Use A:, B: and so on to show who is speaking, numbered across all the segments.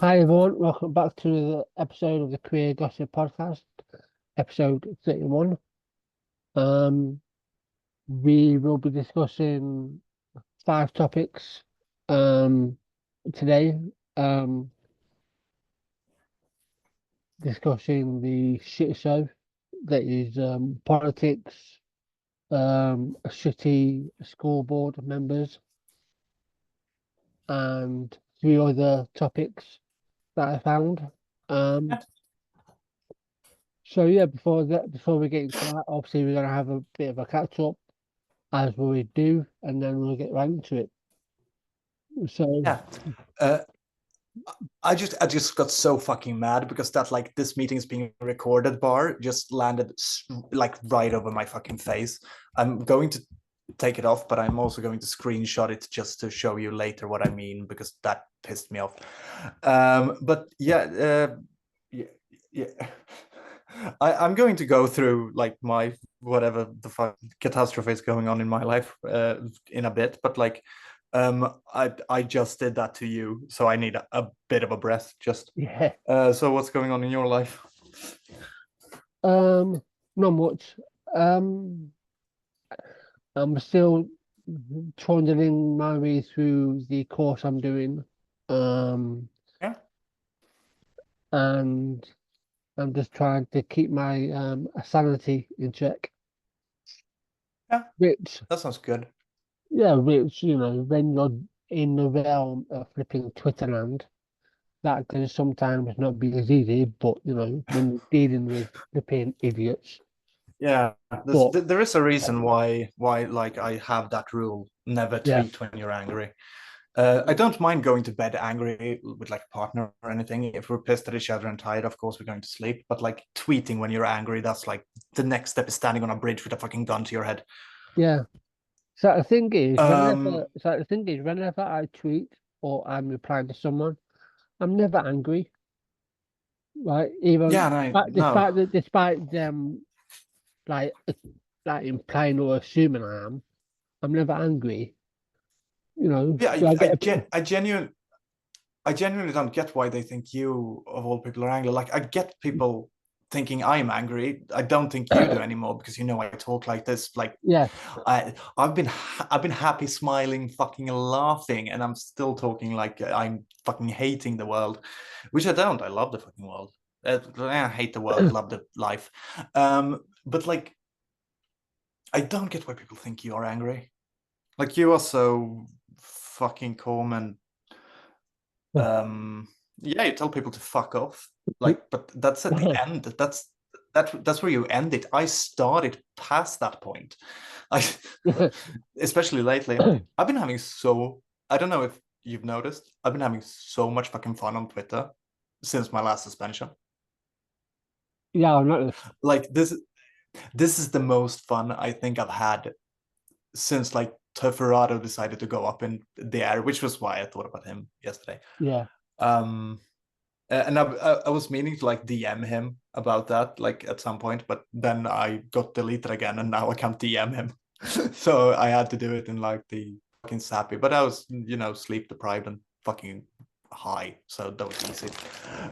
A: Hi everyone, welcome back to the episode of the Career Gossip Podcast, episode 31. Um, we will be discussing 5 topics um today. Um, discussing the shit show that is politics, shitty school board members, and 3 other topics that I found. Um, so yeah, before we get into that, obviously we're gonna have a bit of a catch up as we do, and then we'll get right into it. So,
B: Yeah. Uh, I just got so fucking mad because that like this meeting is being recorded bar just landed like right over my fucking face. I'm going to take it off, but I'm also going to screenshot it just to show you later what I mean because that pissed me off. But yeah, yeah, yeah. I'm going to go through like my whatever the fuck catastrophe is going on in my life in a bit, but like I just did that to you, so I need a bit of a breath. Just
A: yeah,
B: so what's going on in your life?
A: um, not much. Um, I'm still trundling my way through the course I'm doing, um,
B: Yeah,
A: and I'm just trying to keep my sanity in check.
B: yeah,
A: Which,
B: that sounds good.
A: yeah, which when you're in the realm of flipping Twitter land, that can sometimes not be as easy. But when you're dealing with flipping idiots.
B: Yeah,
A: But
B: there is a reason why like I have that rule: never
A: yeah,
B: tweet when you're angry. I don't mind going to bed angry with like a partner or anything. If we're pissed at each other and tired, of course we're going to sleep. But like tweeting when you're angry, that's like the next step is standing on a bridge with a fucking gun to your head.
A: yeah. So the thing is,
B: Um,
A: whenever I tweet or I'm replying to someone, I'm never angry, right?
B: yeah,
A: Even
B: no,
A: but
B: no,
A: despite them like like implying or assuming I'm never angry.
B: yeah,
A: Do I get a,
B: I genuinely don't get why they think you of all people are angry. Like I get people thinking I'm angry. I don't think you do anymore because you know I talk like this. Like
A: yeah,
B: I've been happy, smiling, fucking laughing, and I'm still talking like I'm fucking hating the world, which I don't. I love the fucking world. I hate the world, love the life. But like I don't get why people think you are angry. Like you are so fucking calm and um yeah, you tell people to fuck off. Like, but that's at the end. That's where you end it. I started past that point. I especially lately. I've been having so I don't know if you've noticed, I've been having so much fucking fun on Twitter since my last suspension.
A: yeah. I'm not.
B: Like this is the most fun I think I've had since like Teferado decided to go up in the air, which was why I thought about him yesterday.
A: Yeah,
B: Um and I was meaning to like DM him about that like at some point, but then I got deleted again, and now I can't DM him. So I had to do it in like the fucking sappy. But I was, sleep deprived and fucking high, so that was easy.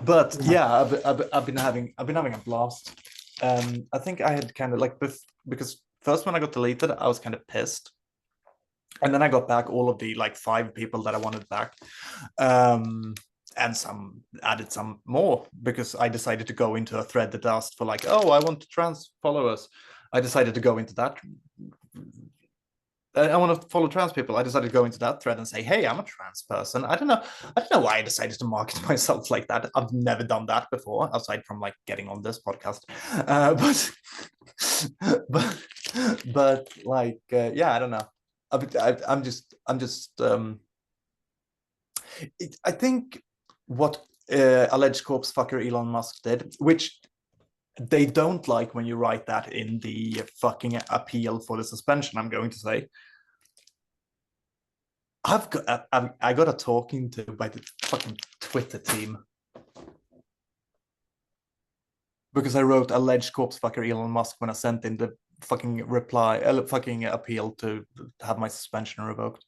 B: But
A: yeah,
B: yeah, I've been having a blast. I think I had kind of like because first when I got deleted, I was kind of pissed, and then I got back all of the like 5 people that I wanted back. Um, and some added some more because I decided to go into a thread that asked for like, oh, I want to trans followers. I decided to go into that. I want to follow trans people. I decided to go into that thread and say, hey, I'm a trans person. I don't know. I don't know why I decided to market myself like that. I've never done that before, aside from like getting on this podcast. But like, yeah, I don't know. I'm just I think what alleged corpse fucker Elon Musk did, which they don't like when you write that in the fucking appeal for the suspension, I'm going to say. I got a talking to by the fucking Twitter team because I wrote alleged corpse fucker Elon Musk when I sent in the fucking fucking appeal to have my suspension revoked.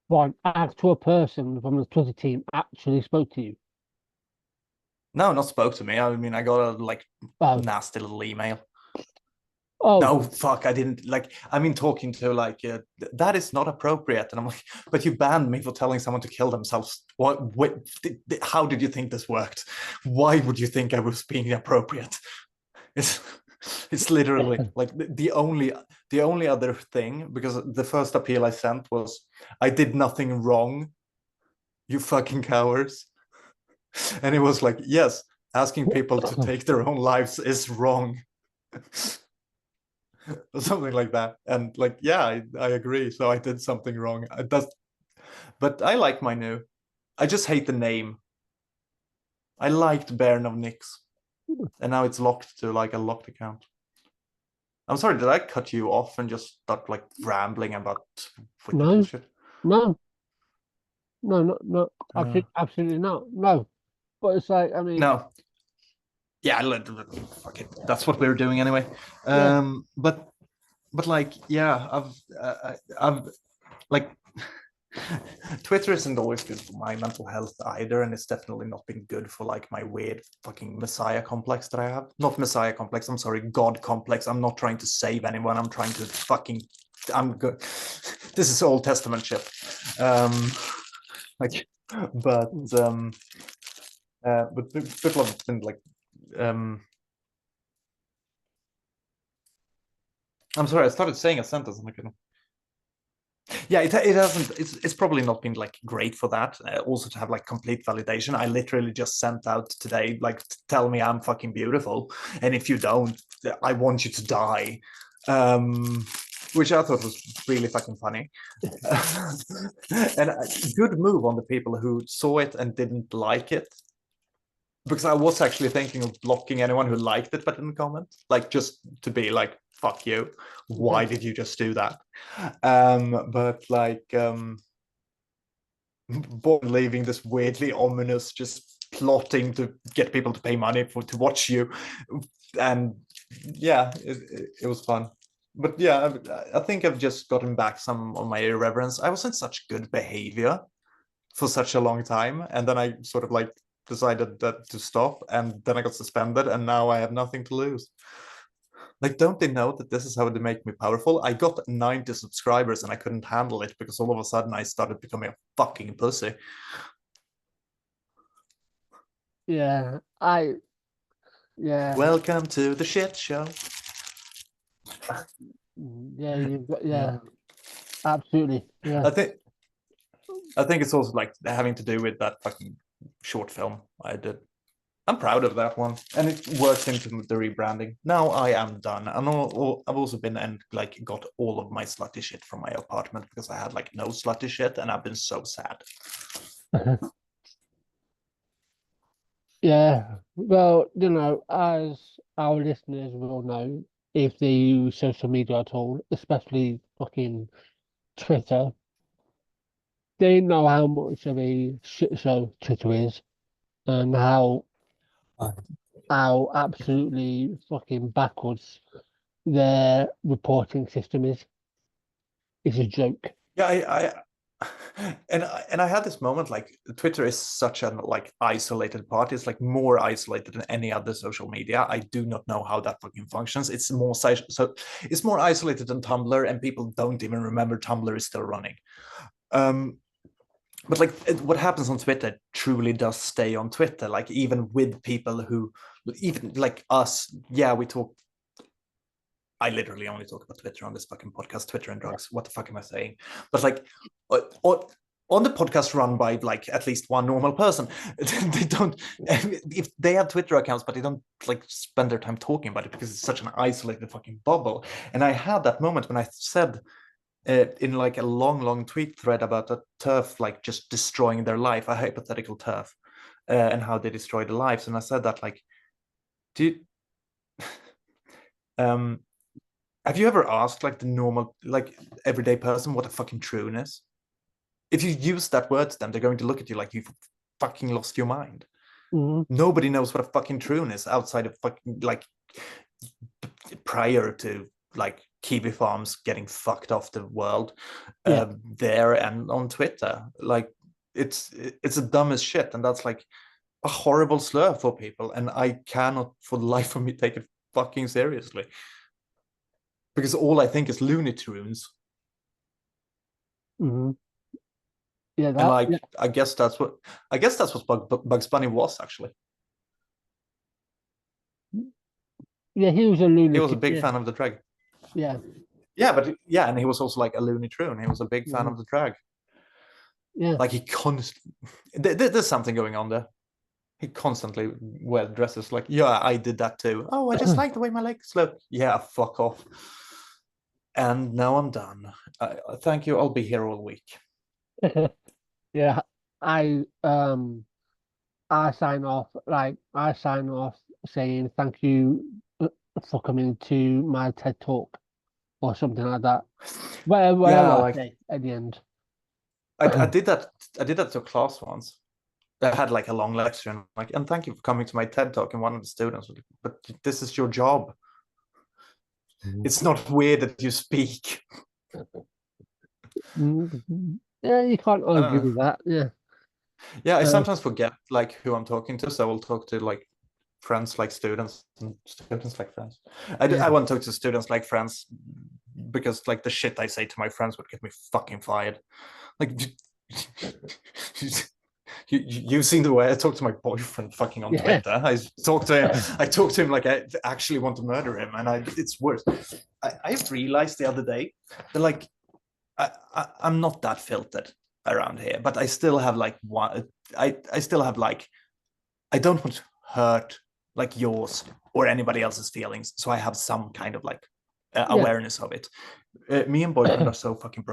A: one actual person from the Twitter team actually spoke to you.
B: No, not spoke to me. I mean, I got a like
A: Oh,
B: nasty little email.
A: oh,
B: No, fuck, I didn't like. I mean, talking to like that is not appropriate, and I'm like, but you banned me for telling someone to kill themselves. What? How did you think this worked? Why would you think I was being appropriate? It's it's literally like the only other thing, because the first appeal I sent was, I did nothing wrong, you fucking cowards. And it was like, yes, asking people to take their own lives is wrong. Or something like that. And like, yeah, I agree. So I did something wrong. But I like my new. I just hate the name. I liked Baron of Nyx, and now it's locked to like a locked account. I'm sorry, did I cut you off and just start like rambling about Twitter
A: no,
B: bullshit?
A: no, no,
B: Uh,
A: absolutely not. No, but it's like, I mean,
B: no. Yeah, fuck it. That's what we were doing anyway.
A: yeah,
B: But like, yeah, I've like Twitter isn't always good for my mental health either, and it's definitely not been good for like my weird fucking messiah complex that I have. Not messiah complex, I'm sorry, God complex. I'm not trying to save anyone. I'm trying to fucking, I'm good. This is Old Testament shit. Like, but people have been like, I'm sorry, I started saying a sentence. I'm like, yeah, it hasn't. It's probably not been like great for that. Also to have like complete validation. I literally just sent out today, like, tell me I'm fucking beautiful, and if you don't, I want you to die. Which I thought was really fucking funny. And a good move on the people who saw it and didn't like it, because I was actually thinking of blocking anyone who liked it but didn't comment, like just to be like, fuck you, why did you just do that? But like, Born leaving this weirdly ominous, just plotting to get people to pay money to watch you, and yeah, it was fun. But yeah, I think I've just gotten back some of my irreverence. I was in such good behavior for such a long time, and then I sort of like decided that to stop, and then I got suspended, and now I have nothing to lose. Like, don't they know that this is how they make me powerful? I got 90 subscribers and I couldn't handle it because all of a sudden I started becoming a fucking pussy.
A: yeah, yeah,
B: Welcome to the shit show.
A: yeah, you've got,
B: Yeah.
A: yeah, absolutely, yeah,
B: I think I think it's also like having to do with that fucking short film I did. I'm proud of that one, and it works into the rebranding. Now I am done, and I've also been and like got all of my slutty shit from my apartment because I had like no slutty shit, and I've been so sad.
A: yeah. Well, as our listeners will know, if they use social media at all, especially fucking Twitter, they know how much of a shit show Twitter is and how absolutely fucking backwards their reporting system is. It's a joke.
B: Yeah, and I had this moment like Twitter is such an like isolated part. It's like more isolated than any other social media. I do not know how that fucking functions. It's more so it's more isolated than Tumblr, and people don't even remember Tumblr is still running. Um, but like what happens on Twitter truly does stay on Twitter. Like even with people who, even like us, yeah, we talk. I literally only talk about Twitter on this fucking podcast, Twitter and drugs. What the fuck am I saying? But like, on the podcast run by like at least one normal person, they don't, if they have Twitter accounts, but they don't like spend their time talking about it because it's such an isolated fucking bubble. And I had that moment when I said in like a long tweet thread about a turf like just destroying their life, a hypothetical turf, and how they destroy their lives. And I said that like, do um have you ever asked like the normal, like everyday person what a fucking troon is? If you use that word to them, they're going to look at you like you've fucking lost your mind.
A: Mhm.
B: Nobody knows what a fucking troon is outside of fucking like prior to like kiwi farms getting fucked off the world
A: Yeah.
B: there and on Twitter. Like it's the dumbest shit, and that's like a horrible slur for people, and I cannot for the life of me take it fucking seriously, because all I think is Looney Tunes.
A: Hmm. Yeah,
B: And
A: that,
B: like
A: yeah,
B: I guess that's what Bugs Bunny was actually.
A: yeah, he was a
B: He was a
A: lunatic.
B: big
A: Yeah,
B: fan of the drag.
A: yeah,
B: Yeah, but yeah, and he was also like a Looney Tune. He was a big fan
A: mhm,
B: of the drag.
A: yeah.
B: Like he constantly, there's something going on there. He constantly wear dresses like, yeah, I did that too. Oh, I just like the way my legs look. Yeah, fuck off. And now I'm done. Thank you. I'll be here all week.
A: Yeah, I I sign off saying thank you for coming to my TED talk or something like that. Whatever
B: Yeah,
A: I
B: like
A: say at the end.
B: I did that. I did that to a class once. I had like a long lecture and like, and thank you for coming to my TED talk. And one of the students was like, but this is your job. It's not weird that you speak.
A: Mhm. Yeah, you can't
B: I don't
A: argue
B: know.
A: with that. Yeah.
B: Yeah, I
A: Uh,
B: sometimes forget like who I'm talking to, so I will talk to like friends like students and students like friends.
A: yeah.
B: I won't talk to students like friends because like the shit I say to my friends would get me fucking fired. Like you've seen the way I talk to my boyfriend fucking on
A: Yeah.
B: Twitter. I talk to him like I actually want to murder him, and it's worse. I realized the other day that like I'm not that filtered around here, but I still have like one. I still have like I don't want to hurt like yours or anybody else's feelings, so I have some kind of like
A: Yeah.
B: awareness of it. Me and boyfriend are so fucking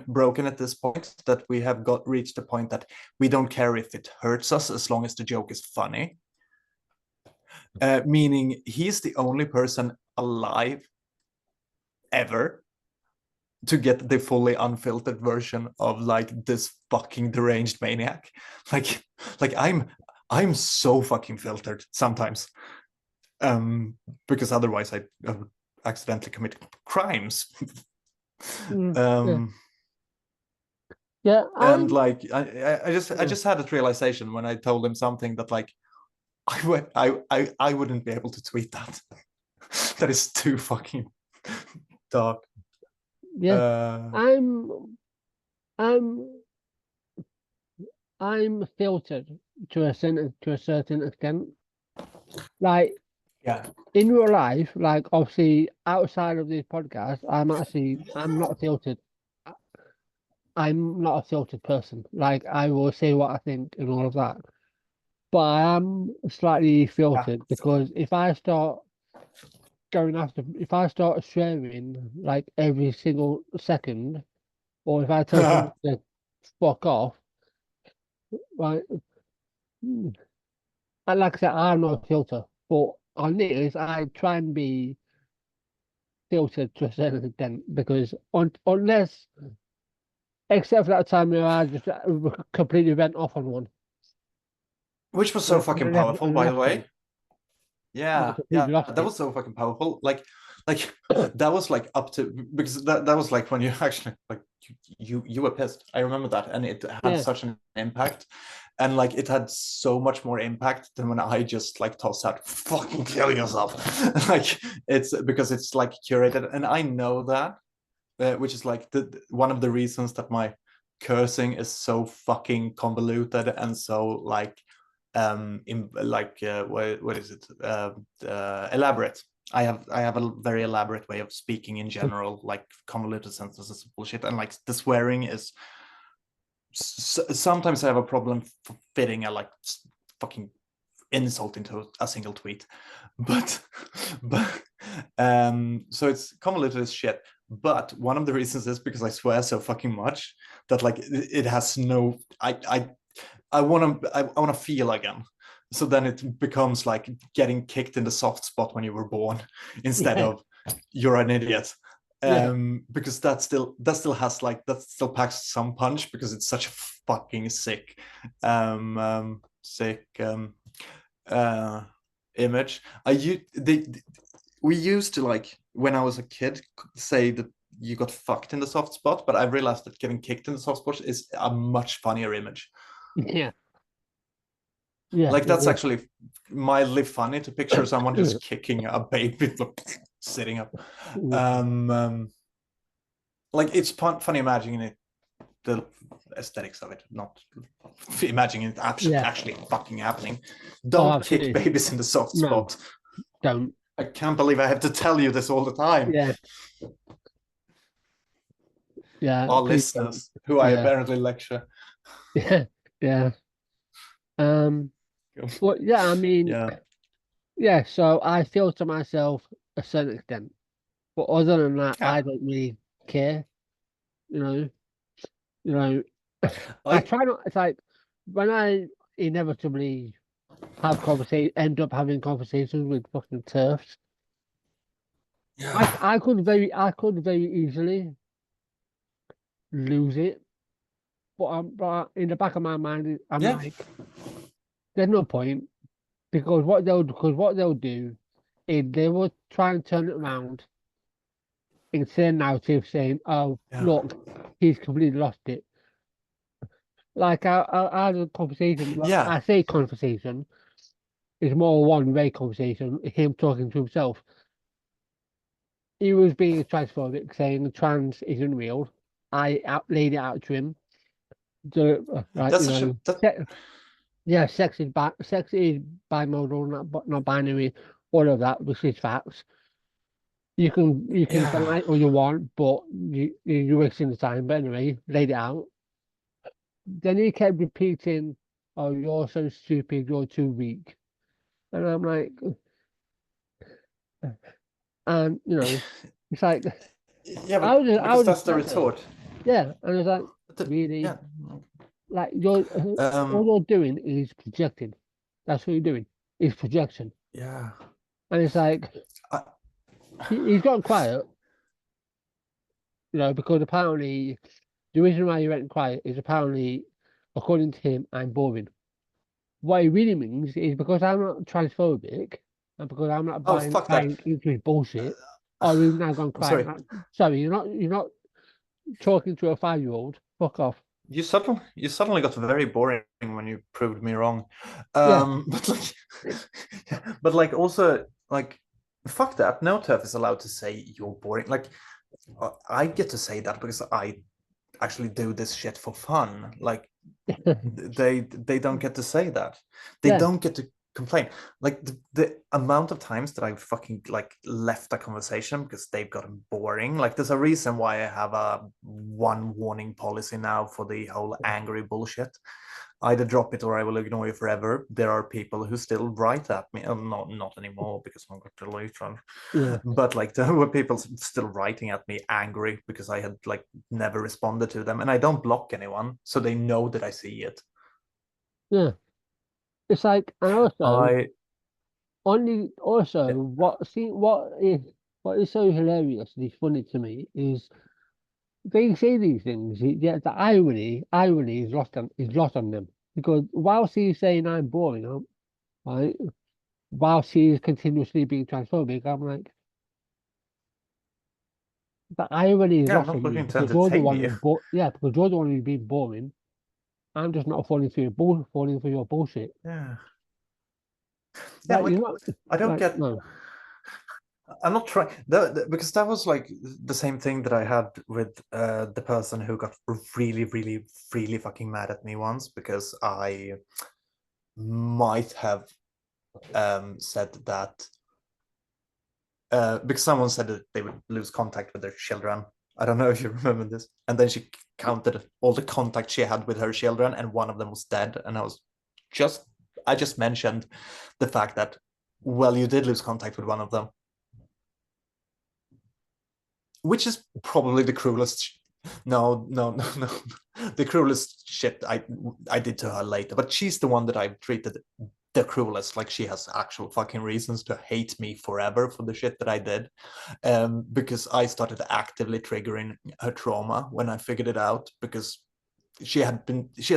B: broken at this point that we have got reached the point that we don't care if it hurts us as long as the joke is funny. Meaning he's the only person alive ever to get the fully unfiltered version of like this fucking deranged maniac. Like like I'm so fucking filtered sometimes. Because otherwise I would accidentally commit crimes.
A: Yeah.
B: um
A: Yeah.
B: and
A: I'm.
B: like I just had that realization when I told him something that like I wouldn't be able to tweet that. That is too fucking dark.
A: Yeah.
B: uh
A: I'm. I'm. I'm filtered to a certain extent. Like
B: yeah.
A: in real life, like obviously outside of this podcast, I'm not filtered. I- I'm not a filtered person. Like I will say what I think and all of that. But I am slightly
B: Yeah.
A: filtered because if I start swearing like every single second, or if I tell someone to fuck off, right? And like I said, I'm not a filter, but on this, I try and be filtered to a certain extent because unless, except for that time where I just completely went off on one
B: Which was so
A: and
B: fucking
A: I
B: powerful, by the
A: left them,
B: way. Yeah, yeah,
A: completely lost
B: that
A: it.
B: was so fucking powerful. Like that was like up to, because that was like when you actually like you were pissed. I remember that, and it had
A: Yeah,
B: such an impact, and like it had so much more impact than when I just like tossed out "fucking kill yourself." Like it's because it's like curated, and I know that, which is like one of the reasons that my cursing is so fucking convoluted and so like what is it elaborate. I have a very elaborate way of speaking in general, like convoluted sentences and bullshit, and like the swearing is sometimes I have a problem fitting a like fucking insult into a single tweet. but but so it's convoluted as shit. But one of the reasons is because I swear so fucking much that like it has no, I want to feel again. So then it becomes like getting kicked in the soft spot when you were born instead
A: yeah,
B: of you're an idiot.
A: yeah,
B: Because that still has like, that still packs some punch because it's such a fucking sick uh image. I you they we used to, like, when I was a kid, say that you got fucked in the soft spot, but I realized that getting kicked in the soft spot is a much funnier image.
A: Yeah, yeah,
B: Like,
A: it
B: that's
A: is.
B: actually mildly funny to picture someone just kicking a baby sitting up. Like, it's funny imagining it, the aesthetics of it, not imagining it
A: Yeah.
B: actually fucking happening.
A: Oh,
B: Don't kick
A: absolutely.
B: babies in the soft
A: No,
B: spot.
A: don't.
B: I can't believe I have to tell you this all the time.
A: Yeah, yeah,
B: Our
A: please don't.
B: listeners, who I
A: Yeah,
B: apparently lecture.
A: yeah, yeah. Um, but yeah, I mean,
B: Yeah.
A: yeah. So I feel to myself a certain extent, but other than that,
B: Yeah.
A: I don't really care. You know, you know. I
B: I
A: try not. It's like when I inevitably end up having conversations with fucking turfs.
B: yeah.
A: I could very easily lose it, but in the back of my mind, I'm
B: Yeah.
A: like, there's no point because what they'll do is they will try and turn it around and say a narrative saying, "Oh,
B: Yeah.
A: look, he's completely lost it." Like I had a conversation. Well,
B: Yeah.
A: I say conversation. It's more one-way conversation. Him talking to himself. He was being transphobic, saying the trans isn't real. Laid it out to him. Right,
B: That's
A: you
B: such a
A: know,
B: that
A: yeah, sex is bimodal, not binary, all of that, which is facts. You can
B: yeah.
A: deny it all you want, but you're wasting the time. But anyway, laid it out. Then he kept repeating, "Oh, you're so stupid. You're too weak." And I'm like, and you know, it's like
B: Yeah, but
A: I
B: because
A: would
B: that's the
A: expect that.
B: retort.
A: Yeah, and it's like really.
B: Yeah.
A: Like you're all
B: Um
A: you're doing is projecting. That's what you're doing. Is projection.
B: yeah.
A: And it's like
B: I,
A: he's gone quiet, because apparently the reason why he went quiet is apparently, according to him, I'm boring. What he really means is because I'm not transphobic and because I'm not
B: oh, fuck that.
A: buying into his bullshit, or we've now gone
B: I'm
A: quiet.
B: sorry.
A: Like, sorry, you're not talking to a 5-year-old. Fuck off.
B: You suddenly got very boring when you proved me wrong.
A: Yeah.
B: But like, but like, also, like, fuck that. No turf is allowed to say you're boring. Like, I get to say that because I actually do this shit for fun. Like, they don't get to say that. They
A: Yeah.
B: don't get to complain. Like, the amount of times that I've fucking, like, left a conversation because they've gotten boring. Like, there's a reason why I have a one warning policy now for the whole angry bullshit. Either drop it or I will ignore you forever. There are people who still write at me. Not anymore because I'm got deleted.
A: Yeah.
B: But like, there were people still writing at me angry because I had, like, never responded to them, and I don't block anyone, so they know that I see it.
A: Yeah. It's like, and also,
B: I
A: also what is so hilarious and funny to me is they say these things, yet the irony is lost on them. Because whilst he's saying I'm boring, right, whilst he's continuously being transphobic, I'm like, the irony is
B: Yeah, I'm
A: lost
B: not
A: on me
B: looking to
A: because you're the
B: entertain
A: one
B: you.
A: because you're the one who's being boring. I'm just not falling for your bullshit.
B: Yeah, yeah,
A: Like you're
B: like,
A: not
B: I don't
A: like
B: get.
A: no.
B: I'm not trying because that was like the same thing that I had with the person who got really, really, really fucking mad at me once because I might have said that because someone said that they would lose contact with their children. I don't know if you remember this. And then she counted all the contact she had with her children, and one of them was dead. And just, I just mentioned the fact that, well, you did lose contact with one of them, which is probably the cruelest. No, no, no, no. The cruelest shit I did to her later. But she's the one that I've treated the cruelest. Like, she has actual fucking reasons to hate me forever for the shit that I did. Because I started actively triggering her trauma when I figured it out, because she had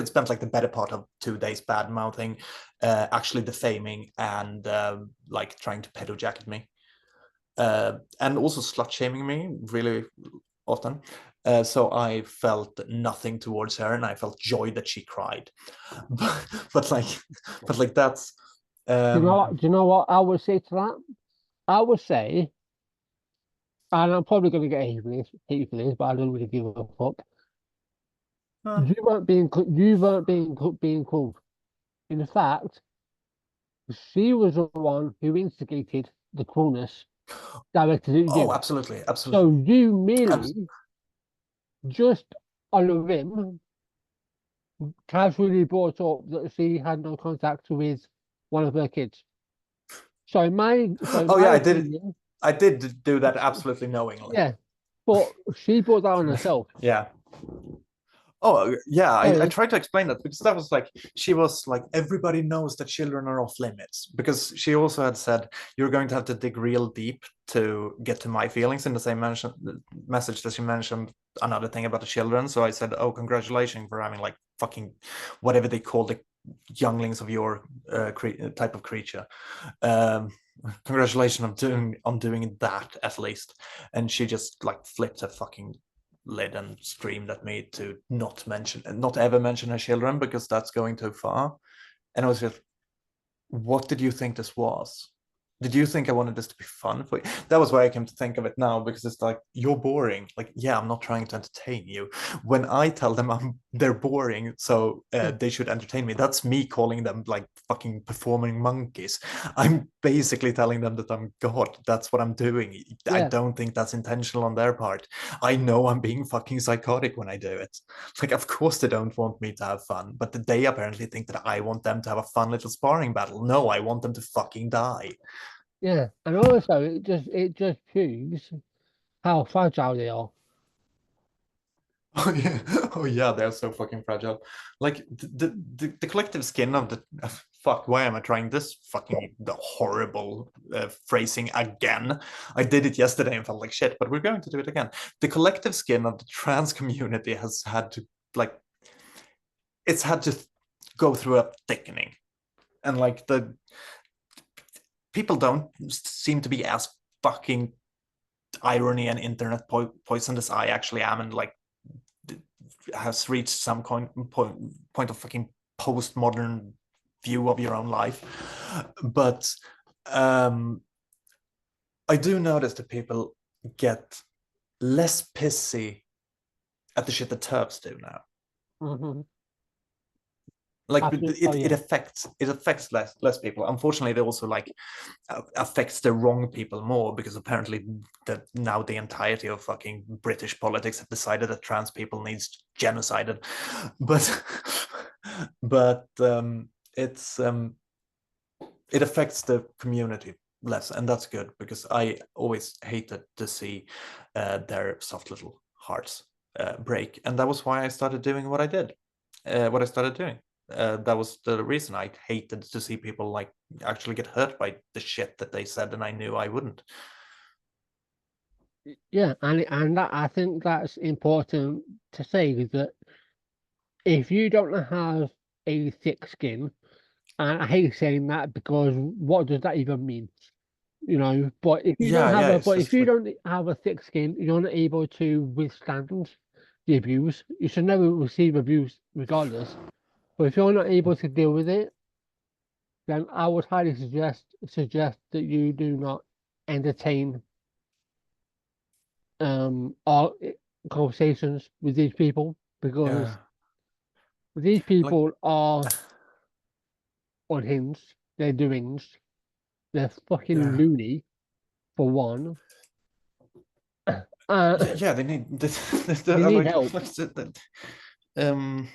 B: spent like the better part of 2 days bad mouthing, actually defaming, and like trying to pedo jacket me. and also slut shaming me really often. So I felt nothing towards her, and I felt joy that she cried. but like that's
A: Do you know what I would say to that? I would say, and I'm probably going to get hate for this, but I don't really give a fuck.
B: uh,
A: You weren't being cruel. In fact, she was the one who instigated the cruelness directed at
B: oh,
A: you.
B: absolutely, absolutely.
A: So you
B: Abs-
A: merely just on a whim casually brought up that she had no contact with one of her kids. So in
B: oh
A: my
B: yeah,
A: opinion,
B: I did do that absolutely knowingly.
A: yeah, but she brought that on herself.
B: Yeah. Oh yeah, I
A: Sorry.
B: tried to explain that because that was like she was like everybody knows that children are off limits because she also had said you're going to have to dig real deep to get to my feelings in the same message that she mentioned another thing about the children. So I said, oh, congratulations for having like fucking whatever they call the younglings of your type of creature. Um, congratulations on doing that at least. And she just like flipped her fucking lid and screamed at me to not ever mention her children because that's going too far. And I was just, what did you think this was? Did you think I wanted this to be fun for you? That was why I came to think of it now because it's like you're boring. Like, yeah, I'm not trying to entertain you. When I tell them they're boring, so
A: Yeah,
B: they should entertain me. That's me calling them like fucking performing monkeys. I'm basically telling them that I'm God. That's what I'm doing. I
A: yeah,
B: don't think that's intentional on their part. I know I'm being fucking psychotic when I do it. Like, of course they don't want me to have fun, but they apparently think that I want them to have a fun little sparring battle. No, I want them to fucking die.
A: yeah. And also, it just proves how fragile they are.
B: Oh yeah, oh yeah, they're so fucking fragile. Like the collective skin of the fuck. Why am I trying this fucking the horrible phrasing again? I did it yesterday and felt like shit, but we're going to do it again. The collective skin of the trans community has had to like it's had to go through a thickening, and like the people don't seem to be as fucking irony and internet poison as I actually am, and like has reached some point of fucking postmodern view of your own life. But um, I do notice that people get less pissy at the shit that TERFs do now.
A: Hmm.
B: Like
A: Oh
B: it
A: yeah,
B: affects less people. Unfortunately, it also like affects the wrong people more because apparently that now the entirety of fucking British politics have decided that trans people needs genocided. But but it's it affects the community less, and that's good because I always hated to see their soft little hearts break, and that was why I started doing what I did, what I started doing. That was the reason I hated to see people like actually get hurt by the shit that they said, and I knew I wouldn't.
A: yeah, and that I think that's important to say is that if you don't have a thick skin, and I hate saying that because what does that even mean? But if you don't
B: Yeah,
A: have
B: yeah,
A: a
B: it's
A: but if
B: just
A: you
B: like
A: don't have a thick skin, you're not able to withstand the abuse. You should never receive abuse regardless. But if you're not able to deal with it, then I would highly suggest that you do not entertain our conversations with these people because
B: yeah,
A: these
B: like
A: people are unhinged. They're deranged. They're fucking
B: yeah.
A: loony for one. Uh,
B: Yeah, they need
A: they need
B: like
A: help.
B: what's it that um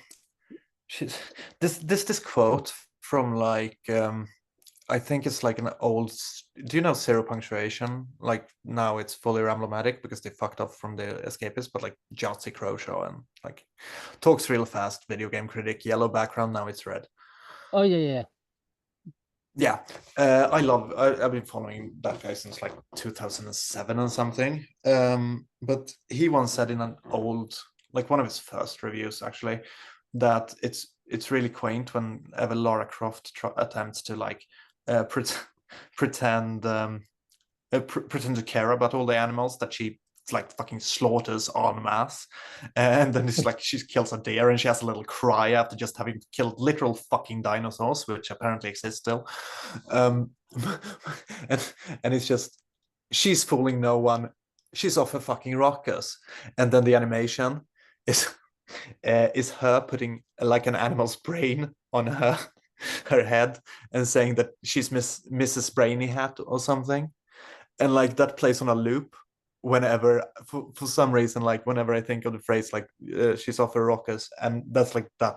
B: this quote from like I think it's like an old. Do you know zero punctuation? Like now it's fully emblematic because they fucked up from the escapists, but like Jotzi Croshaw and like talks real fast. Video game critic, yellow background. Now it's red.
A: Oh yeah, yeah.
B: Yeah, I've been following that guy since like 2007 or something. But he once said in an old, like one of his first reviews actually, that it's really quaint whenever Lara Croft attempts to like pretend pretend to care about all the animals that she like fucking slaughters en masse, and then it's like she kills a deer and she has a little cry after just having killed literal fucking dinosaurs, which apparently exist still. um and it's just she's fooling no one, she's off her fucking rockers, and then the animation is her putting like an animal's brain on her head and saying that she's Mrs. Brainy Hat or something, and like that plays on a loop whenever for some reason, like whenever I think of the phrase like she's off her rockers, and that's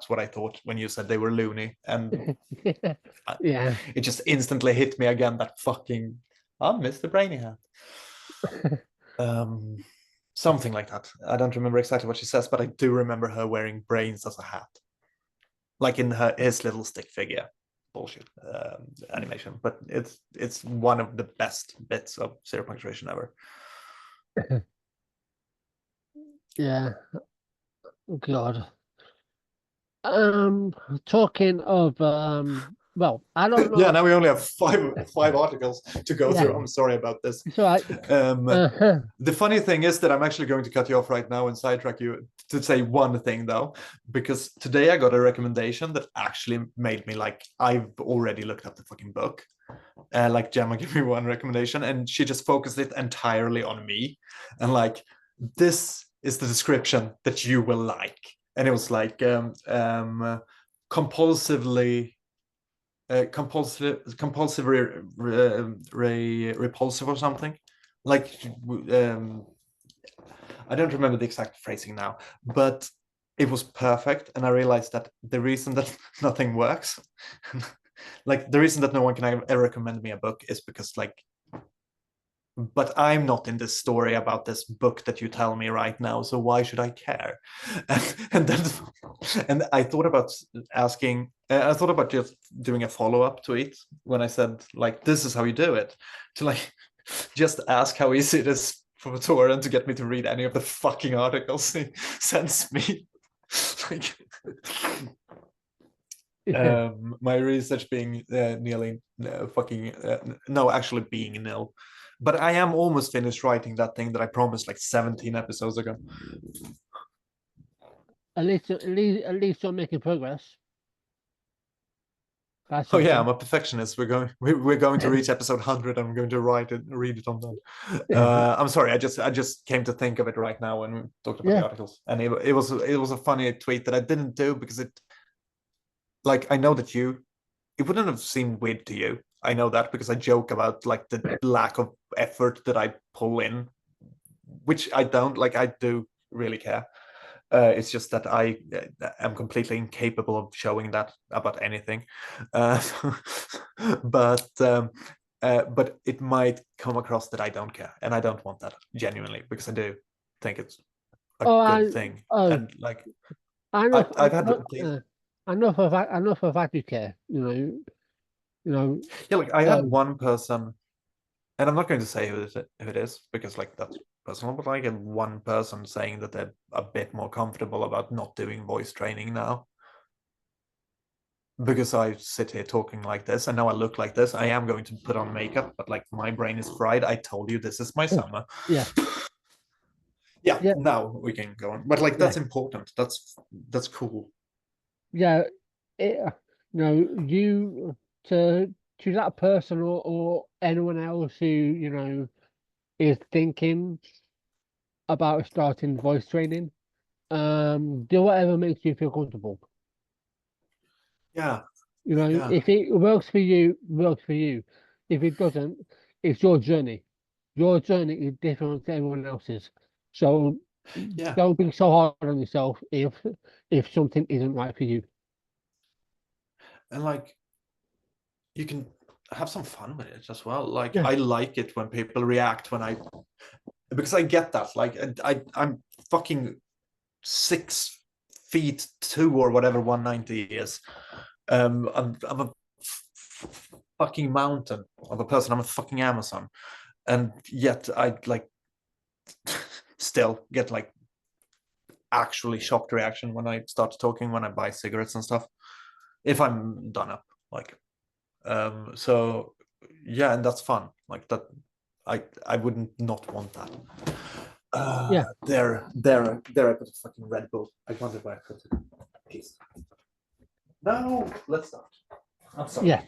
B: what I thought when you said they were loony, and
A: Yeah.
B: it just instantly hit me again that fucking Mr. Brainy Hat. um Something like that. I don't remember exactly what she says, but I do remember her wearing brains as a hat, like in his little stick figure bullshit animation. But it's one of the best bits of Zero Punctuation ever.
A: Yeah. God. Talking of well, I don't
B: Yeah,
A: know.
B: now we only have five articles to go
A: Yeah,
B: through. I'm sorry about this.
A: it's all right. Uh-huh.
B: The funny thing is that I'm actually going to cut you off right now and sidetrack you to say one thing though, because today I got a recommendation that actually made me like, I've already looked up the fucking book. Like Gemma gave me one recommendation and she just focused it entirely on me, and like, this is the description that you will like. And it was like compulsively compulsive repulsive or something, like I don't remember the exact phrasing now, but it was perfect. And I realized that the reason that nothing works like the reason that no one can ever recommend me a book is because like, but I'm not in this story about this book that you tell me right now, so why should I care? And then and I thought about asking, I thought about just doing a follow-up tweet when I said like, this is how you do it, to like just ask how easy it is for Torin to get me to read any of the fucking articles he sends me. Like my research being nearly fucking no, actually being nil. But I am almost finished writing that thing that I promised like 17 episodes ago.
A: At least you're making progress. That's
B: Oh yeah, I'm
A: something.
B: a perfectionist. We're going to reach episode 100 and I'm going to read it on that. I'm sorry, I just came to think of it right now when we talked about the
A: Yeah.
B: articles. And it was a funny tweet that I didn't do because it, like, I know that it wouldn't have seemed weird to you. I know that because I joke about like the lack of effort that I pull in, which I don't like. I do really care. It's just that I am completely incapable of showing that about anything. Uh, but it might come across that I don't care, and I don't want that genuinely, because I do think it's a
A: Oh,
B: good thing.
A: oh,
B: And like,
A: I know.
B: I've had
A: I know for a fact. I know for a fact you care. You know.
B: yeah, like I had
A: Um,
B: one person, and I'm not going to say who it is because like that's personal, but like one person saying that they're a bit more comfortable about not doing voice training now because I sit here talking like this, and now I look like this. I am going to put on makeup, but like my brain is fried. I told you this is my summer.
A: yeah.
B: Yeah,
A: Yeah.
B: now we can go on. But like,
A: Yeah.
B: that's important. That's cool.
A: Yeah. It, you to that person or anyone else who is thinking about starting voice training. Do whatever makes you feel comfortable.
B: Yeah, yeah,
A: If it works for you, works for you. If it doesn't, it's your journey. Your journey is different to everyone else's. So
B: yeah.
A: don't be so hard on yourself if something isn't right for you.
B: And like, you can have some fun with it as well. Like,
A: Yeah.
B: I like it when people react when I, because I get that. Like, I'm fucking 6 feet 2 or whatever 190 is. I'm a fucking mountain of a person. I'm a fucking Amazon, and yet I like still get like actually shocked reaction when I start talking, when I buy cigarettes and stuff, if I'm done up. Like, so yeah, and that's fun. Like that, I wouldn't not want that.
A: Yeah.
B: There I put a fucking Red Bull. I wonder where I put it. Jeez. No, let's not. I'm sorry.
A: Yeah.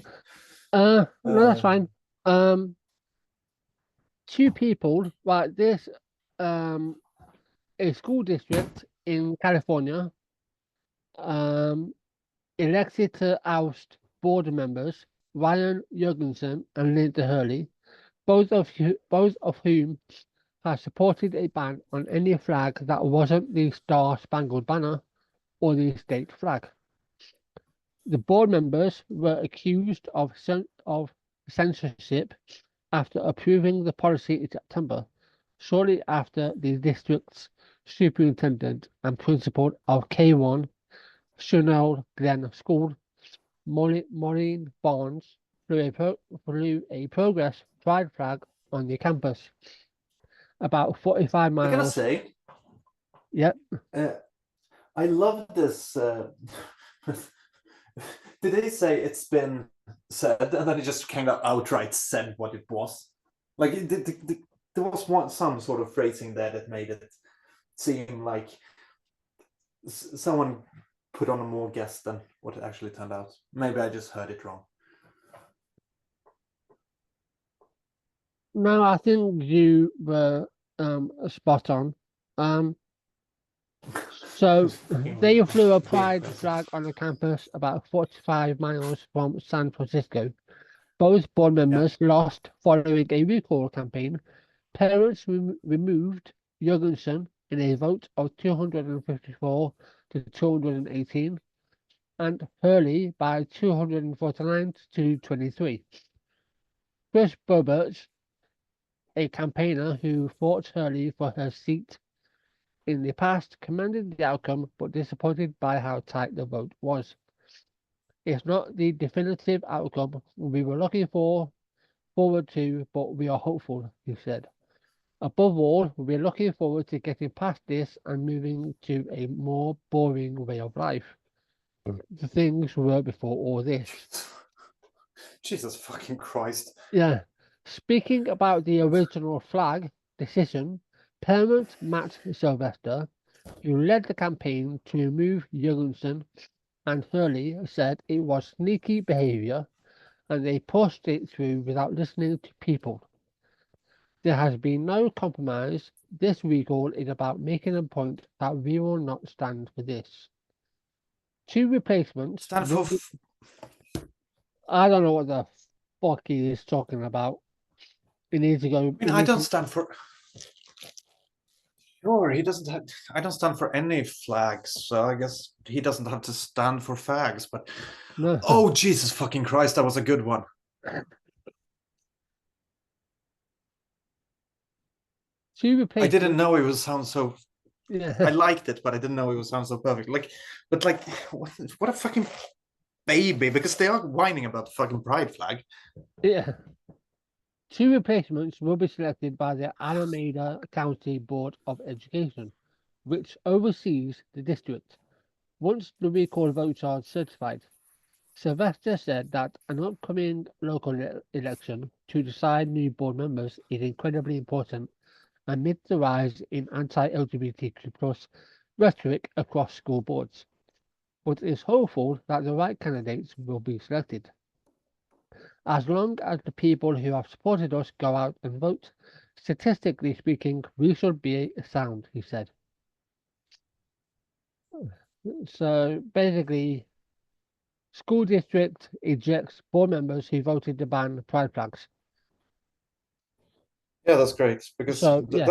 A: No, that's fine. Two people, right? This a school district in California elected to oust board members Ryan Jorgensen and Linda Hurley, both of whom have supported a ban on any flag that wasn't the Star Spangled Banner or the state flag. The board members were accused of censorship after approving the policy in September, shortly after the district's superintendent and principal of K1 Chanel Glen School, Maureen Barnes, flew a progress pride flag on the campus. About 45
B: I gotta
A: miles.
B: say,
A: Yep.
B: I love this. Did they say it's been said, and then it just kind of outright said what it was? Like there was some sort of phrasing there that made it seem like someone put on a more guess than what it actually turned out. Maybe I just heard it wrong.
A: No, I think you were spot on. So they flew a pride flag on the campus about 45 miles from San Francisco. Both board members lost following a recall campaign. Parents removed Jorgensen in a vote of 254 to 218, and Hurley by 249 to 23. Chris Boberts, a campaigner who fought Hurley for her seat in the past, commended the outcome but disappointed by how tight the vote was. It's not the definitive outcome we were looking forward to, but we are hopeful, he said. Above all, we're looking forward to getting past this and moving to a more boring way of life. The things were before all this.
B: Jesus fucking Christ.
A: Yeah. Speaking about the original flag decision, Parent Matt Sylvester, who led the campaign to remove Jorgensen and Hurley, said it was sneaky behaviour and they pushed it through without listening to people. There has been no compromise. This recall is about making a point that we will not stand for this. Two replacements.
B: Stand for.
A: I don't know what the fuck he is talking about. He needs to go.
B: I mean, I don't stand for. Sure, he doesn't have. I don't stand for any flags, so I guess he doesn't have to stand for fags. But
A: No.
B: Oh Jesus fucking Christ, that was a good one.
A: Two replacements.
B: I didn't know it would sound so.
A: Yeah.
B: I liked it, but I didn't know it would sound so perfect. But what a fucking baby! Because they are whining about the fucking pride flag.
A: Yeah. Two replacements will be selected by the Alameda County Board of Education, which oversees the district, once the recall votes are certified. Sylvester said that an upcoming local election to decide new board members is incredibly important amid the rise in anti-LGBTQ+ rhetoric across school boards, but is hopeful that the right candidates will be selected. As long as the people who have supported us go out and vote, statistically speaking, we should be sound, he said. So basically, school district ejects board members who voted to ban pride flags.
B: Yeah, that's great because
A: So, yeah.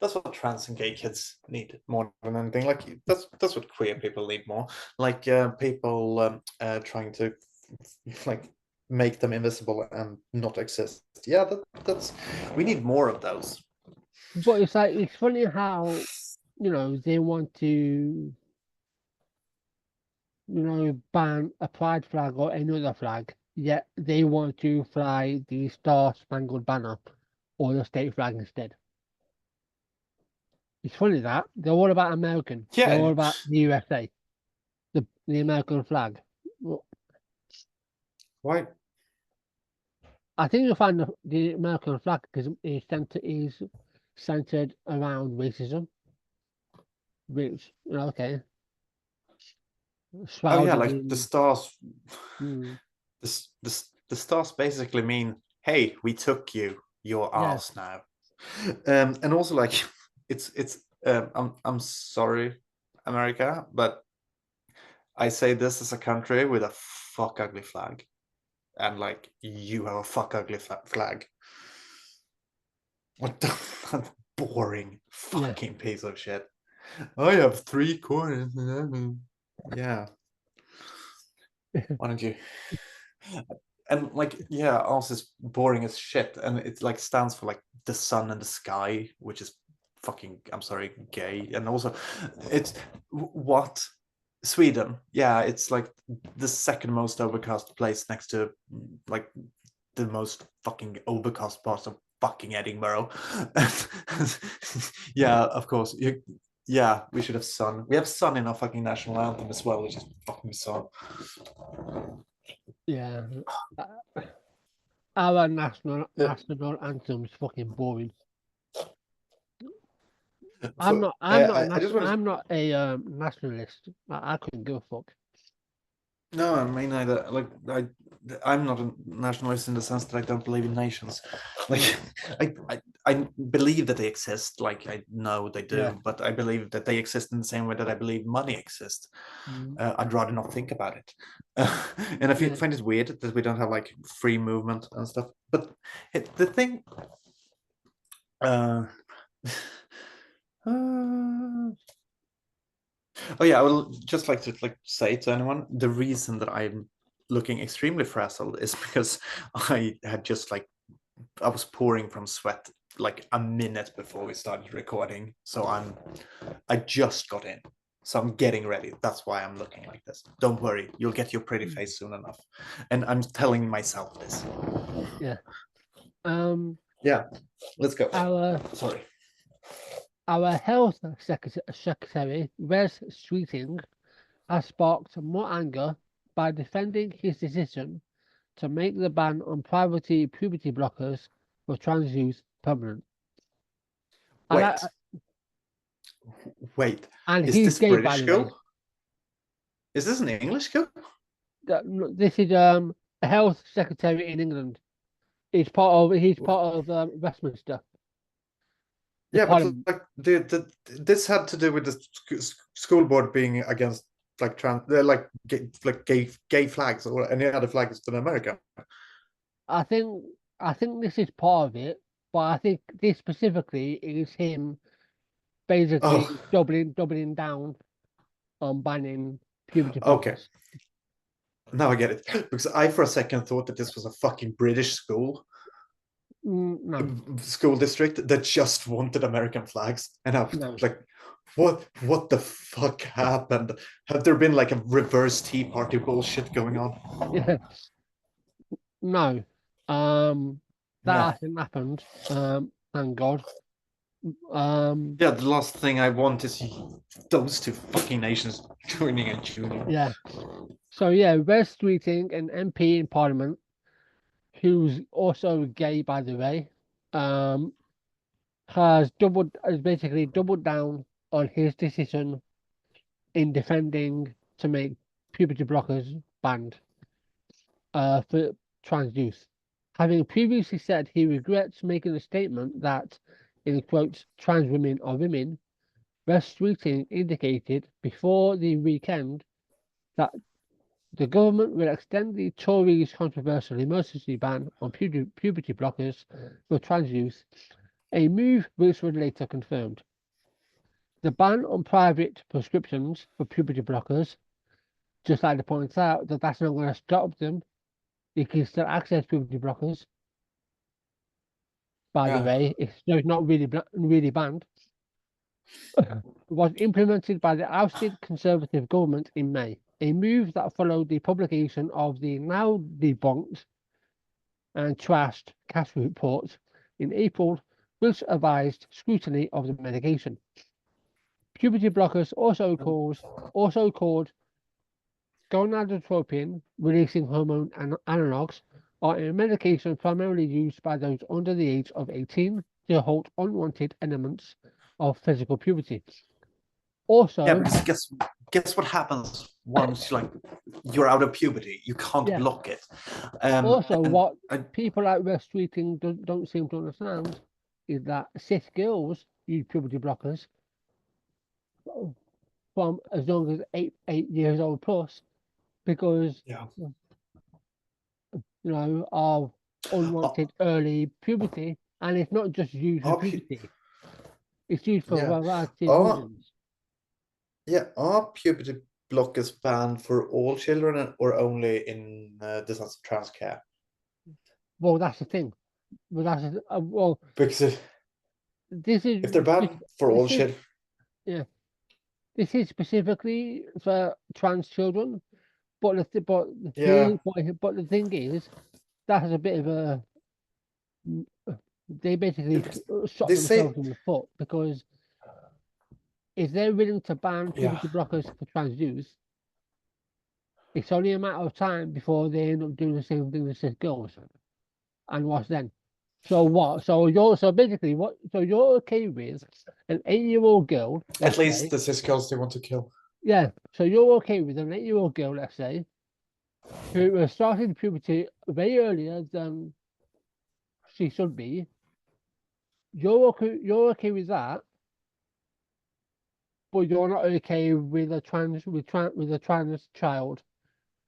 B: that's what trans and gay kids need more than anything. Like that's what queer people need more. Like people trying to like make them invisible and not exist. Yeah, that's we need more of those.
A: But it's like it's funny how they want to ban a pride flag or any other flag, yet they want to fly the Star Spangled Banner or the state flag instead. It's funny that they're all about American.
B: Yeah,
A: they're all about the USA, the American flag.
B: Why?
A: I think you'll find the American flag is centered around racism, which okay,
B: Oh yeah,
A: shrouded
B: like the
A: in.
B: stars.
A: Mm,
B: The stars basically mean, hey, we took you. You're
A: yeah,
B: ours now. And also like, it's. I'm sorry, America, but I say this as a country with a fuck ugly flag, and like you have a fuck ugly flag. What the boring
A: yeah,
B: fucking piece of shit. I have 3 coins. Yeah, why don't you? And like, yeah, ours is boring as shit, and it like stands for like the sun and the sky, which is fucking, I'm sorry, gay. And also, it's what Sweden, yeah, it's like the second most overcast place next to like the most fucking overcast parts of fucking Edinburgh. Yeah, of course. Yeah, we should have sun. We have sun in our fucking national anthem as well, which is fucking sun.
A: yeah. Uh, Our
B: Uh,
A: national anthem is fucking boring.
B: for, I just want to.
A: I'm not a nationalist. I couldn't give a fuck.
B: No, I mean neither. Like I'm not a nationalist in the sense that I don't believe in nations. Like I believe that they exist. Like I know they
A: Yeah.
B: do, but I believe that they exist in the same way that I believe money exists.
A: Mm,
B: I'd rather not think about it. And I
A: yeah.
B: find it weird that we don't have like free movement and stuff. But the thing. Uh, uh, Oh yeah, I would just like to like say to anyone the reason that I'm looking extremely frazzled is because I had just like I was pouring from sweat like a minute before we started recording. So I just got in. So I'm getting ready. That's why I'm looking like this. Don't worry, you'll get your pretty face soon enough. And I'm telling myself this.
A: Yeah. Um.
B: Yeah, let's go.
A: Our
B: Sorry.
A: our health secretary, Wes Streeting, has sparked more anger by defending his decision to make the ban on priority puberty blockers for trans youth permanent. And,
B: Wait. Wait.
A: and
B: Is
A: he's
B: this
A: gay, by
B: British
A: the way.
B: school? Is this an English school?
A: This is a health secretary in England. He's part of Westminster, the
B: Yeah, but
A: Parliament.
B: like this had to do with the school board being against like gay flags or any other flags in America.
A: I think I think this is part of it, but I think this specifically is him
B: Oh,
A: basically doubling down on banning puberty
B: okay.
A: blockers.
B: Now I get it. Because I for a second thought that this was a fucking British
A: No,
B: school district that just wanted American flags. And I was
A: no,
B: like, what the fuck happened? Have there been like a reverse Tea Party bullshit going on?
A: yeah, no.
B: No.
A: That hasn't happened. Thank God. Um,
B: Yeah, the last thing I want is those two fucking nations joining a union.
A: yeah. So yeah, Wes Streeting, an MP in Parliament, who's also gay, by the way, um, has basically doubled down on his decision in defending to make puberty blockers banned for trans youth, having previously said he regrets making a statement that, in quotes, trans women are women. West Streeting indicated before the weekend that the government will extend the Tories' controversial emergency ban on puberty blockers for trans youth, a move which was later confirmed. The ban on private prescriptions for puberty blockers, just like to point out that that's not going to stop them. You can still access puberty blockers. By the
B: Yeah.
A: way, it's not really banned. Was implemented by the ousted Conservative government in May, a move that followed the publication of the now debunked and trashed cash report in April, which advised scrutiny of the medication. Puberty blockers, also called gonadotropin releasing hormone analogs, are a medication primarily used by those under the age of 18 to halt unwanted elements of physical puberty. Also,
B: Yeah, because guess what happens once you're out of puberty? You can't
A: yeah.
B: block it.
A: Also,
B: and
A: what
B: I,
A: people like Wes Streeting don't seem to understand is that cis girls use puberty blockers from as young as 8 years old plus because
B: yeah,
A: of
B: uh,
A: unwanted early puberty, and it's not just used for
B: are pu-
A: puberty; it's used for a
B: yeah,
A: variety of
B: are
A: reasons.
B: yeah, are puberty blockers banned for all children or only in the sense of trans care?
A: Well, that's the thing. Well,
B: Because
A: this is
B: if they're banned for all
A: this is
B: children,
A: yeah, this is specifically for trans children. But
B: yeah,
A: but the thing is, that has a bit of a they basically
B: because
A: shot
B: they say,
A: themselves in the foot because if they're willing to ban
B: yeah,
A: puberty blockers for trans youth, it's only a matter of time before they end up doing the same thing as cis girls. And what's then? So what? So basically what? So you're okay with an 8-year-old girl,
B: at
A: let's
B: least
A: say,
B: the cis girls they want to kill.
A: yeah. So you're okay with an 8-year-old girl, let's say, who started puberty way earlier than she should be. You're okay with that, but you're not okay with a trans child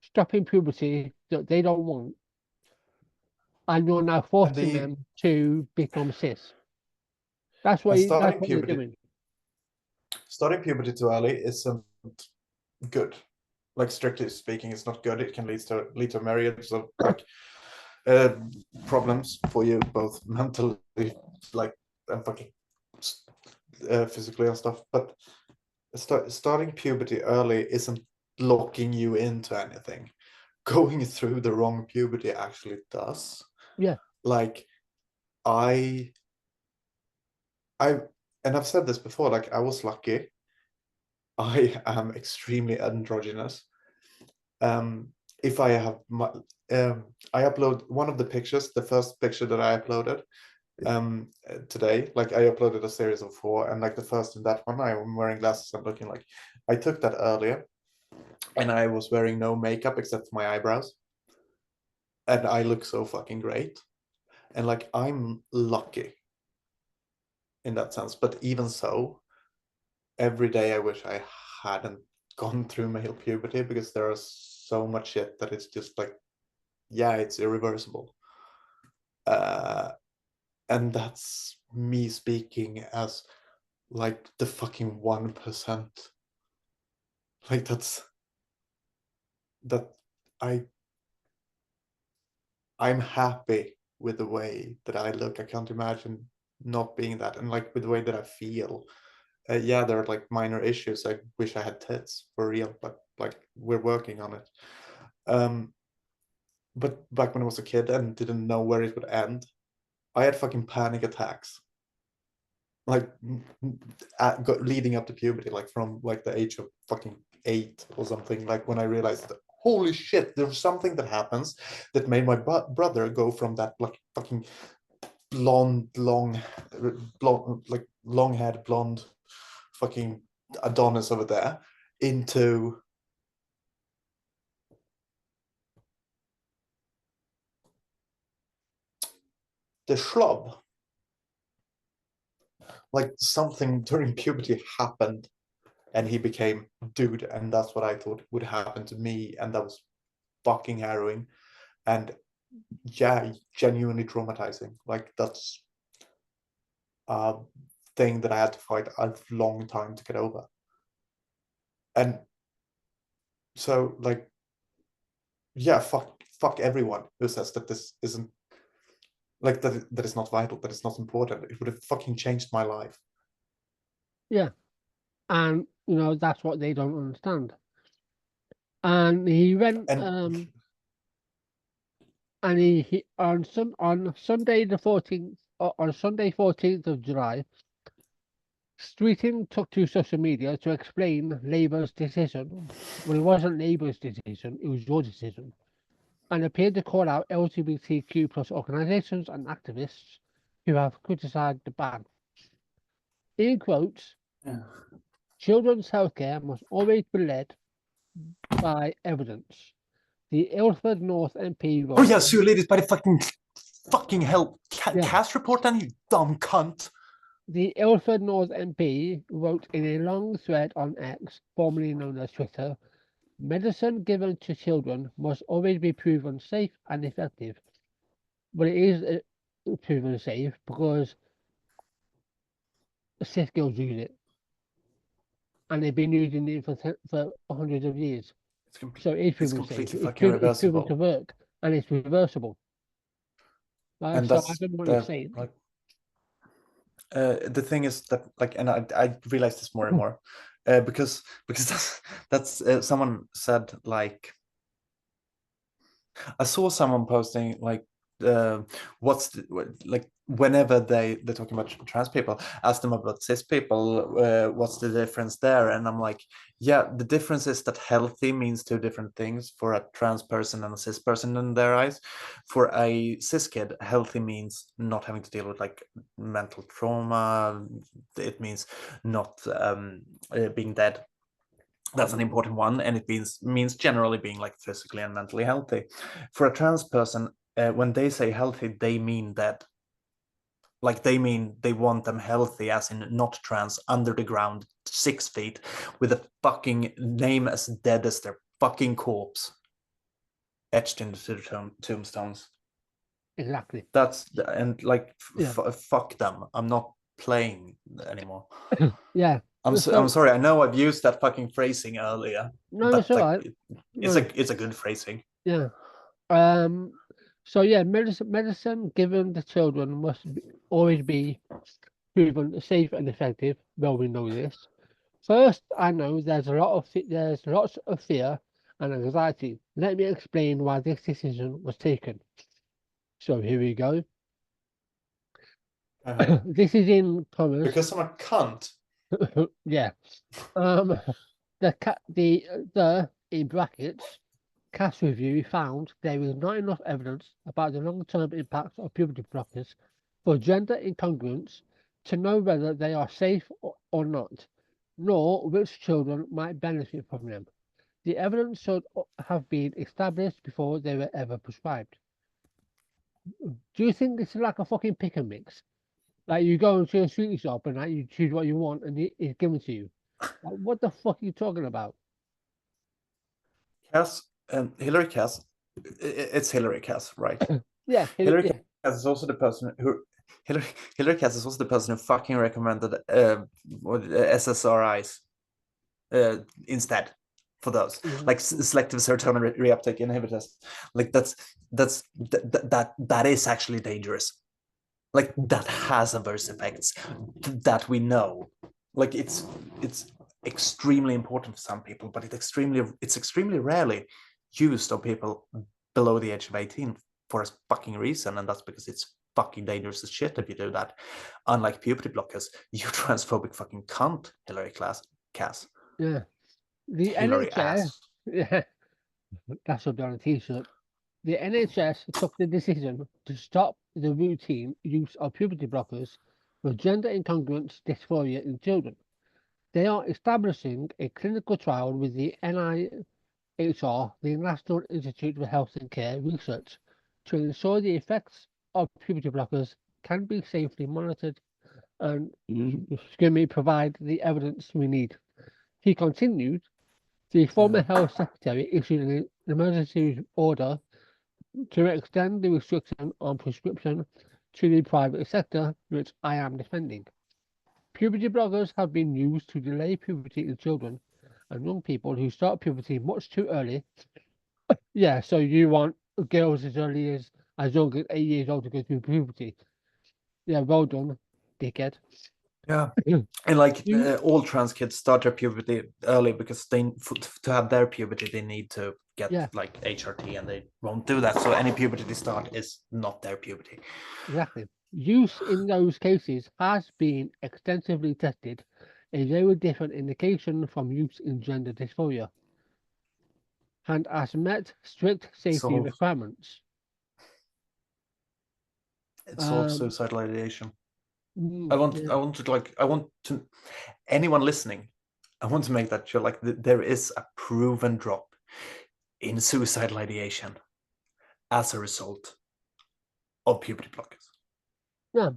A: stopping puberty that they don't want, and you're now
B: And
A: forcing
B: the
A: them to become cis.
B: and
A: That's what you're doing.
B: starting puberty too early isn't good. Like strictly speaking, it's not good. It can lead to myriad of uh, problems for you, both mentally, like and fucking physically and stuff. But starting puberty early isn't locking you into anything. Going through the wrong puberty actually does.
A: Yeah,
B: Like I, I, and I've said this before. Like I was lucky. I am extremely androgynous. Um, if I have my, I upload one of the pictures, the first picture that I uploaded today, like I uploaded a series of 4, and like the first in that one, I'm wearing glasses and looking like I took that earlier, and I was wearing no makeup except for my eyebrows, and I look so fucking great, and like I'm lucky in that sense. But even so, every day I wish I hadn't gone through male puberty because there is so much shit that it's just like, yeah, it's irreversible. And that's me speaking as like the fucking 1%. Like that I I'm happy with the way that I look. I can't imagine not being that, and like with the way that I feel. Yeah, there are like minor issues. I wish I had tits for real, but like we're working on it. Um, but back when I was a kid and didn't know where it would end, I had fucking panic attacks, like leading up to puberty, like from like the age of fucking 8 or something. Like when I realized that, holy shit, there's something that happens that made my brother go from that like fucking blonde, blonde, like long-haired blonde fucking Adonis over there into the schlub. Like something during puberty happened and he became dude, and that's what I thought would happen to me, and that was fucking harrowing and yeah, genuinely traumatizing. Like that's a thing that I had to fight a long time to get over. And so like, yeah, fuck everyone who says that this isn't like that is not vital, that it's not important. It would have fucking changed my life.
A: yeah, and that's what they don't understand. And he went
B: And
A: and he on Sunday the 14th on Sunday 14th of July, Streeting took to social media to explain Labour's decision. Well, it wasn't Labour's decision; it was your decision. and appeared to call out LGBTQ plus organisations and activists who have criticised the ban. In quotes,
B: Yeah.
A: children's healthcare must always be led by evidence. The Ilford North MP
B: Oh
A: wrote,
B: yeah, so you ladies by the fucking hell
A: Yeah.
B: cast report then, you dumb cunt.
A: The Ilford North MP wrote in a long thread on X, formerly known as Twitter, medicine given to children must always be proven safe and effective. But it is proven safe because Sith girls use it, and they've been using it for hundreds of years. So it is
B: It's
A: proven safe.
B: completely fucking
A: It's proven to
B: reversible.
A: work, and it's reversible. Right?
B: And
A: So I
B: that's
A: don't know what you're
B: the
A: saying.
B: like the thing is that like, and I realize this more and more, because that's someone said like, I saw someone posting like, what's like whenever they're talking about trans people, ask them about cis people, what's the difference there? And I'm like, yeah, the difference is that healthy means two different things for a trans person and a cis person in their eyes. For a cis kid, healthy means not having to deal with like mental trauma. It means not being dead. That's an important one, and it means generally being like physically and mentally healthy. For a trans person, when they say healthy, they mean that, like they mean they want them healthy, as in not trans, under the ground, 6 feet, with a fucking name as dead as their fucking corpse etched into the tombstones.
A: Exactly.
B: That's and like
A: Yeah.
B: fuck them. I'm not playing anymore.
A: Yeah.
B: I'm sorry. I know I've used that fucking phrasing earlier,
A: No, that's
B: but
A: all
B: like
A: right.
B: it's
A: No.
B: a good phrasing.
A: Yeah. So yeah, medicine given to children must always be proven safe and effective. Well, we know this. First, I know there's lots of fear and anxiety. Let me explain why this decision was taken. So here we go. This is in Thomas.
B: Because I'm a cunt.
A: Yeah. The in brackets CAS review found there is not enough evidence about the long-term impacts of puberty blockers for gender incongruence to know whether they are safe or not, nor which children might benefit from them. The evidence should have been established before they were ever prescribed. Do you think this is like a fucking pick and mix? Like you go into a sweetie shop and like, you choose what you want and it's given to you. Like, what the fuck are you talking about?
B: Cass, Hillary Cass, it's Hillary Cass, right?
A: Yeah,
B: Hillary
A: yeah,
B: Cass is also the person who Hillary Cass is also the person who fucking recommended SSRIs instead for those, like selective serotonin reuptake inhibitors. Like that is actually dangerous. Like that has adverse effects that we know. Like it's extremely important for some people, but it's extremely rarely used on people below the age of 18 for a fucking reason, and that's because it's fucking dangerous as shit if you do that. Unlike puberty blockers, you transphobic fucking cunt, Hillary Cass.
A: yeah. The
B: Hillary
A: NHS,
B: ass.
A: yeah, that should be on a t-shirt. The NHS took the decision to stop the routine use of puberty blockers for gender incongruent dysphoria in children. They are establishing a clinical trial with the NIHR, the National Institute for Health and Care Research, to ensure the effects of puberty blockers can be safely monitored and provide the evidence we need. He continued, the former health secretary issued an emergency order to extend the restriction on prescription to the private sector, which I am defending. Puberty blockers have been used to delay puberty in children and young people who start puberty much too early. Yeah, so you want girls as young as 8 years old to go through puberty. Yeah, well done, dickhead.
B: Yeah. And like
A: You,
B: all trans kids start their puberty early because to have their puberty they need to get
A: yeah,
B: like HRT, and they won't do that. So any puberty they start is not their puberty.
A: exactly. Use in those cases has been extensively tested, a very different indication from use in gender dysphoria. and has met strict safety
B: So
A: requirements.
B: it's all suicidal ideation. I
A: Yeah.
B: want to anyone listening, I want to make that sure, like there is a proven drop in suicidal ideation as a result of puberty blockers.
A: Yeah.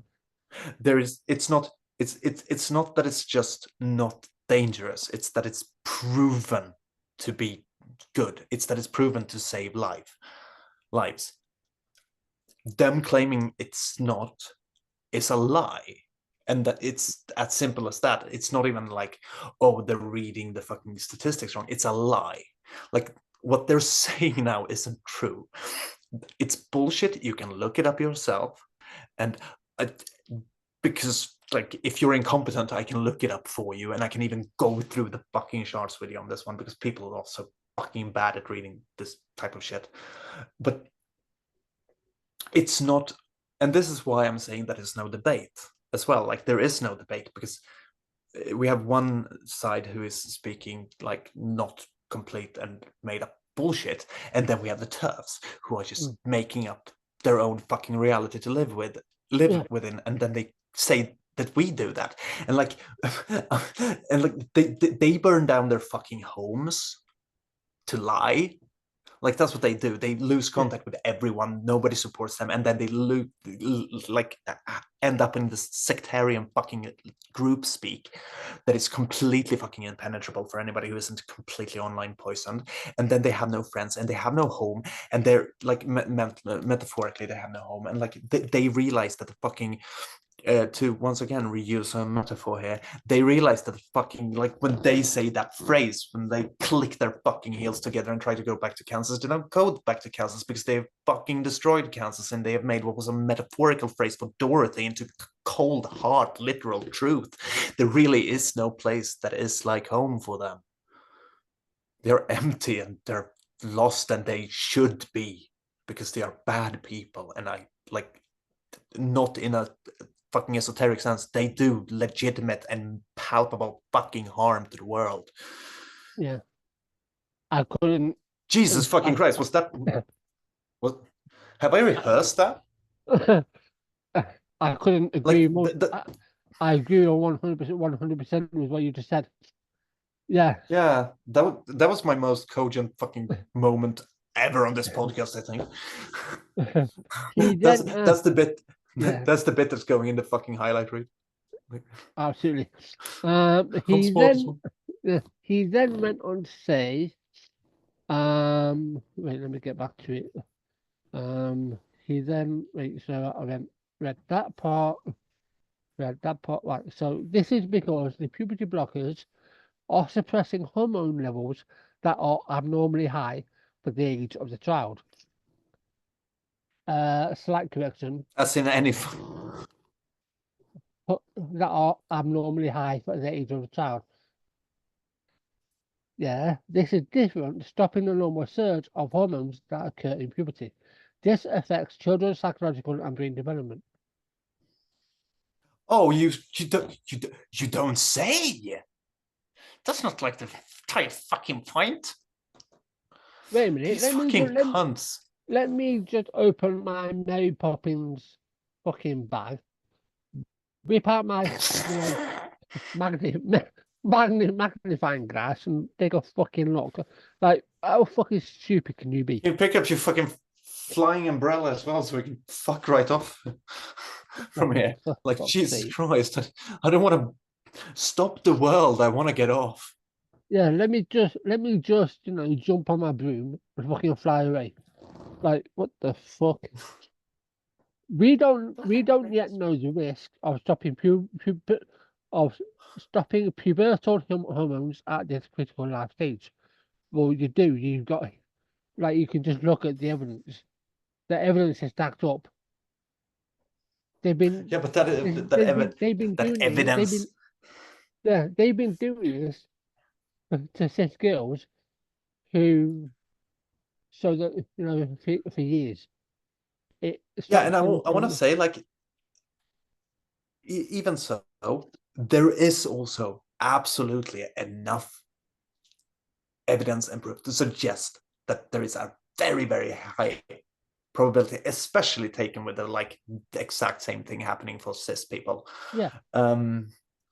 B: It's not that it's just not dangerous, it's that it's proven to be good. It's that it's proven to save lives. Them claiming it's not is a lie. And that it's as simple as that. It's not even like, oh, they're reading the fucking statistics wrong. It's a lie. Like, what they're saying now isn't true. It's bullshit. You can look it up yourself. And because, like, if you're incompetent, I can look it up for you. And I can even go through the fucking charts with you on this one, because people are also fucking bad at reading this type of shit. But it's not, and this is why I'm saying that there's no debate as well. Like, there is no debate, because we have one side who is speaking like not complete and made up bullshit, and then we have the TERFs who are just making up their own fucking reality to live within, and then they say that we do that, and like and like they burn down their fucking homes to lie. Like, that's what they do. They lose contact with everyone. Nobody supports them, and then they end up in this sectarian fucking group speak that is completely fucking impenetrable for anybody who isn't completely online poisoned. And then they have no friends, and they have no home, and they're like metaphorically they have no home, and like they realize that the fucking to once again reuse a metaphor here, they realize that fucking, like, when they say that phrase, when they click their fucking heels together and try to go back to Kansas, they don't go back to Kansas, because they've fucking destroyed Kansas, and they have made what was a metaphorical phrase for Dorothy into cold, hard, literal truth. There really is no place that is like home for them. They're empty, and they're lost, and they should be, because they are bad people. And I, like, not in a fucking esoteric sense, they do legitimate and palpable fucking harm to the world.
A: Yeah. I couldn't.
B: Jesus fucking Christ, was that? Have I rehearsed that?
A: I couldn't agree
B: Like,
A: more. I agree on 100% with what you just said. Yeah.
B: yeah, that was my most cogent fucking moment ever on this podcast, I think.
A: He then,
B: that's the bit.
A: yeah,
B: That's the bit that's going in the fucking highlight reel.
A: absolutely.
B: Come support us, man.
A: He then went on to say, wait, let me get back to it. He then, wait, so I read that part, right. So this is because the puberty blockers are suppressing hormone levels that are abnormally high for the age of the child. Slight correction.
B: As in any.
A: That are abnormally high for the age of the child. Yeah, this is different, stopping the normal surge of hormones that occur in puberty. This affects children's psychological and brain development.
B: Oh, you don't say. That's not like the tight fucking point.
A: Wait a minute.
B: These fucking cunts.
A: Let me just open my Mary Poppins fucking bag. Whip out my magnifying glass and take a fucking look. Like, how fucking stupid can you be?
B: You pick up your fucking flying umbrella as well, so we can fuck right off from here. Like, Jesus Christ, I don't want to stop the world. I want to get off.
A: Yeah, let me just jump on my broom and fucking fly away. Like, what the fuck? We don't yet know the risk of stopping pubertal hormones at this critical life stage. Well, you do. You've got, like, you can just look at the evidence. The evidence is stacked up. They've been
B: Yeah, but
A: they've been
B: that
A: doing
B: evidence.
A: they've been doing this to cis girls who, so that for years.
B: Yeah, and I want to say, like, even so, there is also absolutely enough evidence and proof to suggest that there is a very, very high probability, especially taken with the like the exact same thing happening for cis people.
A: Yeah.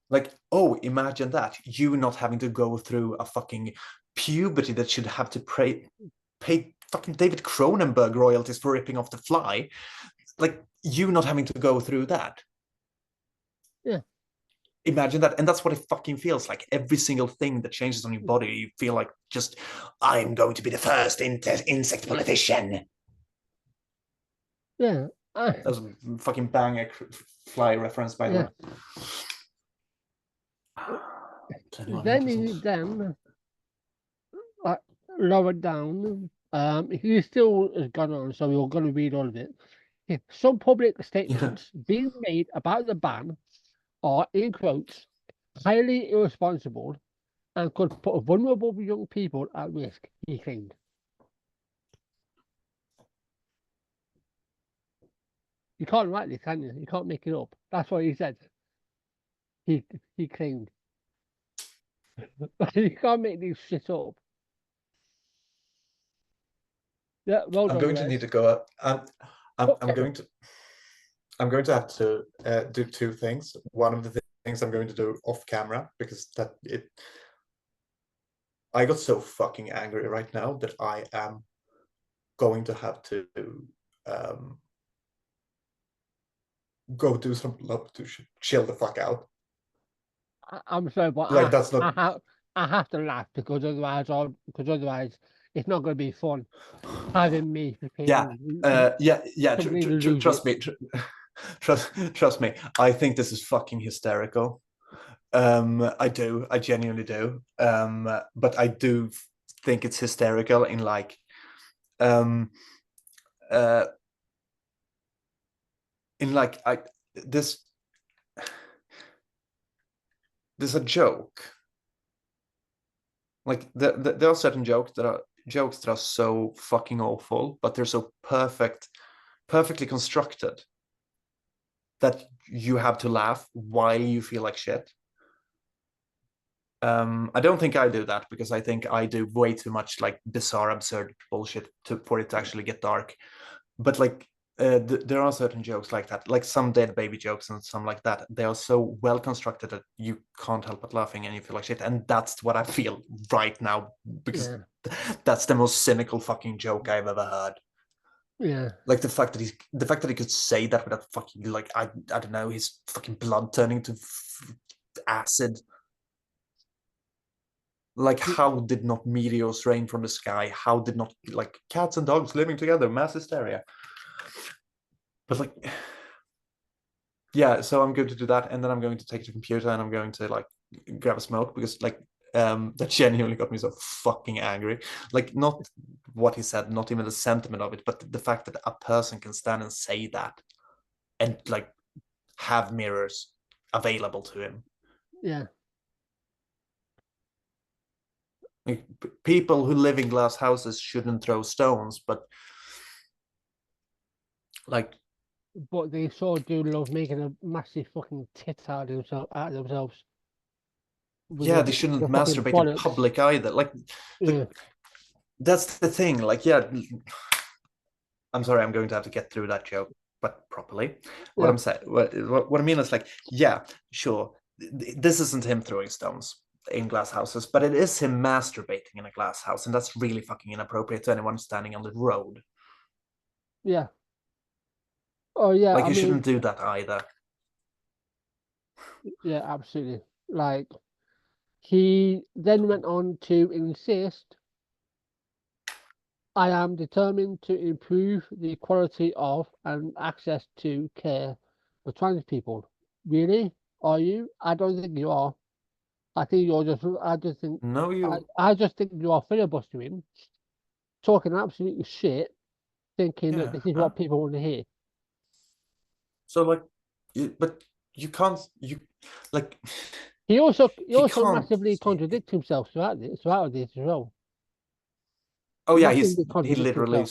B: Like, oh, imagine that, you not having to go through a fucking puberty that should have to pay fucking David Cronenberg royalties for ripping off The Fly. Like, you not having to go through that.
A: Yeah.
B: Imagine that. And that's what it fucking feels like. Every single thing that changes on your body, you feel like just, I'm going to be the first insect politician.
A: Yeah.
B: That was a fucking bang Fly reference, by the way.
A: Then lower down, he still has gone on, so we're going to read all of it. Some public statements being made about the ban are, in quotes, highly irresponsible and could put vulnerable young people at risk, he claimed. You can't write this, can you? You can't make it up. That's what he said. He claimed. You can't make this shit up. Yeah, well done,
B: I'm going to need to go up. I'm going to have to do two things. One of the things I'm going to do off camera, because I got so fucking angry right now that I am going to have to go do some love to chill the fuck out.
A: I'm sorry, but
B: like that's not.
A: I have to laugh because otherwise it's not going to be fun having me.
B: Yeah. Trust me. Trust me. I think this is fucking hysterical. I genuinely do. But I do think it's hysterical in like, there's a joke. Like there are certain jokes that are so fucking awful, but they're so perfectly constructed that you have to laugh while you feel like shit. I don't think I do that, because I think I do way too much like bizarre, absurd bullshit for it to actually get dark. But like, there are certain jokes like that, like some dead baby jokes and some like that. They are so well constructed that you can't help but laughing and you feel like shit. And that's what I feel right now, because that's the most cynical fucking joke I've ever heard.
A: Yeah.
B: Like the fact that he could say that without fucking like I don't know, his fucking blood turning to acid. Like, how did not meteors rain from the sky? How did not like cats and dogs living together, mass hysteria? But like, yeah, so I'm going to do that, and then I'm going to take the computer and I'm going to like grab a smoke, because like that genuinely got me so fucking angry. Like, not what he said, not even the sentiment of it, but the fact that a person can stand and say that and like have mirrors available to him.
A: Yeah.
B: Like, people who live in glass houses shouldn't throw stones, but like,
A: but they sort of do love making a massive fucking tit out of themselves.
B: Yeah, they shouldn't masturbate in public either. Like, that's the thing. Like, yeah, I'm sorry, I'm going to have to get through that joke, but properly. What I'm saying, what I mean is like, yeah, sure, this isn't him throwing stones in glass houses, but it is him masturbating in a glass house, and that's really fucking inappropriate to anyone standing on the road.
A: Yeah. Oh yeah,
B: like, you shouldn't do that either.
A: Yeah, absolutely. Like, he then went on to insist, I am determined to improve the quality of and access to care for trans people. Really? Are you? I don't think you are. I think you're just. I just think.
B: No, you.
A: I just think you are filibustering, talking absolutely shit, thinking that this is what people want to hear.
B: So like, but you can't. You like.
A: He also massively contradicts himself throughout this as well.
B: Oh yeah, he literally.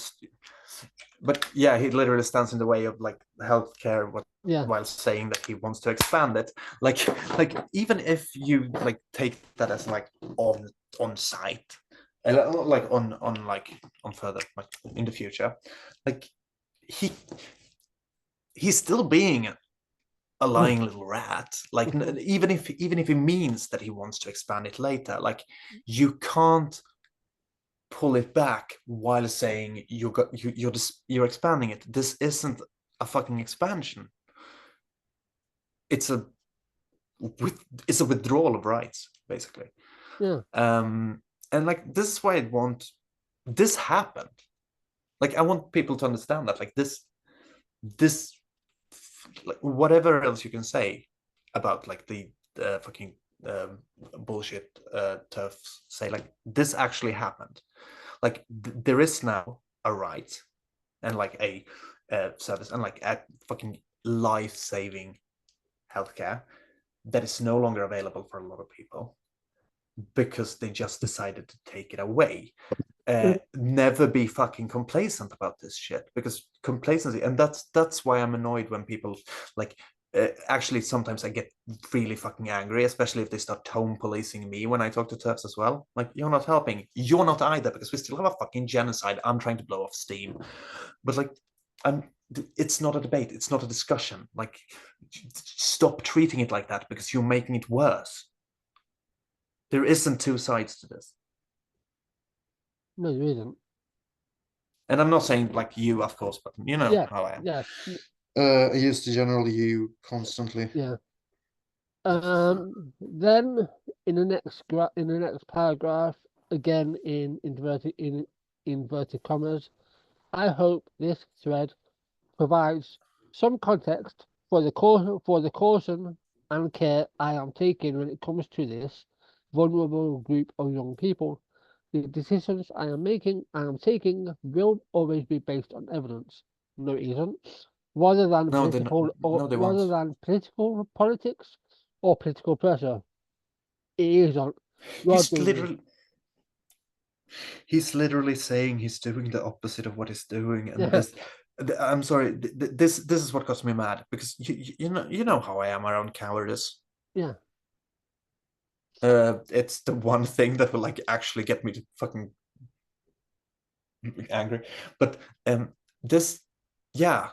B: But yeah, he literally stands in the way of like healthcare, while saying that he wants to expand it. Like even if you like take that as like on site, like on further, like in the future, like he's still being a lying little rat. Like even if it means that he wants to expand it later, like you can't pull it back while saying you're expanding it. This isn't a fucking expansion. It's a withdrawal of rights, basically.
A: Yeah.
B: And like this is why I want this happened. Like I want people to understand that like this like whatever else you can say about like the fucking bullshit turfs say, like this actually happened. Like there is now a right and like a service and like a fucking life-saving healthcare that is no longer available for a lot of people because they just decided to take it away. Never be fucking complacent about this shit, because complacency, and that's why I'm annoyed when people like actually sometimes I get really fucking angry, especially if they start tone policing me when I talk to turfs as well. Like, you're not helping, you're not either, because we still have a fucking genocide. I'm trying to blow off steam, but like it's not a debate, it's not a discussion. Like, stop treating it like that, because you're making it worse. There isn't two sides to this.
A: No, there isn't.
B: And I'm not saying like you, of course, but you know how I am.
A: Yeah.
B: I use the general you constantly.
A: Yeah. Then in the next paragraph, again in inverted commas, I hope this thread provides some context for the caution and care I am taking when it comes to this vulnerable group of young people. The decisions I am taking will always be based on evidence. No, it isn't. Rather than
B: No,
A: rather than political politics or political pressure. It isn't.
B: He's literally saying he's doing the opposite of what he's doing, and
A: Yeah.
B: I'm sorry, this is what got me mad, because you know how I am around cowardice.
A: Yeah.
B: It's the one thing that will like actually get me to fucking angry. But this, yeah,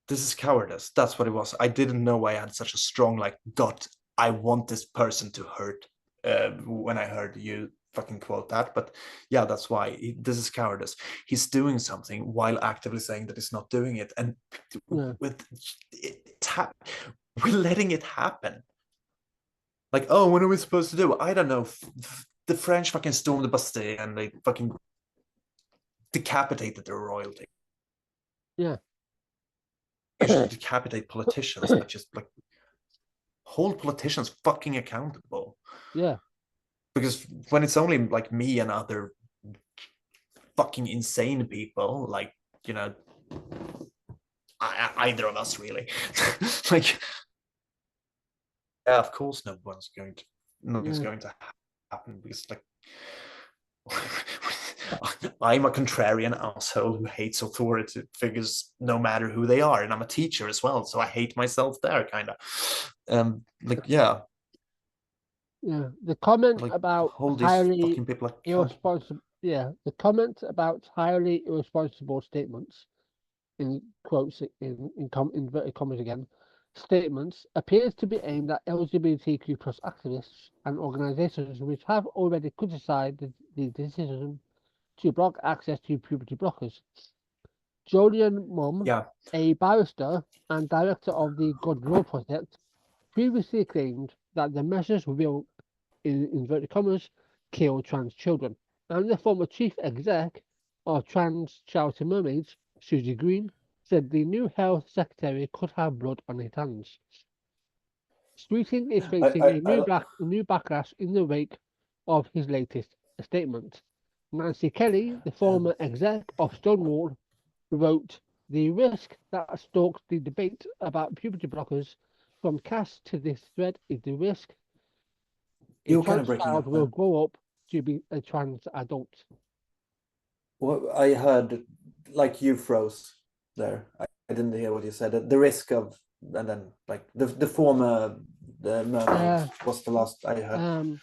B: this is cowardice. That's what it was. I didn't know I had such a strong like gut. I want this person to hurt. When I heard you fucking quote that, but yeah, that's why this is cowardice. He's doing something while actively saying that he's not doing it, and with we're letting it happen. Like, oh, when are we supposed to do it? I don't know. The French fucking stormed the Bastille and they fucking decapitated their royalty.
A: Yeah.
B: You should decapitate politicians, but just like hold politicians fucking accountable.
A: Yeah.
B: Because when it's only like me and other fucking insane people, like, you know, either of us really, like, yeah, of course nothing's going to happen, because like I'm a contrarian asshole who hates authority figures no matter who they are, and I'm a teacher as well, so I hate myself there, kind of. Like, yeah.
A: Yeah, the comment
B: like,
A: about
B: highly people
A: irresponsible. Yeah, the comment about highly irresponsible statements, in quotes in inverted commas again, statements appears to be aimed at LGBTQ plus activists and organisations which have already criticised the decision to block access to puberty blockers. Julian Mum, a barrister and director of the Good Law Project, previously claimed that the measures will, in inverted commas, kill trans children. And the former chief exec of Trans Charity Mermaids, Susie Green, said the new health secretary could have blood on his hands. Streeting is facing a new backlash in the wake of his latest statement. Nancy Kelly, the former exec of Stonewall, wrote, "The risk that stalks the debate about puberty blockers from cast to this thread is the risk a trans child will grow up to be a trans adult."
B: Well, I heard, like, you froze there. I didn't hear what you said. The risk of, and then like the former mermaid was the last I heard.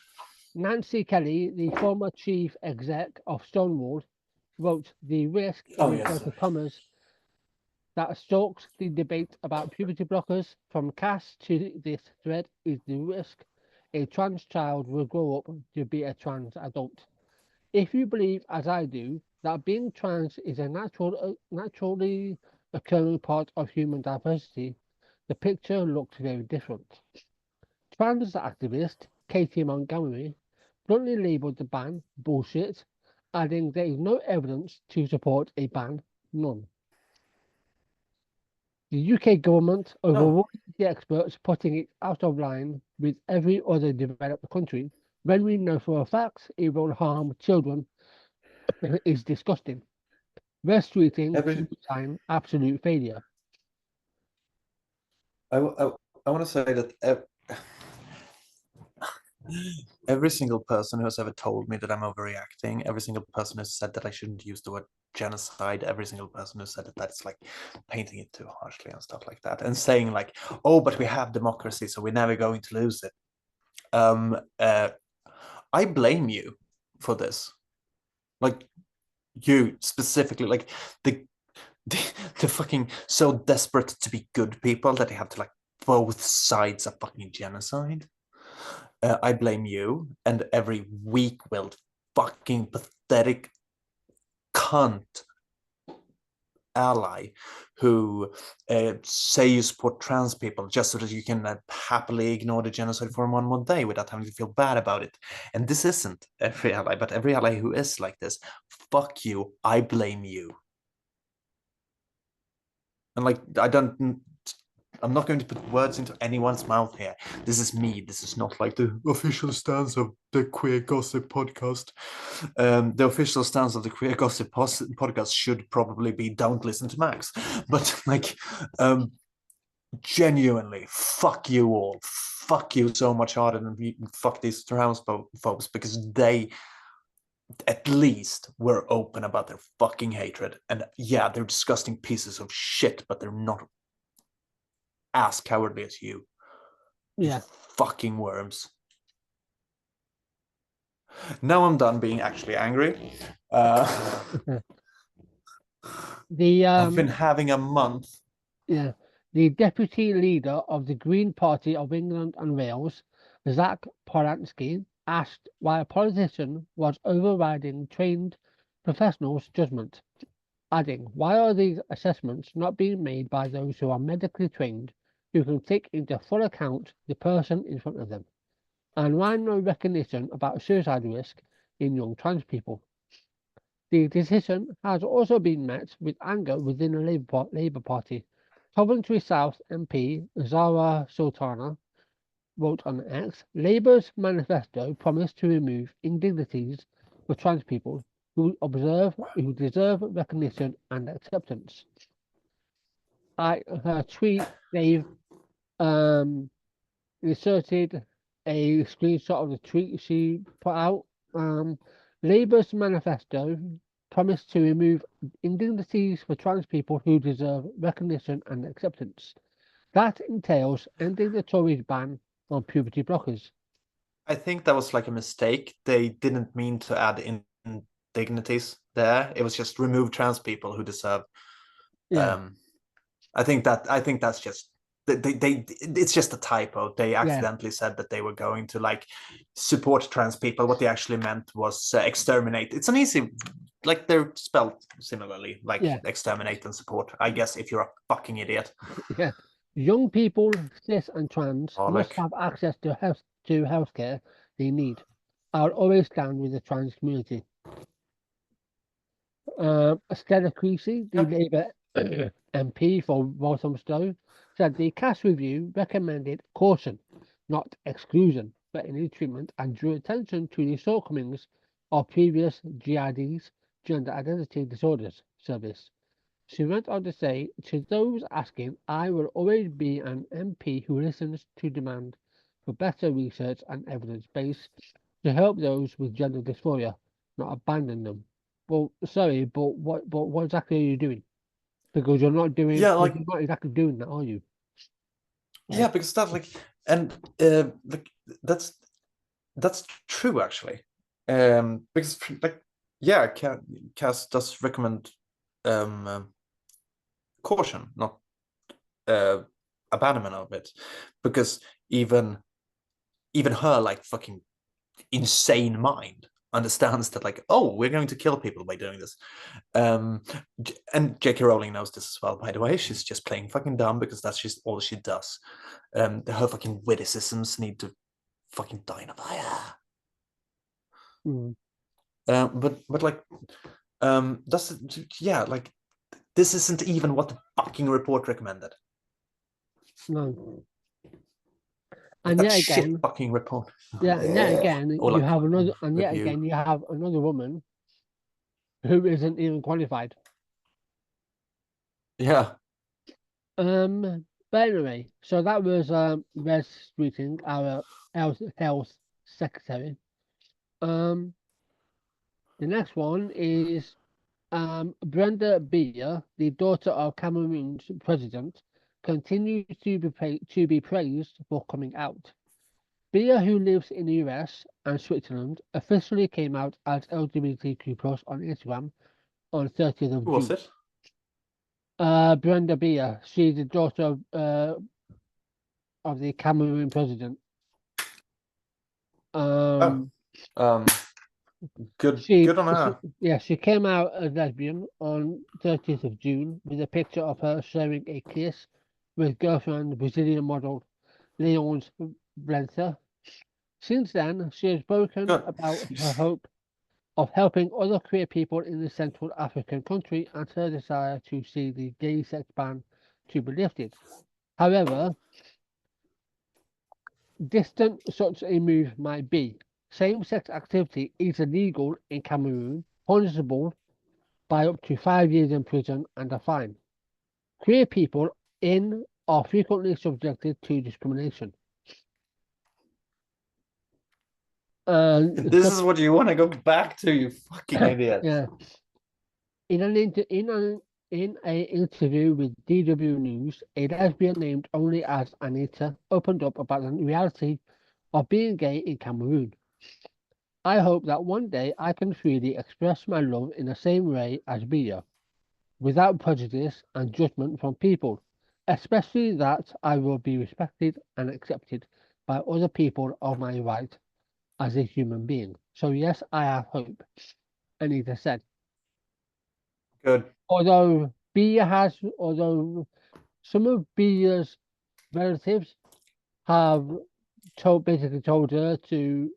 A: Nancy Kelly, the former chief exec of Stonewall, wrote the risk in inverted commas that stalks the debate about puberty blockers. From Cass to this thread is the risk a trans child will grow up to be a trans adult. If you believe, as I do, that being trans is a naturally occurring part of human diversity, the picture looks very different. Trans activist Katie Montgomery bluntly labelled the ban bullshit, adding there is no evidence to support a ban, none. The UK government overruled the experts, putting it out of line with every other developed country when we know for a fact it will harm children is disgusting. Wes Streeting, time, absolute failure.
B: I want to say that every single person who has ever told me that I'm overreacting, every single person who said that I shouldn't use the word genocide, every single person who said that that's like painting it too harshly and stuff like that, and saying like, oh, but we have democracy, so we're never going to lose it. I blame you for this. Like, you specifically, like the fucking so desperate to be good people that they have to like both sides of fucking genocide. I blame you and every weak-willed fucking pathetic cunt ally who say you support trans people just so that you can happily ignore the genocide for 1 more day without having to feel bad about it. And this isn't every ally, but every ally who is like this, fuck you, I blame you. And like, I'm not going to put words into anyone's mouth here. This is me. This is not like the official stance of the Queer Gossip podcast. The official stance of the Queer Gossip podcast should probably be don't listen to Max. But like, genuinely, fuck you all. Fuck you so much harder than fuck these trans folks, because they at least were open about their fucking hatred. And yeah, they're disgusting pieces of shit, but they're not as cowardly as you.
A: Yeah.
B: You fucking worms. Now I'm done being actually angry. I've been having a month.
A: Yeah. The deputy leader of the Green Party of England and Wales, Zach Polanski, asked why a politician was overriding trained professionals' judgment, adding, why are these assessments not being made by those who are medically trained, who can take into full account the person in front of them? And why no recognition about suicide risk in young trans people? The decision has also been met with anger within the Labour Party. Coventry South MP Zara Sultana wrote on X, Labour's manifesto promised to remove indignities for trans people who deserve recognition and acceptance. Her tweet, they've inserted a screenshot of the tweet she put out. Labour's manifesto promised to remove indignities for trans people who deserve recognition and acceptance. That entails ending the Tories' ban on puberty blockers.
B: I think that was like a mistake. They didn't mean to add indignities there. It was just remove trans people who deserve.
A: Yeah.
B: I think that's just it's just a typo. They accidentally said that they were going to like support trans people. What they actually meant was exterminate. It's an easy, like they're spelled similarly, like exterminate and support. I guess if you're a fucking idiot.
A: Yeah. Young people, cis and trans, must have access to healthcare they need. I'll always stand with the trans community. Stella Creasy, the Labour MP for Walthamstow, said the Cass review recommended caution, not exclusion, for any treatment and drew attention to the shortcomings of previous GID's gender identity disorders service. She went on to say, to those asking, I will always be an MP who listens to demand for better research and evidence base to help those with gender dysphoria, not abandon them. Well, sorry, but what exactly are you doing? Because you're not doing,
B: yeah, like
A: you're not exactly doing that, are you?
B: Yeah, because that like, and like that's That's true, actually. Because like, yeah, Cass does recommend caution, not abandonment of it, because even her like fucking insane mind understands that, like, oh, we're going to kill people by doing this. And J.K. Rowling knows this as well, by the way. She's just playing fucking dumb because that's just all she does. Her fucking witticisms need to fucking die in a fire.
A: Mm.
B: But like, that's, yeah, like, this isn't even what the fucking report recommended.
A: No.
B: Like,
A: And
B: that
A: yet
B: shit
A: again,
B: fucking report.
A: yeah, and yet again,
B: Or
A: you
B: like
A: have another, and yet
B: review.
A: again, you have another woman who isn't even qualified.
B: Yeah.
A: But anyway, so that was Wes Streeting, our health secretary. The next one is Brenda Beer, the daughter of Cameroon's president, continues to be praised for coming out. Beer, who lives in the US and Switzerland, officially came out as LGBTQ+ on Instagram on 30th of
B: Who was
A: June.
B: it?
A: Brenda Beer, she's the daughter of the Cameroon president.
B: Good on her.
A: She came out as lesbian on 30th of June with a picture of her sharing a kiss with girlfriend Brazilian model Leon's Blenser. Since then, she has spoken
B: Good.
A: about her hope of helping other queer people in the Central African country and her desire to see the gay sex ban to be lifted. However, distant such a move might be. Same-sex activity is illegal in Cameroon, punishable by up to 5 years in prison and a fine. Queer people in are frequently subjected to discrimination.
B: This is what you want to go back to, you fucking idiot.
A: Yeah. In an interview with DW News, a lesbian named only as Anita opened up about the reality of being gay in Cameroon. I hope that one day I can freely express my love in the same way as Bia, without prejudice and judgment from people, especially that I will be respected and accepted by other people of my right as a human being. So yes, I have hope, Anita said.
B: Good.
A: Although some of Bia's relatives have basically told her to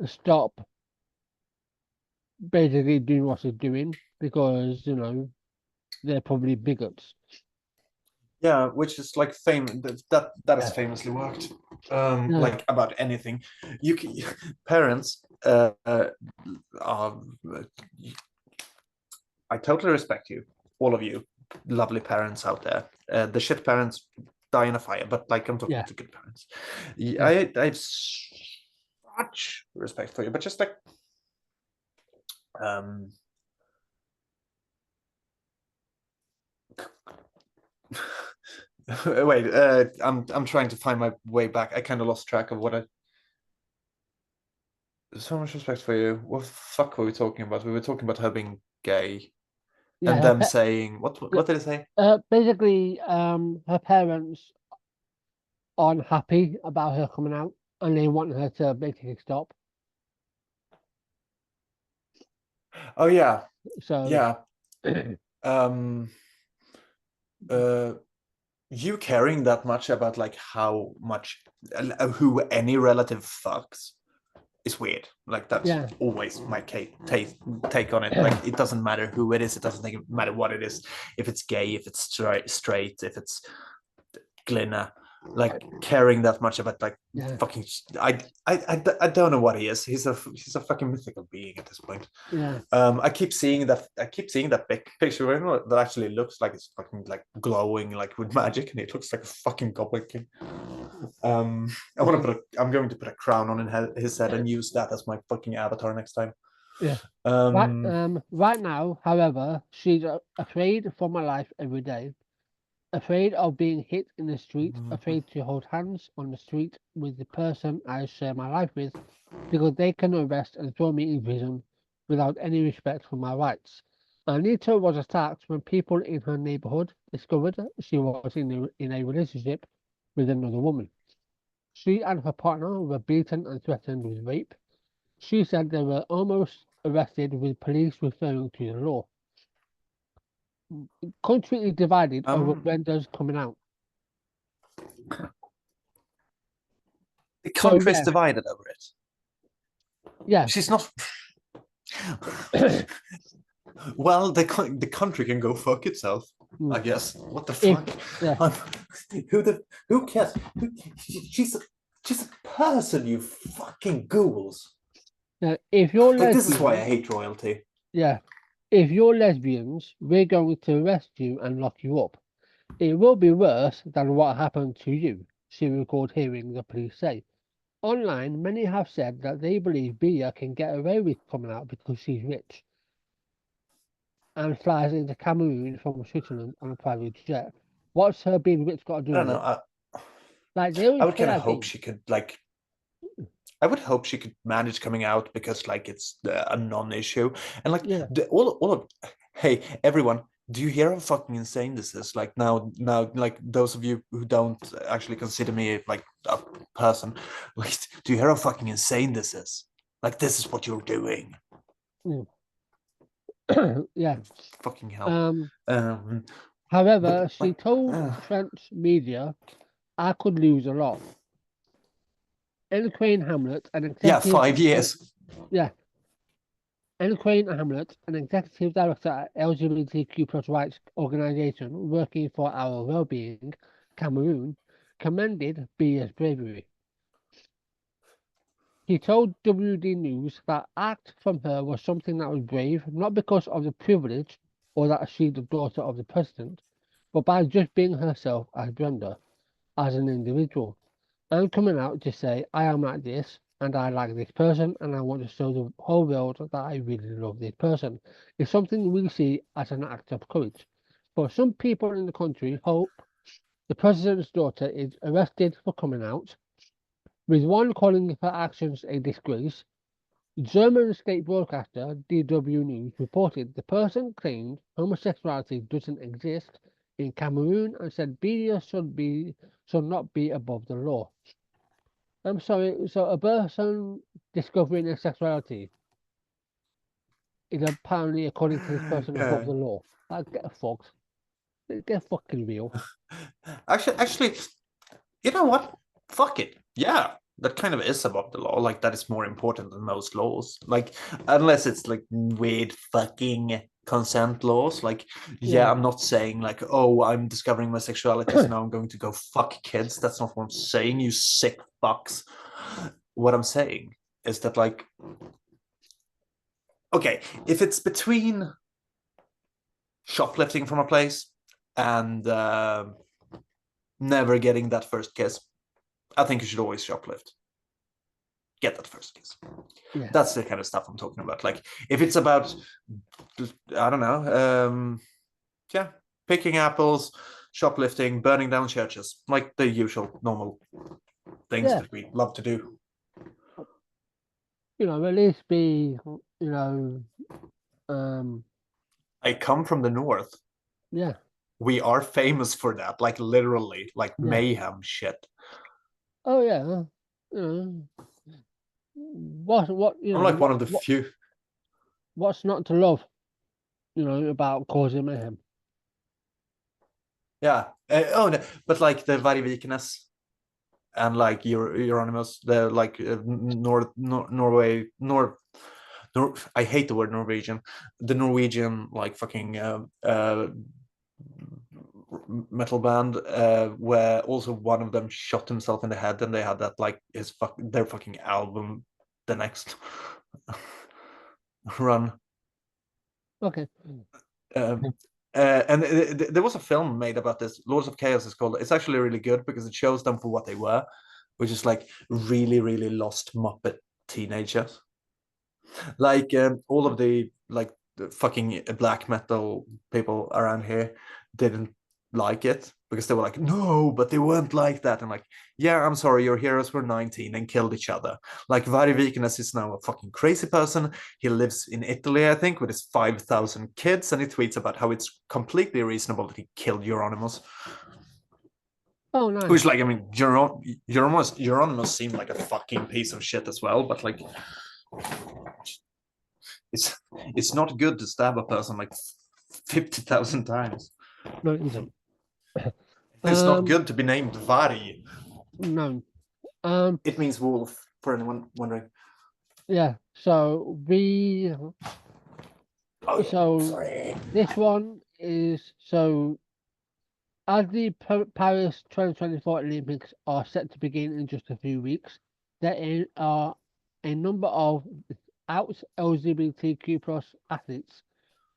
A: stop basically doing what she's doing because they're probably bigots.
B: Yeah, which is like that has famously worked. Like about anything. You can, parents I totally respect you, all of you lovely parents out there. The shit parents die in a fire, but like, I'm talking to good parents. I have such respect for you, but just like wait, I'm trying to find my way back. I kind of lost track of what I. So much respect for you. What the fuck were we talking about? We were talking about her being gay, and them saying what did it say?
A: Basically, her parents aren't happy about her coming out, and they want her to basically stop.
B: Oh yeah.
A: So
B: yeah. You caring that much about like how much who any relative fucks is weird. Like, that's always my take on it. Like, it doesn't matter who it is, it doesn't matter what it is, if it's gay, if it's straight, if it's Glenna, like, caring that much about like fucking I don't know what he is. He's a fucking mythical being at this point. I keep seeing that big picture that actually looks like it's fucking like glowing like with magic, and it looks like a fucking goblin king. I'm going to put a crown on his head and use that as my fucking avatar next time.
A: Right now, however, she's afraid for my life every day. afraid of being hit in the street, afraid to hold hands on the street with the person I share my life with, because they can arrest and throw me in prison without any respect for my rights. Anita was attacked when people in her neighborhood discovered she was in a relationship with another woman. She and her partner were beaten and threatened with rape. She said they were almost arrested with police referring to the law. Country is divided over Brenda's coming out.
B: The
A: So,
B: country is
A: yeah,
B: divided over it.
A: yeah.
B: She's not. Well, the country can go fuck itself. I guess. What the fuck? Who cares? She's a person, you fucking ghouls.
A: If you're
B: Like, this is why I hate royalty.
A: Yeah. If you're lesbians, we're going to arrest you and lock you up. It will be worse than what happened to you, she recalled hearing the police say. Online, many have said that they believe Bia can get away with coming out because she's rich and flies into Cameroon from Switzerland on a private jet. What's her being rich got to do
B: I don't
A: with it?
B: know.
A: Like, they always
B: I would
A: play
B: kind of
A: that
B: hope
A: game.
B: she could, like, I would hope she could manage coming out because, like, it's a non-issue. And, like,
A: Yeah.
B: all of, hey, everyone, do you hear how fucking insane this is? Like, now, like, those of you who don't actually consider me, like, a person, like, do you hear how fucking insane this is? Like, this is what you're doing.
A: Yeah.
B: Fucking hell.
A: However, she
B: like,
A: told French media, I could lose a lot. Ellen Crane Hamlet, an executive.
B: 5 years.
A: Yeah. Ellen Crane Hamlet, an executive director at LGBTQ plus rights organization working for Our Wellbeing, Cameroon, commended Bia's bravery. He told WD News that act from her was something that was brave, not because of the privilege or that she's the daughter of the president, but by just being herself as Brenda, as an individual. I'm coming out to say I am like this and I like this person and I want to show the whole world that I really love this person. It's something we see as an act of courage. But some people in the country hope the president's daughter is arrested for coming out, with one calling her actions a disgrace. German state broadcaster DW News reported the person claimed homosexuality doesn't exist in Cameroon and said media should not be above the law. I'm sorry, so a person discovering their sexuality is apparently, according to this person, above the law. Like, get fucked. Get fucking real.
B: Actually, you know what? Fuck it. Yeah, that kind of is above the law. Like, that is more important than most laws. Like, unless it's like weird fucking consent laws. Like, yeah, I'm not saying like, oh, I'm discovering my sexuality, so now I'm going to go fuck kids. That's not what I'm saying, you sick fucks. What I'm saying is that, like, okay, if it's between shoplifting from a place and never getting that first kiss, I think you should always shoplift. Get that first kiss.
A: Yeah.
B: That's the kind of stuff I'm talking about. Like, if it's about, I don't know, yeah, picking apples, shoplifting, burning down churches, like the usual normal things that we love to do.
A: You know, at least be, you know,
B: I come from the north.
A: Yeah.
B: We are famous for that, like literally, like mayhem shit.
A: Oh yeah. You know, what you know?
B: I'm like one of the few.
A: What's not to love? You know, about causing mayhem.
B: Yeah. Oh no, but like the Vargvikernes and like Euronymous, the like Norway. I hate the word Norwegian. The Norwegian like fucking metal band, where also one of them shot himself in the head, and they had that like their fucking album the next run.
A: Okay.
B: And there was a film made about this. Lords of Chaos is called. It's actually really good because it shows them for what they were, which is like really, really lost Muppet teenagers. Like all of the like the fucking black metal people around here didn't like it because they were like, no, but they weren't like that. I'm like, yeah, I'm sorry, your heroes were 19 and killed each other. Like Vari Vikernes is now a fucking crazy person. He lives in Italy, I think, with his 5,000 kids, and he tweets about how it's completely reasonable that he killed Euronymous.
A: Oh, nice.
B: Which, like, I mean, Euronymous seemed like a fucking piece of shit as well, but like, it's not good to stab a person like 50,000 times.
A: No, it isn't.
B: It's not good to be named Vari.
A: No.
B: It means wolf, for anyone wondering.
A: Yeah. So this one is as the Paris 2024 Olympics are set to begin in just a few weeks, there are a number of out LGBTQ plus athletes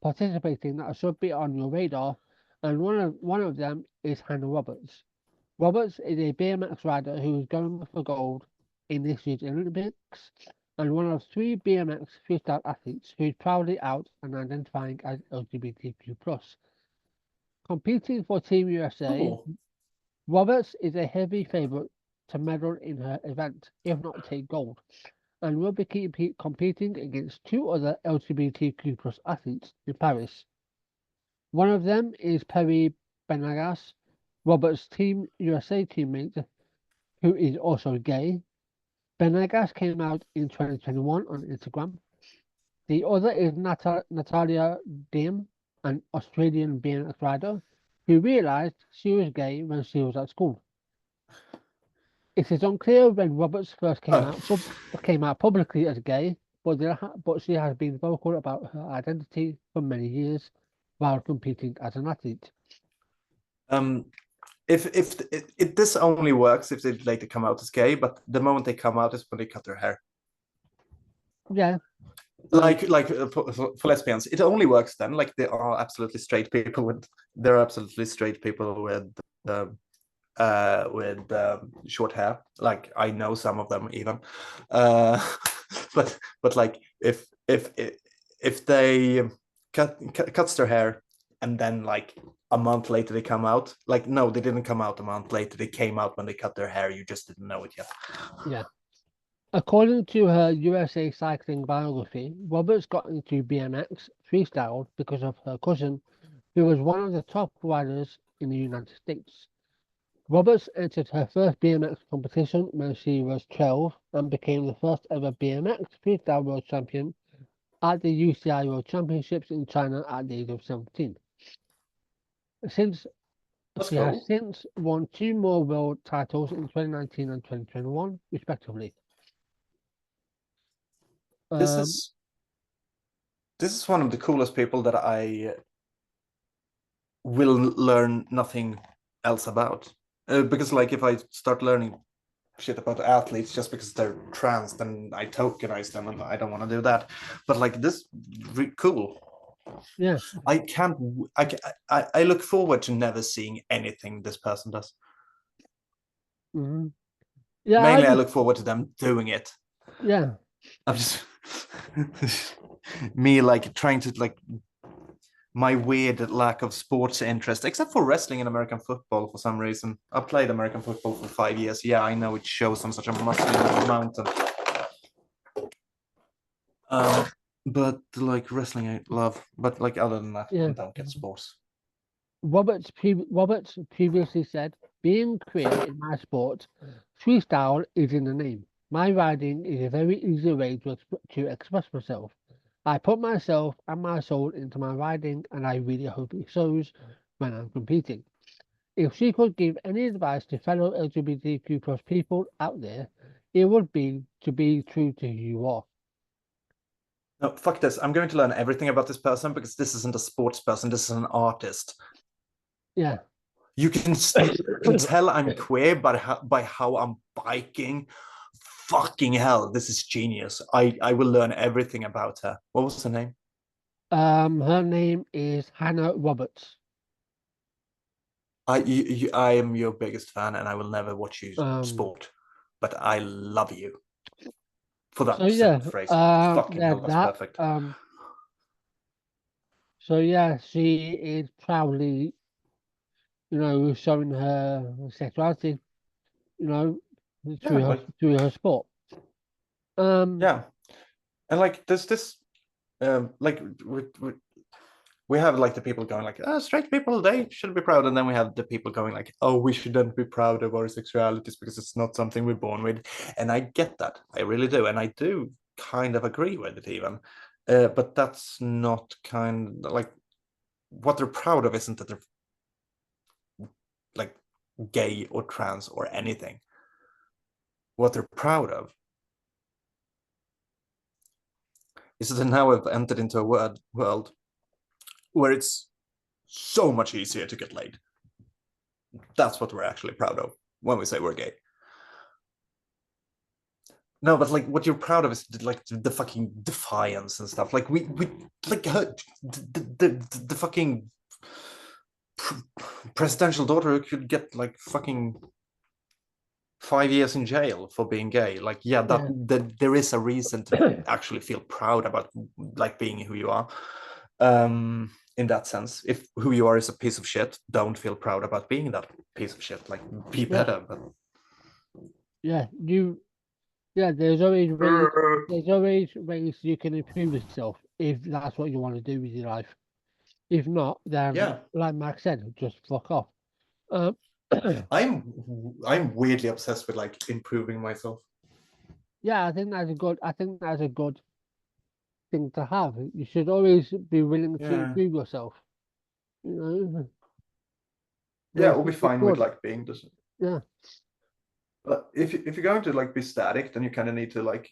A: participating that should be on your radar, and one of them is Hannah Roberts. Roberts is a BMX rider who is going for gold in this year's Olympics, and one of 3 BMX freestyle athletes who is proudly out and identifying as LGBTQ plus. Competing for Team USA, Roberts is a heavy favourite to medal in her event, if not take gold, and will be competing against 2 other LGBTQ plus athletes in Paris. One of them is Perry Benagas, Roberts' Team USA teammate, who is also gay. Benagas came out in 2021 on Instagram. The other is Natalia Dame, an Australian BMX rider, who realised she was gay when she was at school. It is unclear when Roberts first came out publicly as gay, but she has been vocal about her identity for many years while competing as an athlete.
B: If this only works if they later come out as gay, but the moment they come out is when they cut their hair.
A: Yeah.
B: Like for lesbians, it only works then. Like there are absolutely straight people with short hair. Like I know some of them even. But like if they cuts their hair and then like a month later they come out, like no, they didn't come out a month later. They came out when they cut their hair. You just didn't know it yet.
A: Yeah. According to her USA Cycling biography, Roberts got into BMX freestyle because of her cousin, who was one of the top riders in the United States. Roberts entered her first BMX competition when she was 12 and became the first ever BMX freestyle world champion at the UCI World Championships in China at the age of 17. She has since won 2 more world titles in 2019 and 2021, respectively.
B: This is one of the coolest people that I will learn nothing else about. Because like if I start learning shit about athletes just because they're trans, then I tokenize them, and I don't want to do that. But like this, cool.
A: Yeah.
B: I look forward to never seeing anything this person does.
A: Mm-hmm. Yeah.
B: Mainly, I look forward to them doing it.
A: Yeah.
B: I'm just me like trying to like my weird lack of sports interest, except for wrestling and American football for some reason. I played American football for 5 years. Yeah, I know it shows I'm such a muscular mountain. But like wrestling, I love. But like other than that, I don't get sports.
A: Roberts previously said, "Being queer in my sport, freestyle is in the name. My riding is a very easy way to express myself. I put myself and my soul into my riding, and I really hope it shows when I'm competing." If she could give any advice to fellow LGBTQ plus people out there, it would be to be true to who you are.
B: No, fuck this. I'm going to learn everything about this person because this isn't a sports person. This is an artist.
A: Yeah.
B: You can tell I'm queer by how I'm biking. Fucking hell, this is genius. I will learn everything about her. What was her name?
A: Her name is Hannah Roberts.
B: I am your biggest fan, and I will never watch you sport, but I love you for that phrase. Fucking hell, that's perfect.
A: So yeah, she is proudly showing her sexuality,
B: Yeah, like
A: through her sport.
B: yeah, and like this like we have like the people going like, straight people, they should be proud, and then we have the people going like, oh, we shouldn't be proud of our sexualities because it's not something we're born with. And I get that, I really do, and I do kind of agree with it even, but that's not kind of like what they're proud of isn't that they're like gay or trans or anything. What they're proud of is that now we've entered into a world where it's so much easier to get laid. That's what we're actually proud of when we say we're gay. No, but like what you're proud of is like the fucking defiance and stuff. Like we like the fucking presidential daughter who could get like fucking 5 years in jail for being gay. Like, yeah, that there is a reason to actually feel proud about like being who you are. In that sense, if who you are is a piece of shit, don't feel proud about being that piece of shit. Like, be better. But
A: There's always ways you can improve yourself if that's what you want to do with your life. If not, then
B: yeah,
A: like Mark said, just fuck off. Um,
B: I'm weirdly obsessed with like improving myself.
A: yeah, I think that's a good thing to have. You should always be willing to
B: Yeah,
A: improve yourself. You know,
B: yeah,
A: makes
B: we'll be
A: you look
B: fine with
A: good.
B: like being this.
A: Yeah,
B: But if you're going to like be static, then you kind of need to like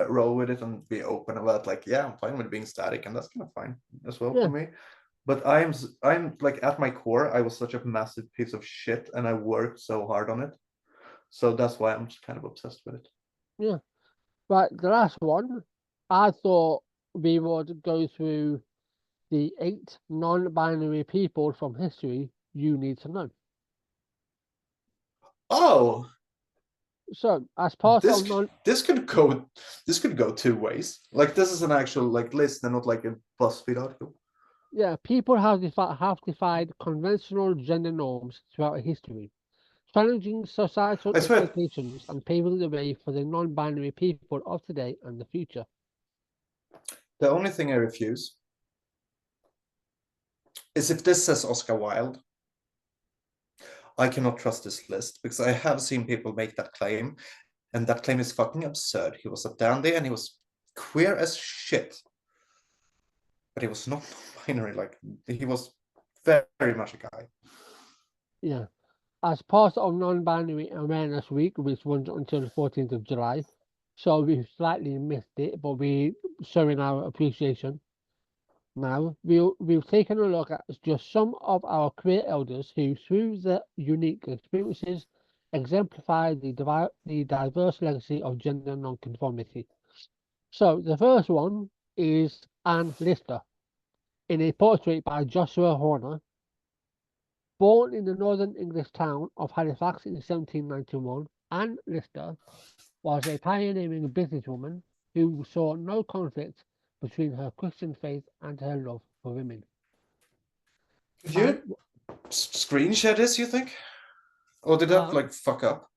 B: roll with it and be open about like, yeah, I'm fine with being static, and that's kind of fine as well for
A: yeah,
B: me. But I'm like at my core, I was such a massive piece of shit, and I worked so hard on it. So that's why I'm just kind of obsessed with it.
A: yeah. Right, the last one, I thought we would go through the 8 non-binary people from history you need to know.
B: Oh,
A: So, as part of
B: this
A: non,
B: this could go two ways. Like this is an actual like list and not like a BuzzFeed article.
A: yeah, people have defied conventional gender norms throughout history, challenging societal
B: I swear,
A: expectations and paving the way for the non-binary people of today and the future.
B: the only thing I refuse is if this says Oscar Wilde. I cannot trust this list because I have seen people make that claim, and that claim is fucking absurd. He was a dandy and he was queer as shit, but he was not binary. Like he was very much a guy.
A: Yeah. As part of Non-Binary Awareness Week, which runs until the 14th of July, so we've slightly missed it, but we're showing our appreciation now. We've taken a look at just some of our queer elders who, through their unique experiences, exemplify the diverse legacy of gender nonconformity. So the first one is Anne Lister, in a portrait by Joshua Horner. Born in the northern English town of Halifax in 1791, Anne Lister was a pioneering businesswoman who saw no conflict between her Christian faith and her love for women.
B: Could
A: And
B: you screen share this, you think? Or did that
A: uh,
B: like fuck up?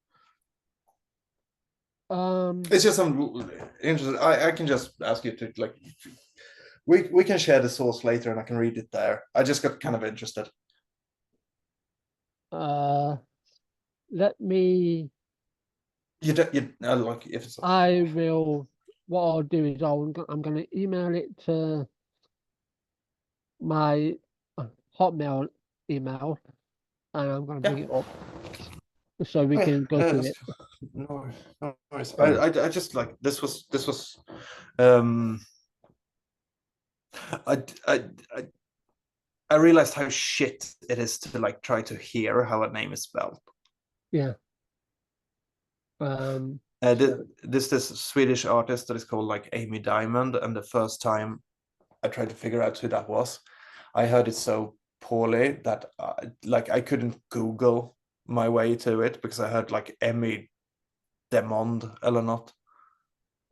A: um,
B: It's just some interesting. I can just ask you to like we can share the source later and I can read it there. I just got kind of interested.
A: uh, let me.
B: You like if it's
A: I will. What I'll do is I'm going to email it to my Hotmail email, and I'm going to
B: yeah.
A: bring it up so we
B: Oh, yeah,
A: can go through
B: that's
A: it.
B: cool. No worries. I just like this was um I I I I realized how shit it is to like try to hear how a name is spelled.
A: Yeah. Um. So,
B: This Swedish artist that is called like Amy Diamond, and the first time I tried to figure out who that was, I heard it so poorly that like I couldn't Google my way to it because I heard like Emmy Demond eller not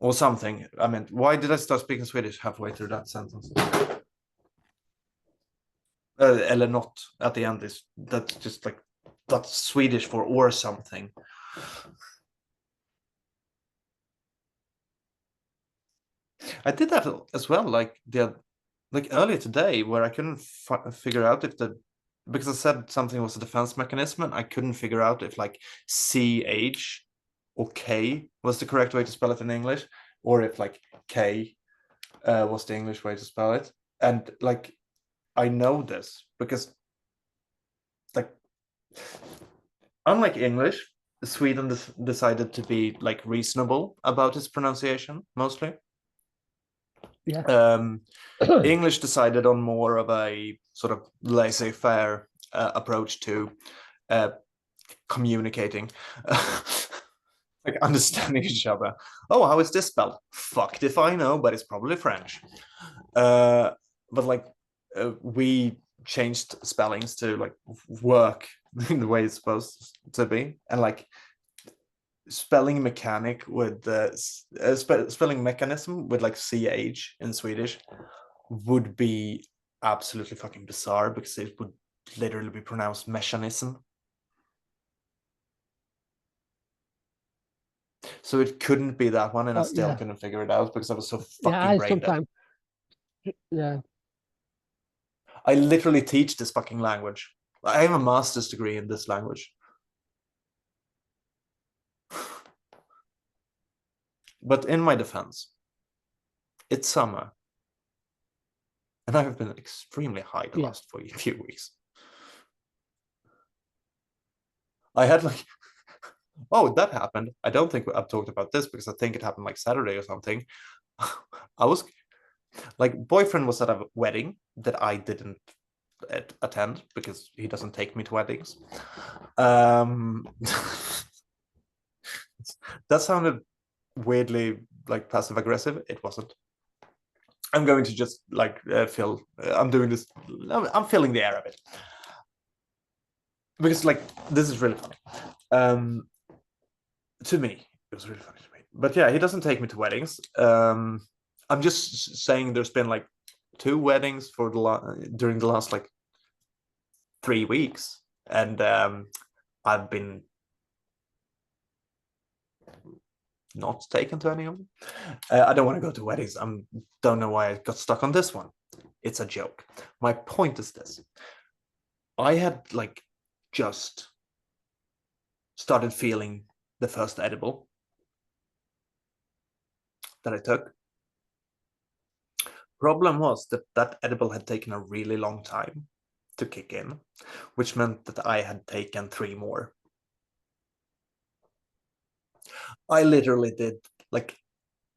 B: or something. I mean, why did I start speaking Swedish halfway through that sentence? Eller not at the end is that's just like that's Swedish for or something. I did that as well, like earlier today, where I couldn't figure out if because I said something was a defense mechanism, and I couldn't figure out if like CH or K was the correct way to spell it in English, or if like K was the English way to spell it. And like I know this because like unlike English, Sweden decided to be like reasonable about its pronunciation mostly.
A: Yeah.
B: English decided on more of a sort of laissez-faire approach to communicating, like understanding each other. Oh, how is this spelled? Fucked if I know, but it's probably French. But like we changed spellings to like work in the way it's supposed to be, and like spelling mechanic with spelling mechanism with like ch in Swedish would be absolutely fucking bizarre because it would literally be pronounced mechanism. So it couldn't be that one, and I still couldn't figure it out because I was so fucking brain dead.
A: Yeah.
B: I literally teach this fucking language. I have a master's degree in this language. But in my defense, it's summer. And I have been extremely high the last few weeks. I had like, oh, that happened. I don't think I've talked about this because I think it happened like Saturday or something. I was like, boyfriend was at a wedding that I didn't attend because he doesn't take me to weddings. That sounded weirdly like passive aggressive. It wasn't. I'm going to just like fill. I'm doing this. I'm filling the air a bit because like this is really funny. To me, it was really funny to me. But yeah, he doesn't take me to weddings. I'm just saying there's been like 2 weddings for during the last like 3 weeks, and I've been not taken to any of them. I don't want to go to weddings. I don't know why I got stuck on this one. It's a joke. My point is this. I had like just started feeling the first edible that I took. Problem was that that edible had taken a really long time to kick in, which meant that I had taken 3 more. I literally did like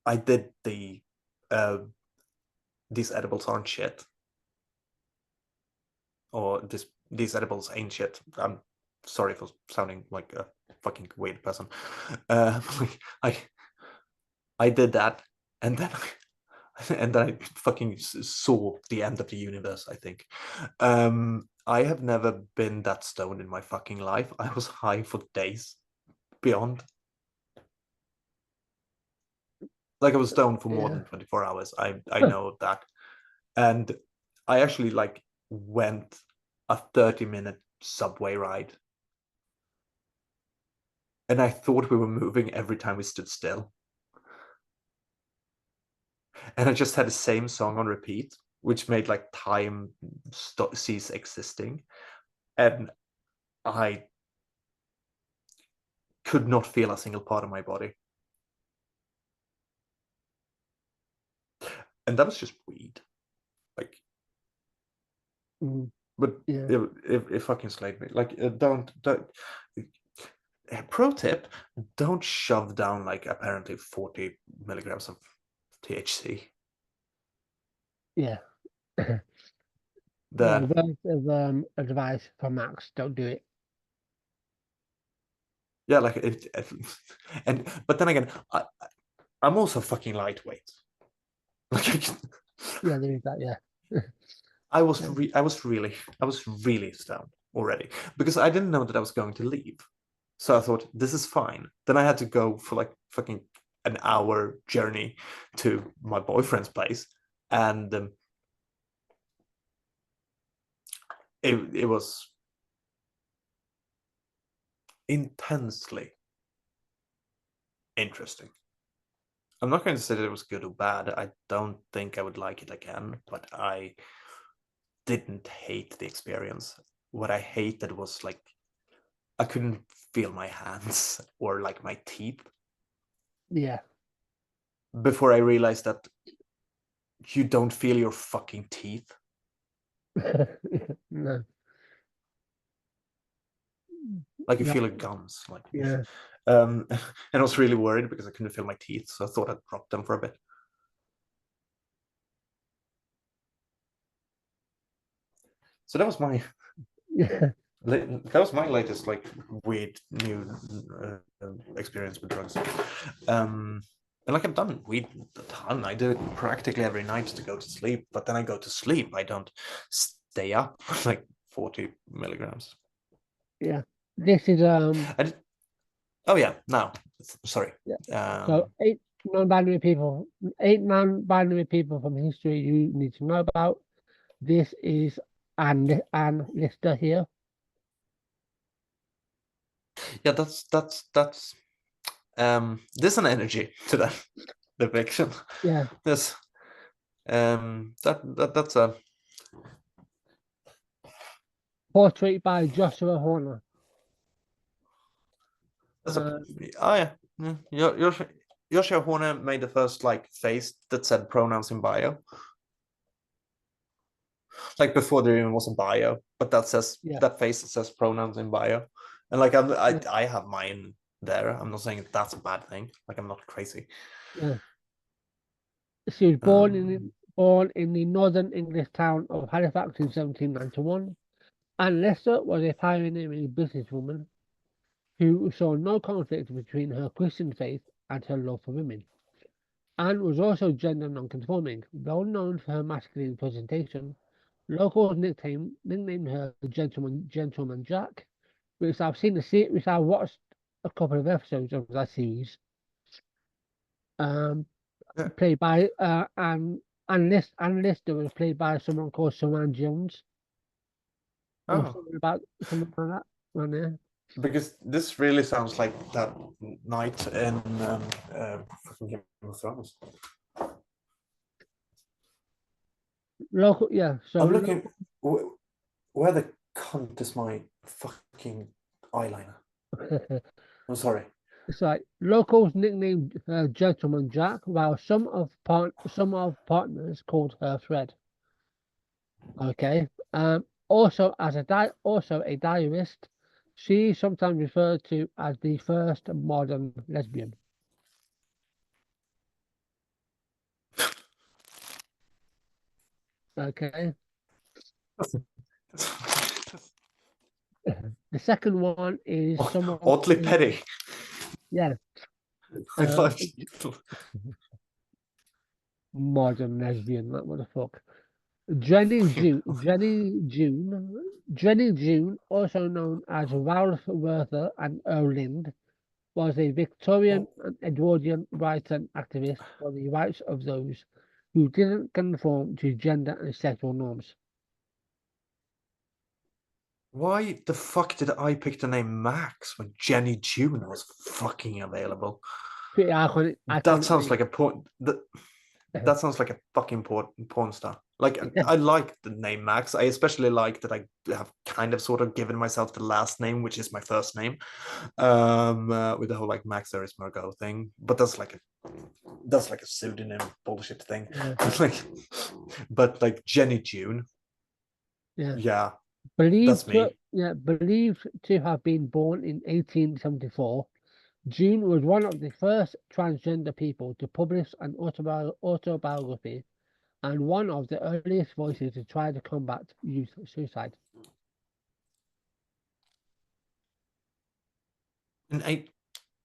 B: I did the these edibles aren't shit, or these edibles ain't shit. I'm sorry for sounding like a fucking weird person. I did that, and then I fucking saw the end of the universe. I think I have never been that stoned in my fucking life. I was high for days beyond. Like I was stoned for more than 24 hours. I know that. And I actually like went a 30-minute subway ride. And I thought we were moving every time we stood still. And I just had the same song on repeat, which made like time cease existing. And I could not feel a single part of my body. And that was just weed. Like, but it fucking slayed me. Like, don't. Pro tip: don't shove down like apparently 40 milligrams of THC.
A: Yeah.
B: That
A: Advice from Max: don't do it.
B: Yeah, like it and but then again, I'm also fucking lightweight. Like
A: Yeah, there is that. Yeah.
B: I was really stoned already because I didn't know that I was going to leave. So I thought this is fine. Then I had to go for like fucking an hour journey to my boyfriend's place, and it was intensely interesting. I'm not going to say that it was good or bad. I don't think I would like it again, but I didn't hate the experience. What I hated was like I couldn't feel my hands or like my teeth
A: Yeah.
B: before I realized that you don't feel your fucking teeth.
A: No.
B: Like you
A: No.
B: feel your gums. Like
A: Yeah.
B: and I was really worried because I couldn't feel my teeth, so I thought I'd drop them for a bit. So that was my
A: Yeah.
B: latest like weird new experience with drugs. And like I've done weed a ton. I do it practically every night to go to sleep, but then I go to sleep. I don't stay up for like 40 milligrams.
A: Yeah. This is
B: Oh yeah, now sorry.
A: yeah. So eight non-binary people from history you need to know about. This is Anne Lister here.
B: Yeah, that's there's an energy to that depiction.
A: Yeah.
B: There's that's a
A: Portrait by Joshua Horner.
B: that's a oh yeah. Joshua Horner made the first like face that said pronouns in bio. Like before there even was a bio, but that says that face that says pronouns in bio. And like I have mine there. I'm not saying that's a bad thing. Like I'm not crazy.
A: Yeah. She was born in the northern English town of Halifax in 1791. Anne Lister was a pioneering businesswoman who saw no conflict between her Christian faith and her love for women. Anne was also gender non-conforming, well known for her masculine presentation. Locals nicknamed her the Gentleman Jack, which which I watched a couple of episodes of that series. Played by Anne Lister was played by someone called Saran Jones. Or something like that. Right there.
B: Because this really sounds like that night in fucking Game of Thrones.
A: Local, yeah. So
B: I'm looking. Where the cunt is my fucking eyeliner? I'm sorry.
A: It's like locals nicknamed her Gentleman Jack, while some of partners called her Fred. Okay. Also a diarist, she is sometimes referred to as the first modern lesbian. Okay. The second one is someone
B: oddly petty.
A: Yeah.
B: I love
A: modern lesbian. What the fuck? Jenny June, also known as Ralph Werther and Erlind, was a Victorian and Edwardian writer and activist for the rights of those who didn't conform to gender and sexual norms.
B: Why the fuck did I pick the name Max when Jenny June was fucking available?
A: Pretty iconic.
B: That sounds like a porn. That sounds like a fucking porn star. Like I like the name Max. I especially like that I have kind of sort of given myself the last name, which is my first name, with the whole like Max there is Margot thing. But that's like a pseudonym bullshit thing. Like, but like Jenny June. Yeah.
A: Believed to have been born in 1874, June was one of the first transgender people to publish an autobiography and one of the earliest voices to try to combat youth suicide.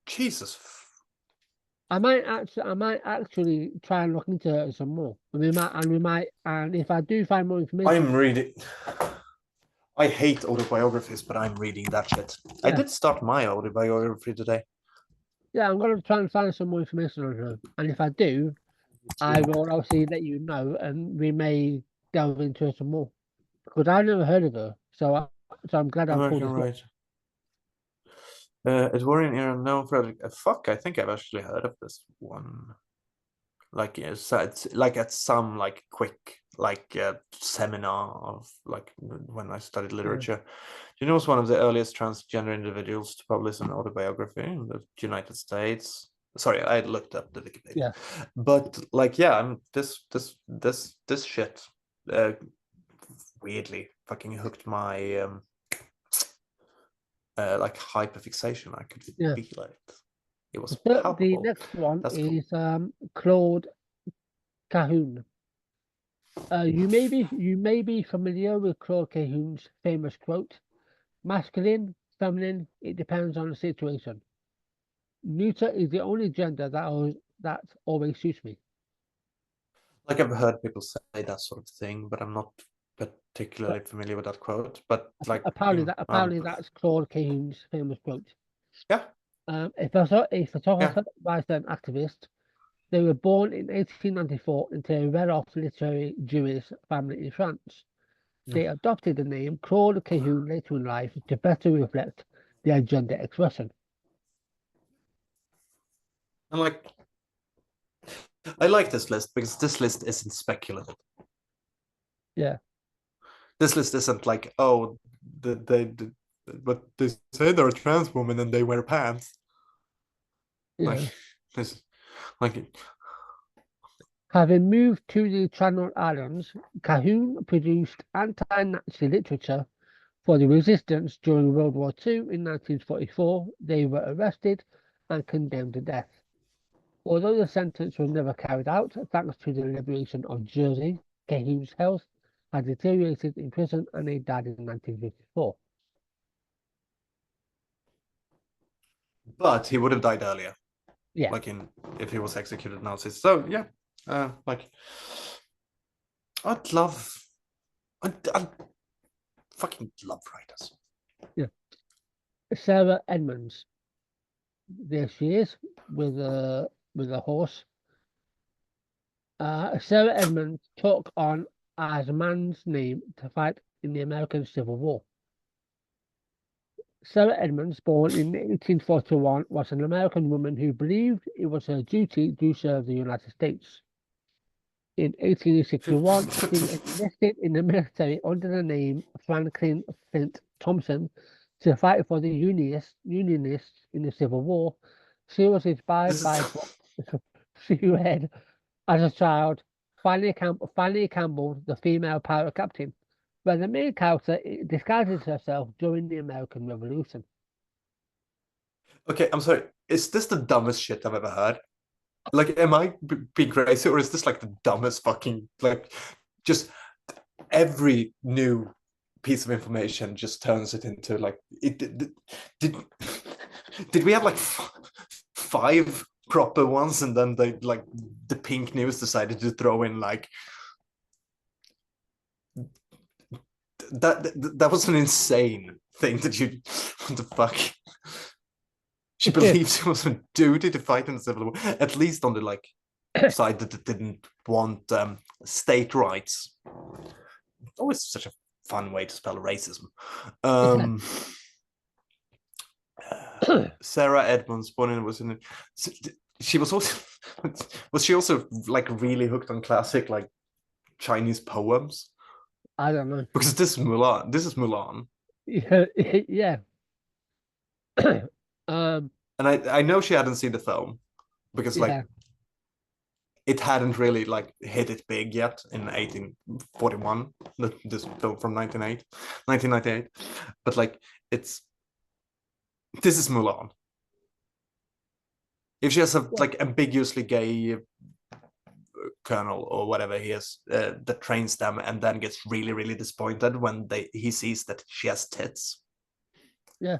B: Jesus.
A: I might actually try and look into it some more. And if I do find more information,
B: I'm reading. I hate autobiographies, but I'm reading that shit. Yeah. I did start my autobiography today.
A: Yeah, I'm going to try and find some more information on her. And if I do, I will obviously let you know and we may delve into it some more. Because I've never heard of her. So I'm glad I pulled
B: American
A: this up.
B: writer. Edwardian era known for fuck. I think I've actually heard of this one. Like so it's like at some like quick like seminar of like when I studied literature. You know, was one of the earliest transgender individuals to publish an autobiography in the United States. Sorry, I looked up the Wikipedia.
A: Yeah.
B: But like, yeah, I'm this shit weirdly fucking hooked my like hyperfixation. I could feel it. It was
A: The
B: palpable.
A: next one
B: That's
A: is
B: cool.
A: Claude Cahun. You may be familiar with Claude Cahun's famous quote: "Masculine, feminine, it depends on the situation. Neuter is the only gender that always suits me."
B: Like I've heard people say that sort of thing, but I'm not particularly
A: But
B: familiar with that quote. But like,
A: apparently that's Claude Cahun's famous quote.
B: yeah,
A: A
B: yeah.
A: photographer, writer, and activist. They were born in 1894 into a well-off literary Jewish family in France. They adopted the name Claude Cahun later in life to better reflect their gender expression.
B: And like, I like this list because this list isn't speculative.
A: Yeah.
B: This list isn't like, oh, but they say they're a trans woman and they wear pants.
A: Yeah.
B: Like, this, like,
A: Having moved to the Channel Islands, Cahun produced anti-Nazi literature for the resistance during World War II. In 1944, they were arrested and condemned to death. Although the sentence was never carried out, thanks to the liberation of Jersey, Cahun's health had deteriorated in prison and he died in 1954.
B: but he would have died earlier.
A: Yeah.
B: Like if he was executed Nazis. So yeah, like I'd fucking love writers.
A: Yeah. Sarah Edmonds. There she is with a horse. Sarah Edmonds took on as a man's name to fight in the American Civil War. Sarah Edmonds, born in 1841, was an American woman who believed it was her duty to serve the United States. In 1861, she enlisted in the military under the name Franklin Flint Thompson to fight for the Unionists in the Civil War. She was inspired by books she read as a child. Fanny Campbell, the female pirate captain, where the main character disguises herself during the American Revolution.
B: Okay, I'm sorry. Is this the dumbest shit I've ever heard? Like, am I being crazy, or is this like the dumbest fucking like just every new piece of information just turns it into like it did we have like five proper ones and then they like the pink news decided to throw in like that was an insane thing that you what the fuck. She believes it was a duty to fight in the Civil War, at least on the like side that didn't want state rights. Always such a fun way to spell racism. Sarah Edmonds, born in was in. She was also was she also like really hooked on classic like Chinese poems?
A: I don't know.
B: Because this is Mulan. This is Mulan.
A: Yeah.
B: And I know she hadn't seen the film because like it hadn't really like hit it big yet in 1841. This film from 1998. But like this is Mulan. If she has a like ambiguously gay colonel or whatever he is that trains them and then gets really really disappointed when he sees that she has tits.
A: Yeah.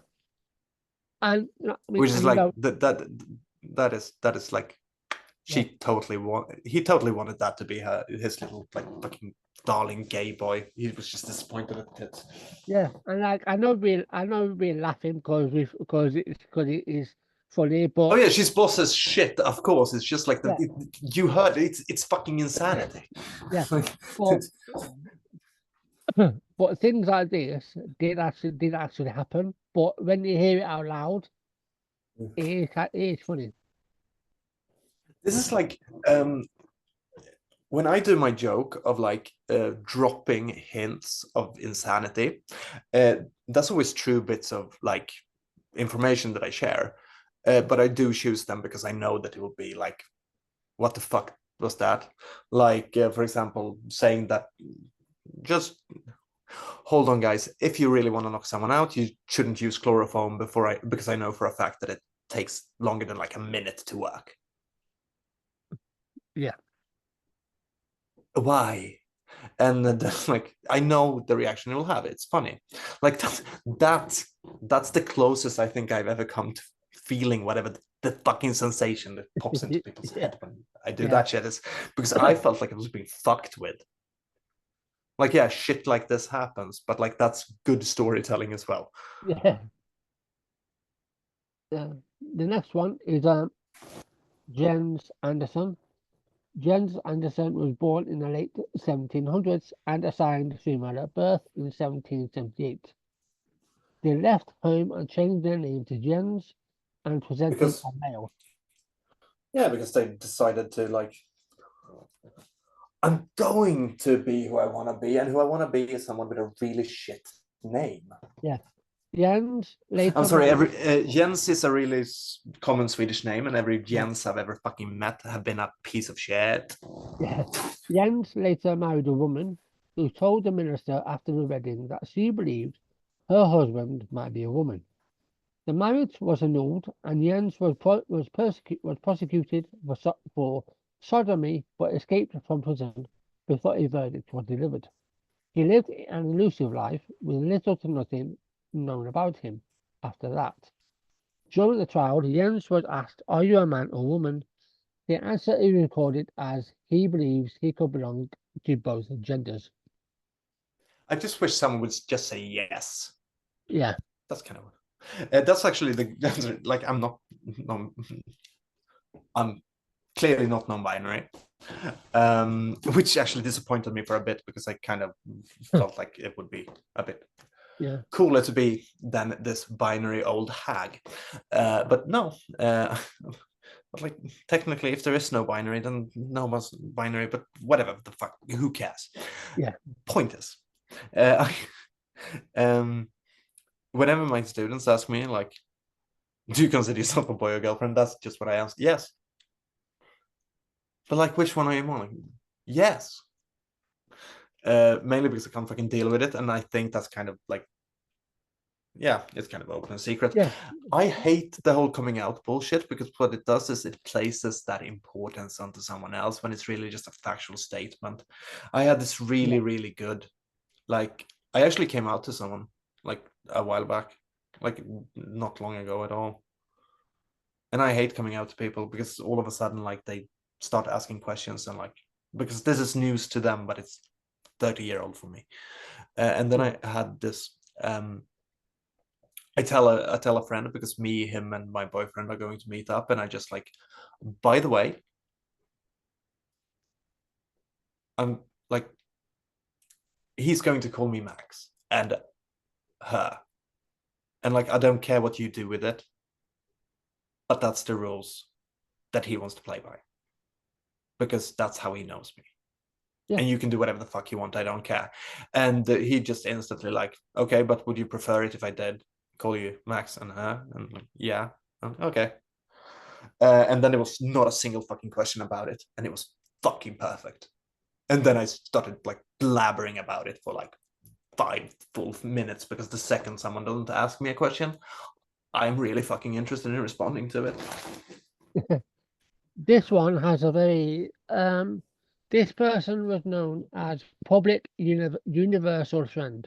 A: And
B: which is like that is like he totally wanted that to be his little like fucking darling gay boy. He was just disappointed at it.
A: Yeah, and like I know we're laughing because it is funny, but
B: oh yeah, she's boss as shit. Of course, it's just like you heard it's fucking insanity.
A: Yeah, But things like this did actually happen. But when you hear it out loud, it is funny.
B: This is like when I do my joke of like dropping hints of insanity, that's always true bits of like information that I share. But I do choose them because I know that it will be like, what the fuck was that? Like, for example, saying that just hold on, guys. If you really want to knock someone out, you shouldn't use chloroform because I know for a fact that it takes longer than like a minute to work.
A: Yeah.
B: Why? And then like I know the reaction it will have. It's funny. Like that's the closest I think I've ever come to feeling whatever the fucking sensation that pops into people's
A: Yeah.
B: head when I do
A: Yeah.
B: that shit is because I felt like I was being fucked with. Like, yeah, shit like this happens, but like that's good storytelling as well.
A: Yeah. The next one is Jens Anderson. Jens Anderson was born in the late 1700s and assigned female at birth in 1778. They left home and changed their name to Jens and presented
B: Because
A: a male.
B: yeah, because they decided to like I'm going to be who I want to be, and who I want to be is someone with a really shit name.
A: Yeah. Jens
B: I'm
A: later
B: sorry,
A: married.
B: every Jens is a really common Swedish name, and every
A: Yeah.
B: Jens I've ever fucking met have been a piece of shit.
A: Yeah. Jens later married a woman who told the minister after the wedding that she believed her husband might be a woman. The marriage was annulled, and Jens was prosecuted for sodomy, but escaped from prison before a verdict was delivered. He lived an elusive life with little to nothing known about him after that. During the trial, Jens was asked, "Are you a man or woman?" The answer is recorded as he believes he could belong to both genders.
B: I just wish someone would just say yes.
A: Yeah,
B: That's kind of that's actually the like I'm clearly not non-binary, which actually disappointed me for a bit because I kind of felt like it would be a bit
A: yeah,
B: cooler to be than this binary old hag. But no, but like technically, if there is no binary, then no one's binary. But whatever the fuck, who cares?
A: yeah,
B: Point is, uh, um, whenever my students ask me like, "Do you consider yourself a boy or girlfriend?" That's just what I ask. Yes, but like, which one are you more? Like, yes. Mainly because I can't fucking deal with it, and I think that's kind of like yeah, it's kind of open and secret.
A: yeah,
B: I hate the whole coming out bullshit because what it does is it places that importance onto someone else when it's really just a factual statement. I had this
A: yeah,
B: really good, like, I actually came out to someone like a while back, like not long ago at all. And I hate coming out to people because all of a sudden, like, they start asking questions and like, because this is news to them, but it's 30-year-old for me. And then
A: yeah,
B: I had this, I tell a friend because me, him, and my boyfriend are going to meet up, and I just like, by the way, I'm like, he's going to call me Max and her, and like, I don't care what you do with it, but that's the rules that he wants to play by because that's how he knows me.
A: yeah,
B: And you can do whatever the fuck you want. I don't care. And he just instantly like, okay, but would you prefer it if I did call you Max and her? And like, yeah, okay. And then there was not a single fucking question about it, and it was fucking perfect. And then I started like blabbering about it for like 5 full minutes because the second someone doesn't ask me a question, I'm really fucking interested in responding to it.
A: This one has a very this person was known as public universal friend.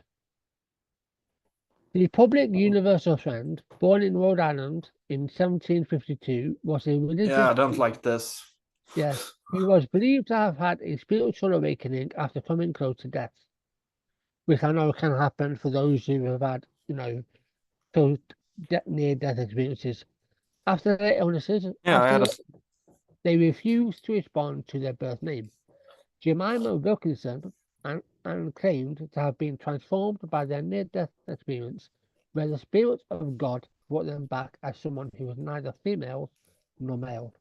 A: The public universal friend, born in Rhode Island in 1752, was a
B: Yeah,
A: religious.
B: I don't like this.
A: Yeah, he was believed to have had a spiritual awakening after coming close to death, which I know can happen for those who have had, close near-death experiences. After their illnesses,
B: Yeah, I had a
A: they refused to respond to their birth name. Jemima Wilkinson and claimed to have been transformed by their near-death experience, where the spirit of God brought them back as someone who was neither female nor male.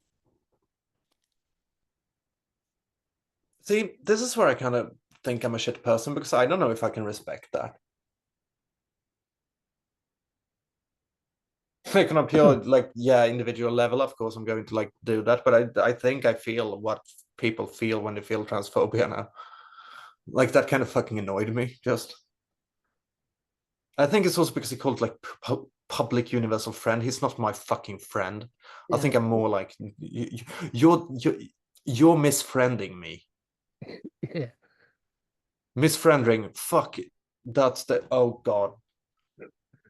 B: See, this is where I kind of think I'm a shit person because I don't know if I can respect that. Like on a pure, like, yeah, individual level, of course, I'm going to like do that, but I think I feel what people feel when they feel transphobia now. Like that kind of fucking annoyed me. Just, I think it's also because he called like public universal friend. He's not my fucking friend. I
A: Yeah.
B: think I'm more like you're misfriending me.
A: Yeah.
B: Misfriending. Fuck it. That's the oh god.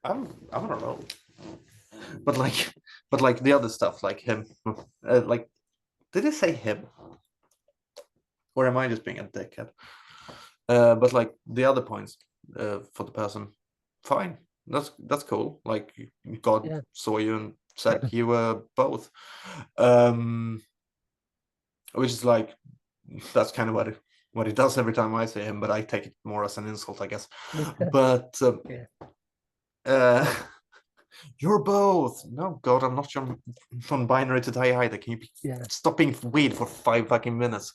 B: I don't know. But like the other stuff, like him, like, did he say him, or am I just being a dickhead? But like the other points, for the person, fine. That's cool. Like God
A: Yeah.
B: saw you and said you were both, which is like that's kind of what he does every time I see him. But I take it more as an insult, I guess. But
A: Yeah.
B: you're both. No, God, I'm not non-binary today either. Can you
A: Yeah.
B: stop being weird for 5 fucking minutes?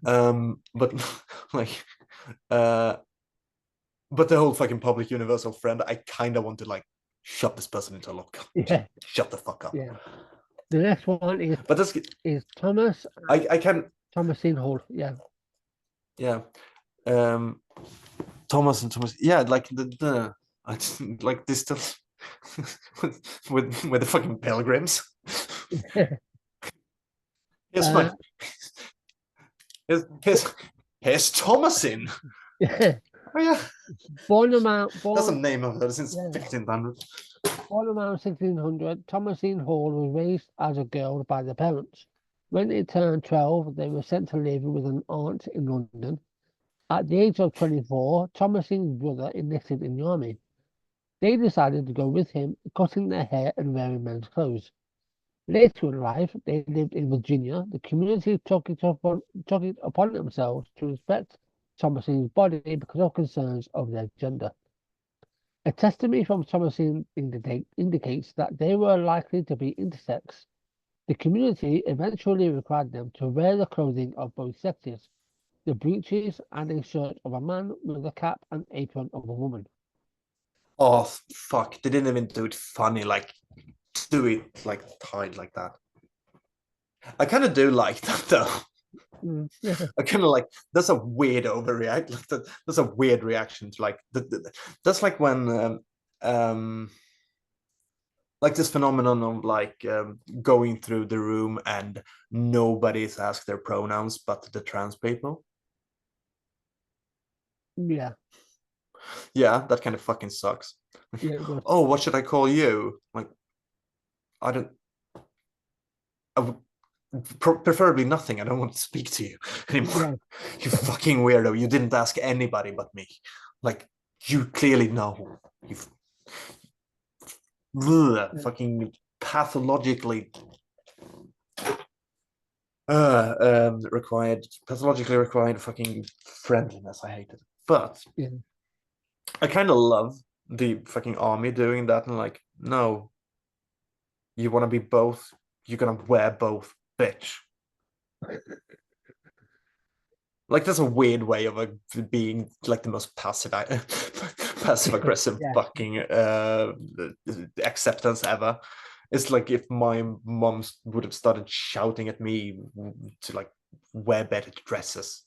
B: But like, but the whole fucking public universal friend, I kind of want to like shove this person into a locker.
A: Yeah.
B: Shut the fuck up.
A: Yeah. The next one
B: But that's
A: is Thomas
B: I can
A: Thomasine Hall. Yeah.
B: yeah. Um, Thomas and Thomas. Yeah, like the I just, like this stuff with the fucking pilgrims. Here's
A: Uh,
B: my here's Thomasin.
A: yeah.
B: Oh yeah,
A: Born
B: that's a name I've heard since
A: yeah.
B: 1500.
A: Born around 1600, Thomasine Hall was raised as a girl by their parents. When they turned 12, they were sent to live with an aunt in London. At the age of 24, Thomasine's brother enlisted in the army. They decided to go with him, cutting their hair and wearing men's clothes. Later in life, they lived in Virginia. The community took it upon themselves to respect Thomasine's body because of concerns of their gender. A testimony from Thomasine indicates that they were likely to be intersex. The community eventually required them to wear the clothing of both sexes, the breeches and a shirt of a man with a cap and apron of a woman.
B: Oh fuck! They didn't even do it funny, like do it like tied like that. I kind of do like that though. I kind of like that's a weird overreact. Like that's a weird reaction to like that's like when like this phenomenon of like going through the room and nobody's asked their pronouns but the trans people.
A: Yeah,
B: Yeah, that kind of fucking sucks.
A: yeah, it does.
B: Oh, what should I call you? Like, I don't. I would preferably nothing. I don't want to speak to you anymore.
A: Yeah.
B: You fucking weirdo. You didn't ask anybody but me. Like, you clearly know. Fucking pathologically pathologically required fucking friendliness. I hate it. But
A: Yeah.
B: I kind of love the fucking army doing that and like, no, you want to be both. You're gonna wear both, bitch. Like that's a weird way of being like the most passive passive aggressive
A: Yeah.
B: fucking acceptance ever. It's like if my mom would have started shouting at me to like wear better dresses.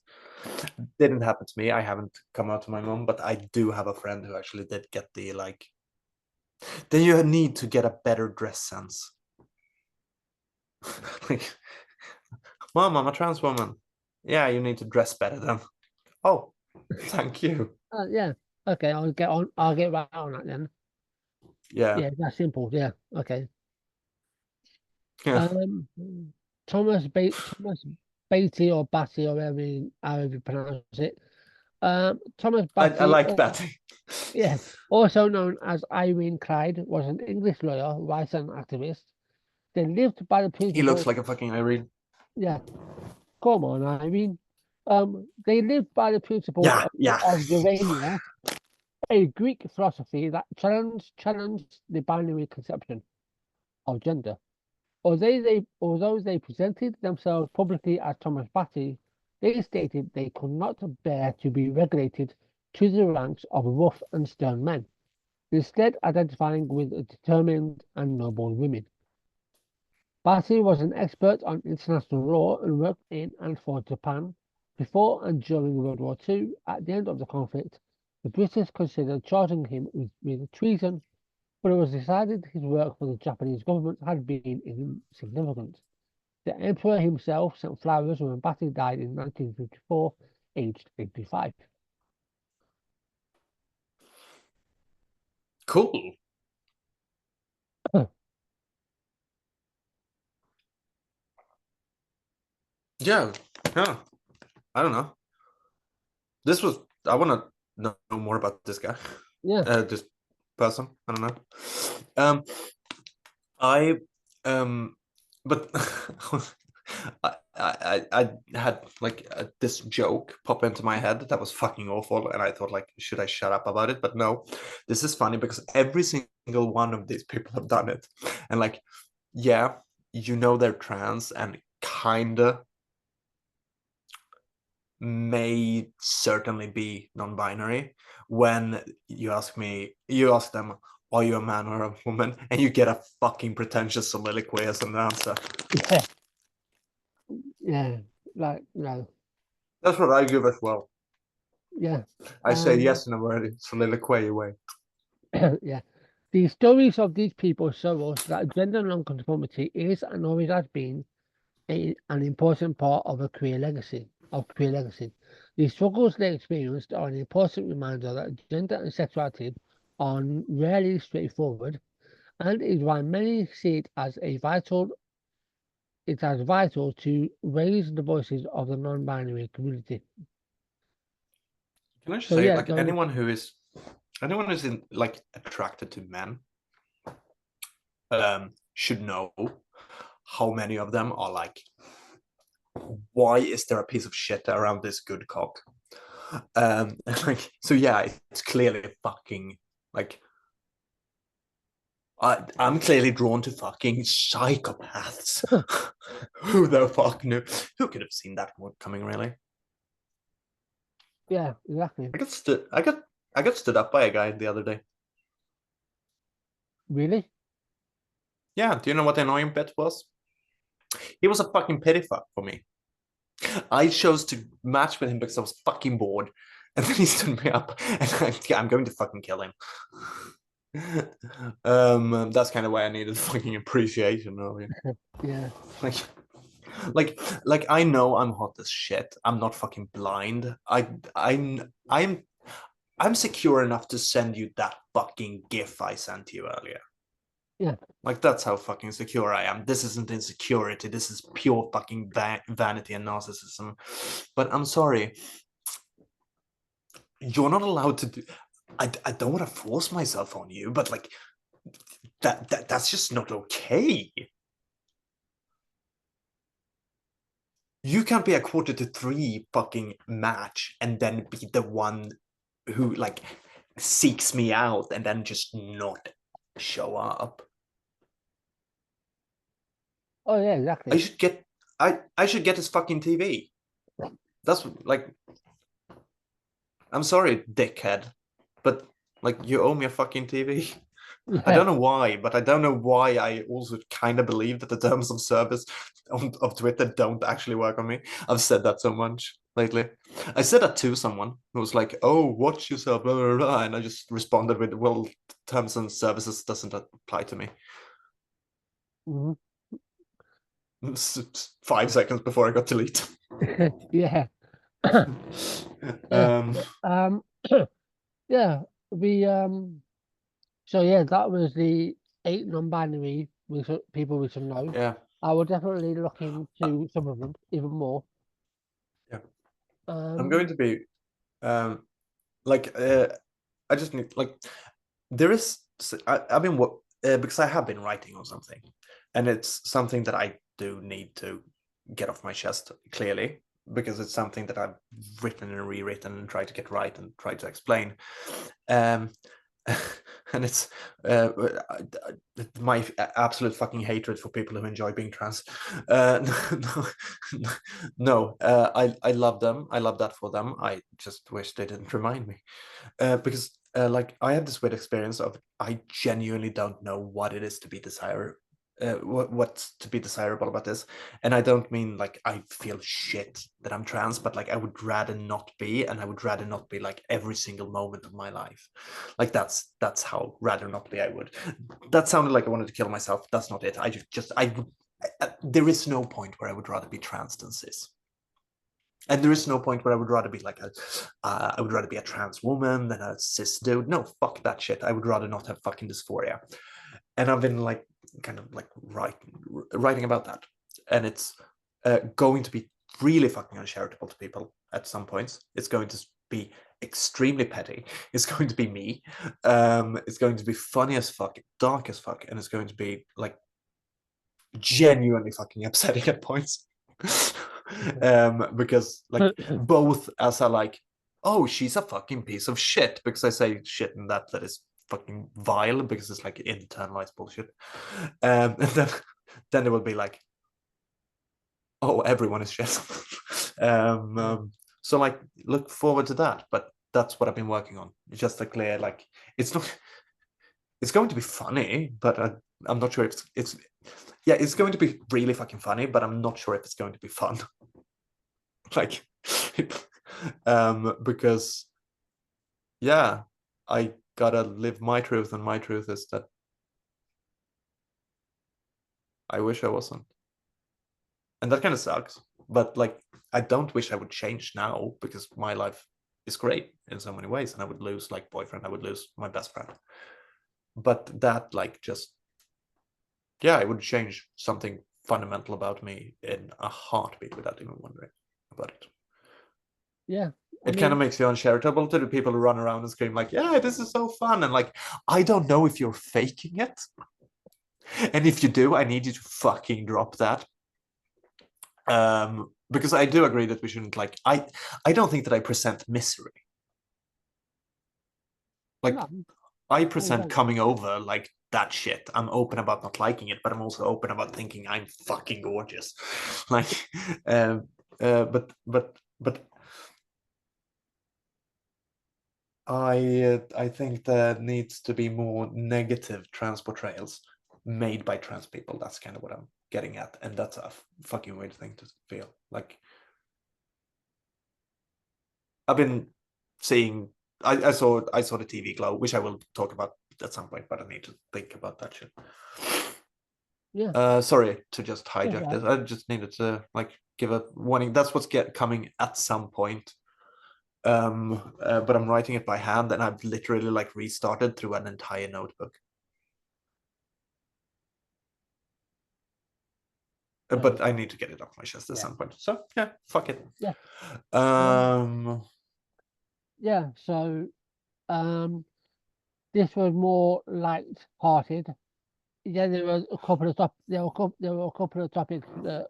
B: Didn't happen to me. I haven't come out to my mom, but I do have a friend who actually did get the like. Then you need to get a better dress sense. Like, Mom, I'm a trans woman. Yeah, you need to dress better then. Oh, thank you.
A: Yeah. Okay, I'll get on. I'll get right on that then.
B: Yeah.
A: Yeah, that's simple. Yeah. Okay.
B: Yeah.
A: Um, Thomas Beatty or Batty or however you pronounce it. Thomas
B: I
A: Batty,
B: like Betty.
A: yeah, also known as Irene Clyde, was an English lawyer, writer, and activist. They lived by the
B: He looks
A: principle.
B: like a fucking Irene.
A: Yeah, come on, Irene. They lived by the principles
B: Yeah, yeah.
A: of Urania, a Greek philosophy that challenged the binary conception of gender. Although they presented themselves publicly as Thomas Batty, they stated they could not bear to be relegated to the ranks of rough and stern men, instead identifying with determined and noble women. Batty was an expert on international law and worked in and for Japan. Before and during World War II, at the end of the conflict, the British considered charging him with treason, but it was decided his work for the Japanese government had been insignificant. The Emperor himself sent flowers when Batty died in 1954, aged 85.
B: Cool. Yeah, yeah. I don't know. This was. I want to know more about this guy.
A: Yeah.
B: This person. I don't know. I but I had like this joke pop into my head that was fucking awful, and I thought like, should I shut up about it? But no, this is funny because every single one of these people have done it, and like, yeah, you know they're trans and kinda may certainly be non-binary when you ask them, are you a man or a woman? And you get a fucking pretentious soliloquy as an answer.
A: Yeah. Yeah. Like, no.
B: That's what I give as well.
A: Yeah.
B: I say yes in a word soliloquy away.
A: Yeah. The stories of these people show us that gender nonconformity is and always has been an important part of a career legacy. The struggles they experienced are an important reminder that gender and sexuality are rarely straightforward, and is why many see it as vital to raise the voices of the non-binary community.
B: Can I just
A: So
B: say,
A: yeah,
B: like anyone who's in like attracted to men, should know how many of them are like, why is there a piece of shit around this good cock? Like, so yeah, it's clearly fucking like I'm clearly drawn to fucking psychopaths. Who the fuck knew? Who could have seen that one coming? Really?
A: yeah, exactly.
B: I got stood up by a guy the other day.
A: Really?
B: Yeah. Do you know what the annoying bit was? He was a fucking pity fuck for me. I chose to match with him because I was fucking bored, and then he stood me up, and I'm going to fucking kill him. That's kind of why I needed fucking appreciation earlier.
A: Yeah.
B: Like I know I'm hot as shit. I'm not fucking blind. I'm secure enough to send you that fucking gif I sent you earlier.
A: Yeah.
B: Like that's how fucking secure I am. This isn't insecurity. This is pure fucking vanity and narcissism. But I'm sorry. You're not allowed to do. I don't want to force myself on you, but like that's just not okay. You can't be a 2:45 fucking match and then be the one who like seeks me out and then just not show up.
A: Oh yeah, exactly.
B: I should get his fucking TV. That's like, I'm sorry, dickhead, but like you owe me a fucking TV. I
A: Yeah.
B: don't know why, but I don't know why I also kind of believe that the terms of service of Twitter don't actually work on me. I've said that so much lately. I said that to someone who was like, "Oh, watch yourself," blah, blah, blah, and I just responded with, "Well, terms and services doesn't apply to me."
A: Mhm.
B: 5 seconds before I got deleted.
A: Yeah. Yeah.
B: um,
A: Um. Yeah. We So yeah, that was the 8 non-binary people we should know.
B: yeah,
A: I will definitely look into some of them even more.
B: yeah. I'm going
A: Um.
B: to be like I just need like there is I've been what because I have been writing on something, and it's something that I do need to get off my chest clearly. because it's something that I've written and rewritten and tried to get right and tried to explain. Um, and it's my absolute fucking hatred for people who enjoy being trans. No, I love them. I love that for them. I just wish they didn't remind me, because like I have this weird experience of I genuinely don't know what it is to be what's to be desirable about this. And I don't mean like I feel shit that I'm trans, but like I would rather not be, and I would rather not be like every single moment of my life. Like that's how rather not be I would. That sounded like I wanted to kill myself. That's not it. There is no point where I would rather be trans than cis. And there is no point where I would rather be like I would rather be a trans woman than a cis dude. No, fuck that shit. I would rather not have fucking dysphoria. And I've been like kind of like writing about that, and it's going to be really fucking uncharitable to people at some points. It's going to be extremely petty. It's going to be me. It's going to be funny as fuck, dark as fuck, and it's going to be like genuinely fucking upsetting at points. Because like both as a like, oh, she's a fucking piece of shit, because I say shit in that is fucking vile, because it's like internalized bullshit. And then it will be like, oh, everyone is shit. So like look forward to that, but that's what I've been working on. It's just a clear like it's going to be funny, but I'm not sure if it's yeah, it's going to be really fucking funny, but I'm not sure if it's going to be fun. Like because yeah, I gotta live my truth, and my truth is that I wish I wasn't. And that kind of sucks, but like I don't wish I would change now, because my life is great in so many ways, and I would lose like boyfriend, I would lose my best friend, but that like just yeah, it would change something fundamental about me in a heartbeat without even wondering about it.
A: Yeah,
B: it kind of makes you uncharitable to the people who run around and scream like, yeah, this is so fun, and like I don't know if you're faking it, and if you do, I need you to fucking drop that. Because I do agree that we shouldn't like I don't think that I present misery. Like
A: no,
B: I present coming over like that shit. I'm open about not liking it, but I'm also open about thinking I'm fucking gorgeous. Like but I think there needs to be more negative trans portrayals made by trans people. That's kind of what I'm getting at, and that's a fucking weird thing to feel. Like I've been seeing, I saw the TV Glow, which I will talk about at some point, but I need to think about that shit.
A: Yeah.
B: Sorry to just hijack this. I just needed to like give a warning. That's what's coming at some point. But I'm writing it by hand, and I've literally like restarted through an entire notebook. But I need to get it off my chest at some point. So yeah, fuck it.
A: Yeah. Yeah. So, this was more light-hearted. Yeah, there were a couple of topics that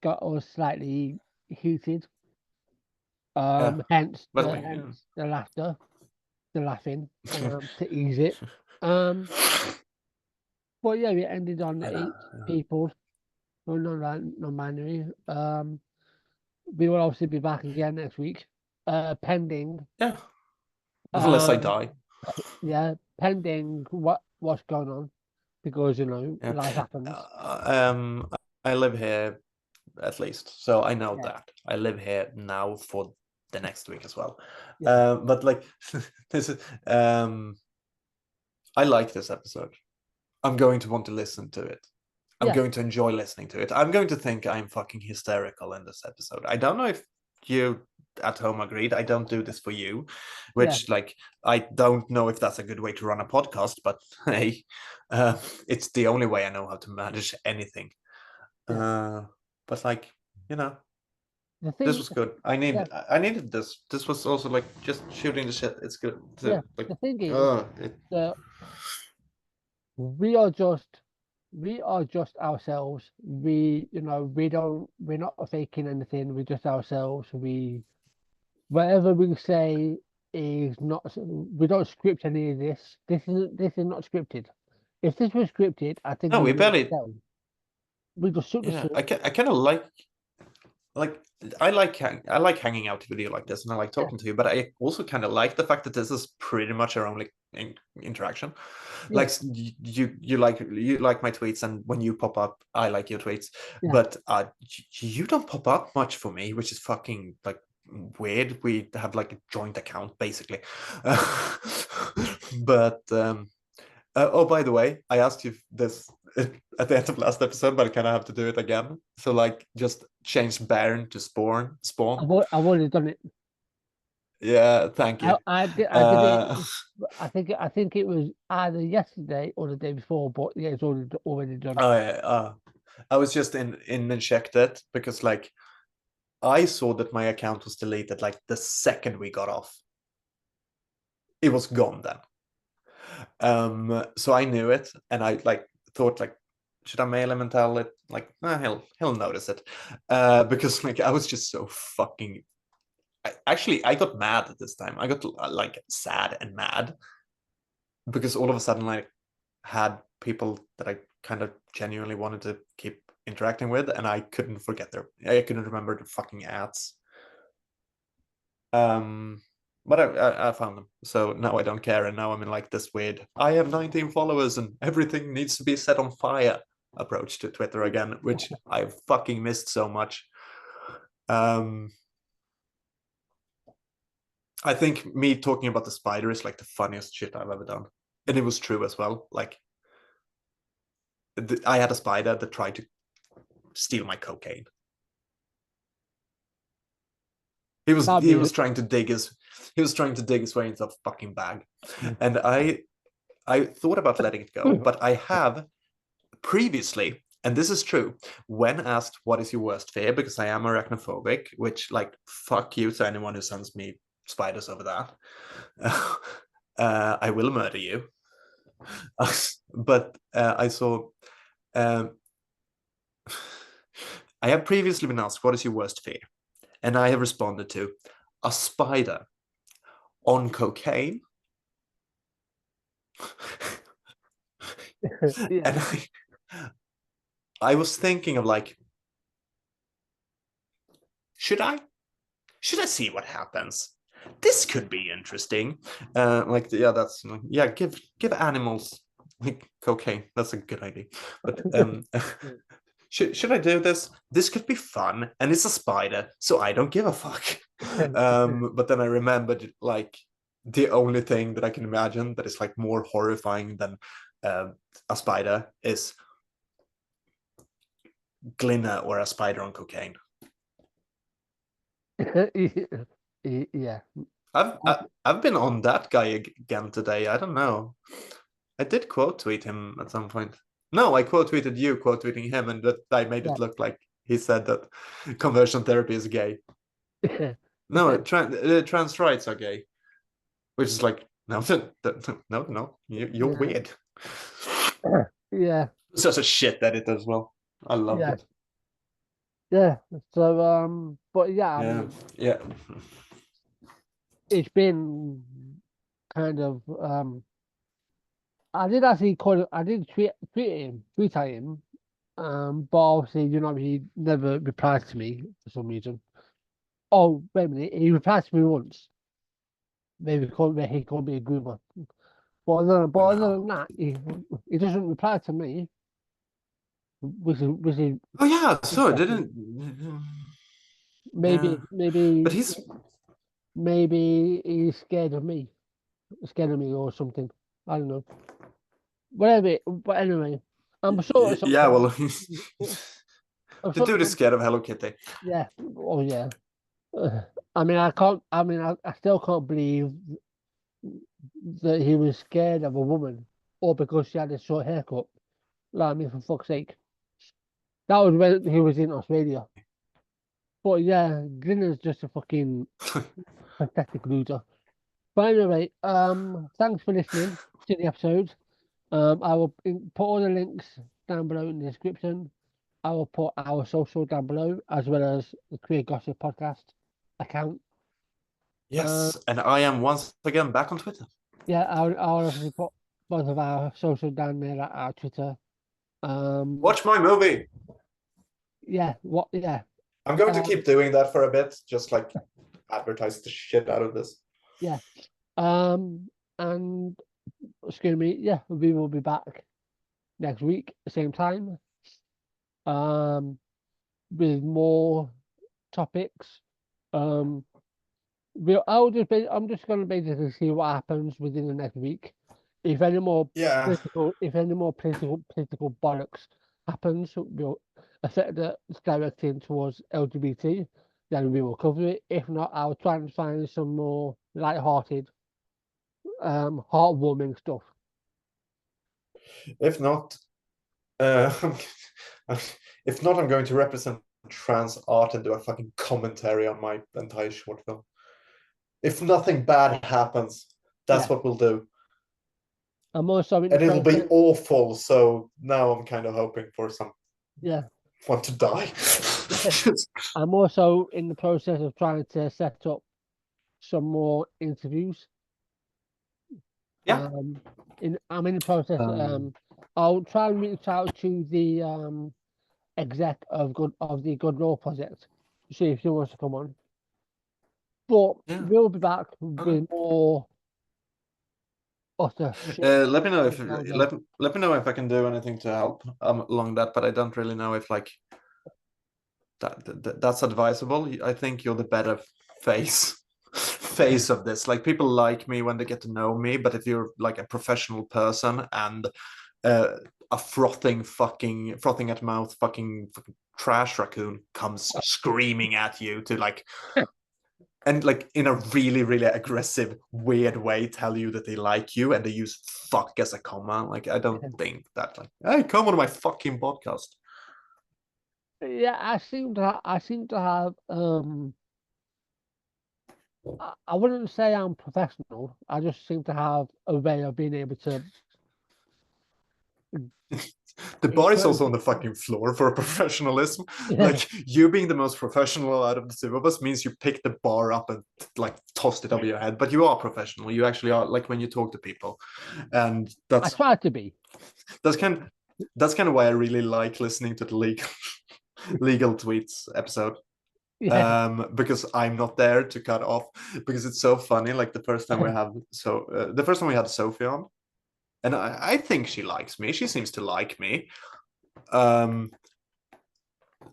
A: got us slightly heated. Hence the laughter, the laughing, to ease it. But yeah, we ended on 8 people, or non-binary. We will obviously be back again next week. Pending.
B: Yeah. Unless I die.
A: Yeah, pending what's going on, because life happens.
B: I live here at least, so I know that I live here now for the next week as well. But like this is I like this episode. I'm going to want to listen to it. I'm going to enjoy listening to it. I'm going to think I'm fucking hysterical in this episode. I don't know if you at home agreed. I don't do this for you, which like I don't know if that's a good way to run a podcast, but hey, it's the only way I know how to manage anything. But like, this was good. I needed this. This was also like just shooting the shit. It's good.
A: The thing is that we are just we are just ourselves. We're not faking anything. We're just ourselves. Whatever we say is not. We don't script any of this. This is not scripted. If this was scripted, I think
B: No,
A: we
B: we
A: would
B: barely.
A: tell. We just shoot the
B: Yeah,
A: shit.
B: I kind of like I like hanging out with you like this, and I like
A: Yeah,
B: talking to you. But I also kind of like the fact that this is pretty much our only interaction.
A: yeah,
B: Like you like my tweets, and when you pop up, I like your tweets.
A: yeah.
B: But you don't pop up much for me, which is fucking like weird. We have like a joint account basically. But oh, by the way, I asked you this at the end of last episode, but I kind of have to do it again. So, like, just change Baron to Spawn. Spawn.
A: I've already done it.
B: Yeah, thank you.
A: I did it.
B: Uh,
A: I think it was either yesterday or the day before, but yeah, it's already done.
B: yeah, I was just in ejected because, like, I saw that my account was deleted like the second we got off. It was gone then. So I knew it, and I like thought like, should I mail him and tell it? Like, he'll notice it, because like I was just so fucking. Actually, I got mad at this time. I got like sad and mad because all of a sudden I had people that I kind of genuinely wanted to keep interacting with, and I couldn't forget I couldn't remember the fucking ads. But I found them, so now I don't care, and now I'm in like this weird. I have 19 followers, and everything needs to be set on fire approach to Twitter again, which I fucking missed so much. I think me talking about the spider is like the funniest shit I've ever done, and it was true as well. Like, I had a spider that tried to steal my cocaine. He was trying to dig his way into a fucking bag, and I thought about letting it go, but I have previously, and this is true, when asked what is your worst fear, because I am arachnophobic, which like fuck you to anyone who sends me spiders over that. I will murder you. But I saw. I have previously been asked what is your worst fear, and I have responded to a spider on cocaine.
A: Yeah.
B: And I was thinking of like, should I see what happens? This could be interesting. Like, yeah, that's yeah. Give animals like cocaine. That's a good idea. But should I do this? This could be fun, and it's a spider, so I don't give a fuck. But then I remembered like the only thing that I can imagine that is like more horrifying than a spider is Glinna or a spider on cocaine.
A: Yeah.
B: I've been on that guy again today. I don't know. I did quote tweet him at some point. No, I quote tweeted you quote tweeting him, and that I made it look like he said that conversion therapy is gay. No, trans rights are gay, which is like no, you're weird.
A: Yeah.
B: Such a shit edit as well. I loved it.
A: Yeah. So but yeah, I
B: Yeah,
A: mean,
B: yeah.
A: it's been kind of I did actually call it, I did tweet at him, but obviously, he never replied to me for some reason. Oh, wait a minute, he replied to me once. Maybe he called me a groomer. Other than that, he doesn't reply to me, which is
B: Oh yeah, so it
A: interesting.
B: didn't.
A: Maybe
B: Yeah,
A: maybe
B: but he's
A: maybe he's scared of me or something. I don't know. Whatever. But anyway, I'm sure at some
B: yeah.
A: point.
B: Well,
A: I'm
B: the
A: sure
B: dude is scared of Hello Kitty.
A: yeah. Oh yeah. I mean, I can't. I mean, I still can't believe that he was scared of a woman, or because she had a short haircut. Like, I mean, for fuck's sake. That was when he was in Australia. But yeah, Grinner's just a fucking pathetic loser. But anyway, thanks for listening to the episode. I will put all the links down below in the description. I will put our social down below, as well as the Queer Gossip Podcast account.
B: Yes, and I am once again back on Twitter.
A: Yeah, I'll obviously put both of our social down there at our Twitter.
B: Watch my movie.
A: Yeah, yeah.
B: I'm going to keep doing that for a bit, just like advertise the shit out of this.
A: Yeah. And excuse me, yeah, we will be back next week, same time. With more topics. I'm just gonna basically see what happens within the next week. If any more political bollocks happens, will affect that's directed towards LGBT, then we will cover it. If not, I'll try and find some more light-hearted, heartwarming stuff.
B: If not, I'm going to represent trans art and do a fucking commentary on my entire short film. If nothing bad happens, that's what we'll do.
A: I'm also in
B: and it'll be awful. So now I'm kind of hoping for some one to die.
A: I'm also in the process of trying to set up some more interviews.
B: Yeah.
A: I'm in the process. I'll try and reach out to the exec of the Good Law Project to see if she wants to come on. But we'll be back with more utter shit.
B: Let me know if let me know if I can do anything to help along that, but I don't really know if like that's advisable. I think you're the better face of this. Like, people like me when they get to know me, but if you're like a professional person and a frothing at mouth fucking trash raccoon comes screaming at you to like and like in a really, really aggressive, weird way tell you that they like you and they use fuck as a comma, like I don't think that, like, hey, come on my fucking podcast.
A: Yeah, I seem to have I wouldn't say I'm professional. I just seem to have a way of being able to.
B: The bar is also on the fucking floor for professionalism.
A: Yeah.
B: Like, you being the most professional out of the two of us means you pick the bar up and like tossed it over your head. But you are professional. You actually are, like, when you talk to people, and that's
A: I try to be.
B: That's kind of why I really like listening to the legal tweets episode.
A: Yeah.
B: Because I'm not there to cut off, because it's so funny. Like the first time we had Sophie on, and I think she likes me. She seems to like me. I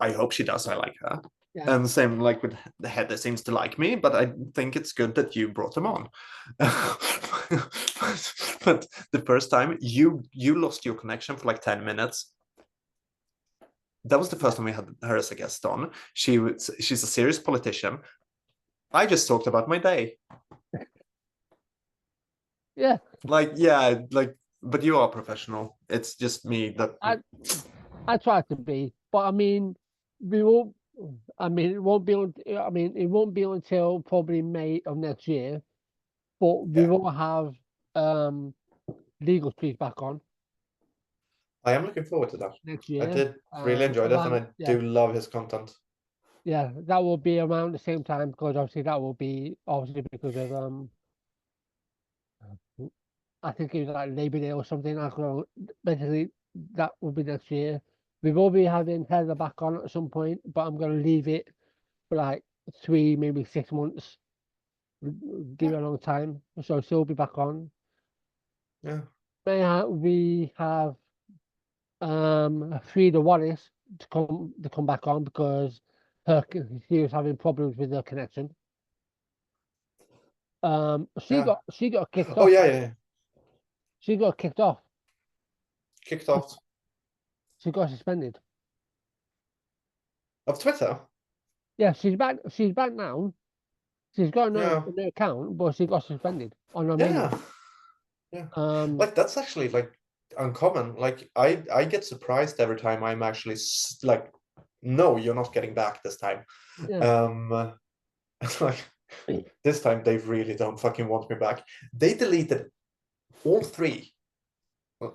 B: hope she does. I like her. Yeah. And same like with the Heather seems to like me, but I think it's good that you brought them on. But the first time you lost your connection for like 10 minutes. That was the first time we had her as a guest on. She's a serious politician. I just talked about my day.
A: Yeah.
B: But you are professional. It's just me that
A: I try to be, but I mean, it won't be until probably May of next year, but we will have legal street back on.
B: I am looking forward to that.
A: Next year.
B: I did really enjoy that, and I do love his content.
A: Yeah, that will be around the same time, because obviously because of I think it was like Labor Day or something. Basically, that will be next year. We will be having Heather back on at some point, but I'm going to leave it for like 3, maybe 6 months. Give it a long time, so she'll be back on.
B: Yeah.
A: We have Frida Wallace to come back on, because she was having problems with her connection. She got kicked off.
B: Oh yeah.
A: She got kicked off.
B: Kicked off.
A: She got suspended.
B: Of Twitter?
A: Yeah, she's back. She's back now. She's got no account, but she got suspended on her main.
B: Yeah. Like, that's actually like uncommon. Like, I get surprised every time I'm actually like, no, you're not getting back this time. Yeah. Like, this time they really don't fucking want me back. They deleted all 3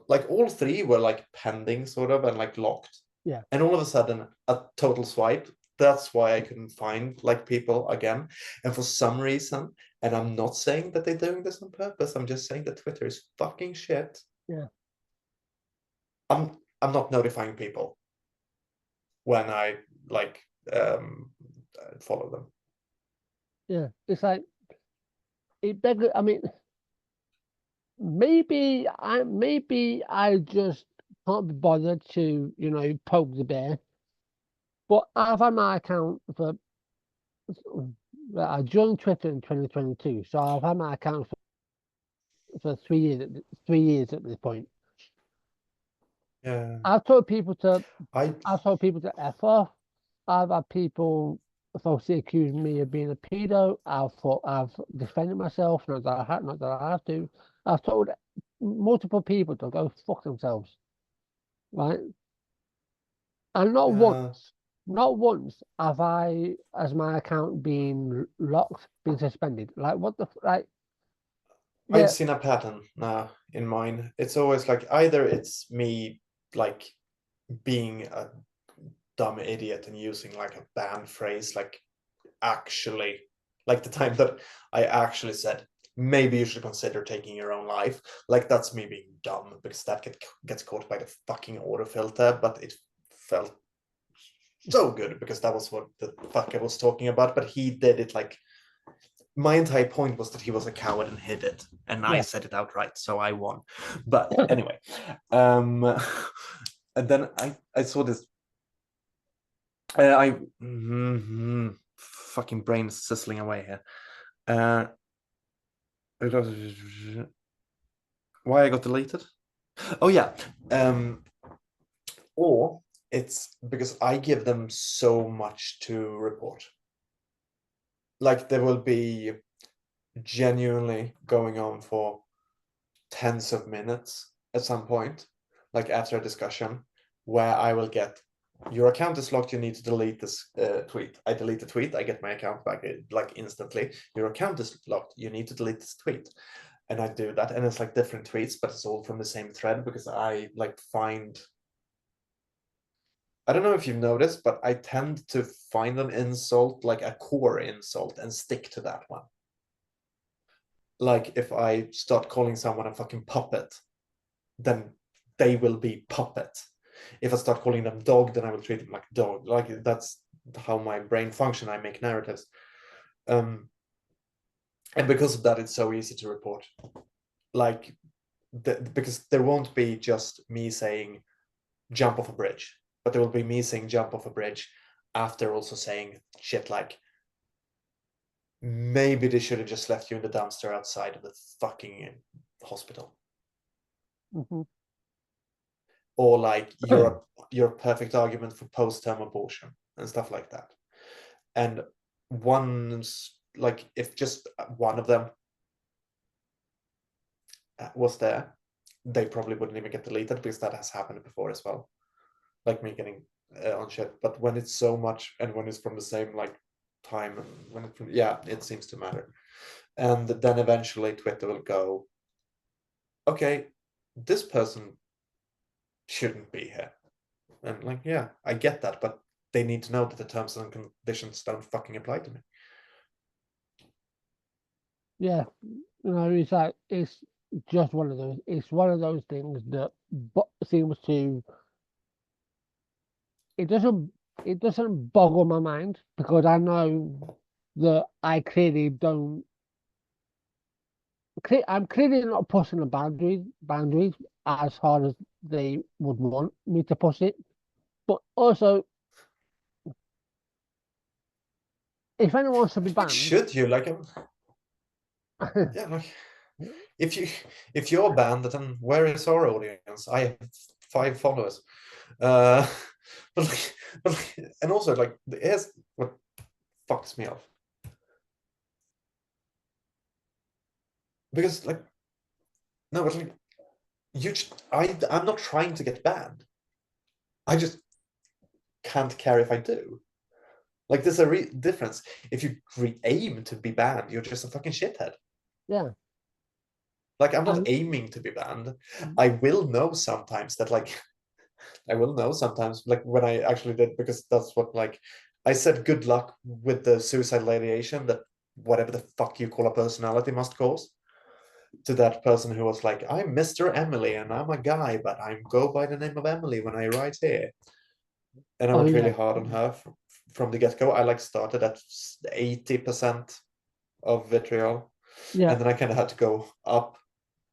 B: like all three were like pending sort of and like locked.
A: Yeah.
B: And all of a sudden a total swipe. That's why I couldn't find like people again. And for some reason, and I'm not saying that they're doing this on purpose, I'm just saying that Twitter is fucking shit.
A: Yeah.
B: I'm not notifying people when I like follow them.
A: Yeah. It's like it begs. I mean, maybe I just can't be bothered to, poke the bear. But I've had my account for I joined Twitter in 2022, so I've had my account for 3 years. 3 years at this point.
B: Yeah.
A: I've told people to
B: I
A: I've told people to F off. I've had people falsely accuse me of being a pedo. I've defended myself, not that I have to. I've told multiple people to go fuck themselves, right? And
B: yeah.
A: not once has my account been locked, been suspended. Like what like,
B: I've
A: yeah,
B: seen a pattern now in mine. It's always like either it's me like being a dumb idiot and using like a banned phrase, like actually, like the time that I actually said, maybe you should consider taking your own life. Like that's me being dumb because that gets caught by the fucking autofilter, but it felt so good because that was what the fuck I was talking about. But he did it like my entire point was that he was a coward and hid it, and I
A: yeah,
B: said it outright, so I won. But anyway, um, and then I saw this. Fucking brain is sizzling away here. Uh, why I got deleted? Oh yeah. Or it's because I give them so much to report. Like there will be genuinely going on for tens of minutes at some point, like after a discussion, where I will get your account is locked. You need to delete this tweet. I delete the tweet. I get my account back like instantly. Your account is locked. You need to delete this tweet, and I do that, and it's like different tweets, but it's all from the same thread because I like find. I don't know if you've noticed, but I tend to find an insult, like a core insult, and stick to that one. Like if I start calling someone a fucking puppet, then they will be puppet. If I start calling them dog, then I will treat them like dog. Like that's how my brain function. I make narratives, and because of that, it's so easy to report. Like because there won't be just me saying jump off a bridge, but there will be me saying jump off a bridge after also saying shit like maybe they should have just left you in the dumpster outside of the fucking hospital.
A: mhm.
B: Or like you're a perfect argument for post-term abortion and stuff like that. And one's like if just one of them was there, they probably wouldn't even get deleted because that has happened before as well. Like me getting on shit. But when it's so much and when it's from the same like time, when it from, yeah, it seems to matter. And then eventually Twitter will go, okay, this person shouldn't be here. And like, yeah, I get that, but they need to know that the terms and conditions don't fucking apply to me.
A: Yeah, it's like it's just one of those. It's one of those things that seems to it doesn't it doesn't boggle my mind because I know that I clearly don't. I'm clearly not pushing the boundaries as hard as they would want me to push it. But also, if anyone wants to be
B: Like,
A: banned,
B: should you like? Yeah, like if you if you're banned, then where is our audience? I have 5 followers. Uh, and also like here's what fucks me off because like no, but like I'm not trying to get banned. I just can't care if I do. Like there's a difference. If you aim to be banned, you're just a fucking shithead.
A: yeah,
B: Like, I'm not
A: And
B: aiming to be banned. I will know sometimes that, like, I will know sometimes, like, when I actually did, because that's what, like, I said good luck with the suicidal ideation that whatever the fuck you call a personality must cause, to that person who was like, I'm Mr. Emily and I'm a guy, but I go by the name of Emily when I write here. And I
A: oh
B: went
A: yeah,
B: really hard on her from the get-go. I like started at 80% of vitriol,
A: yeah,
B: and then I kind of had to go up,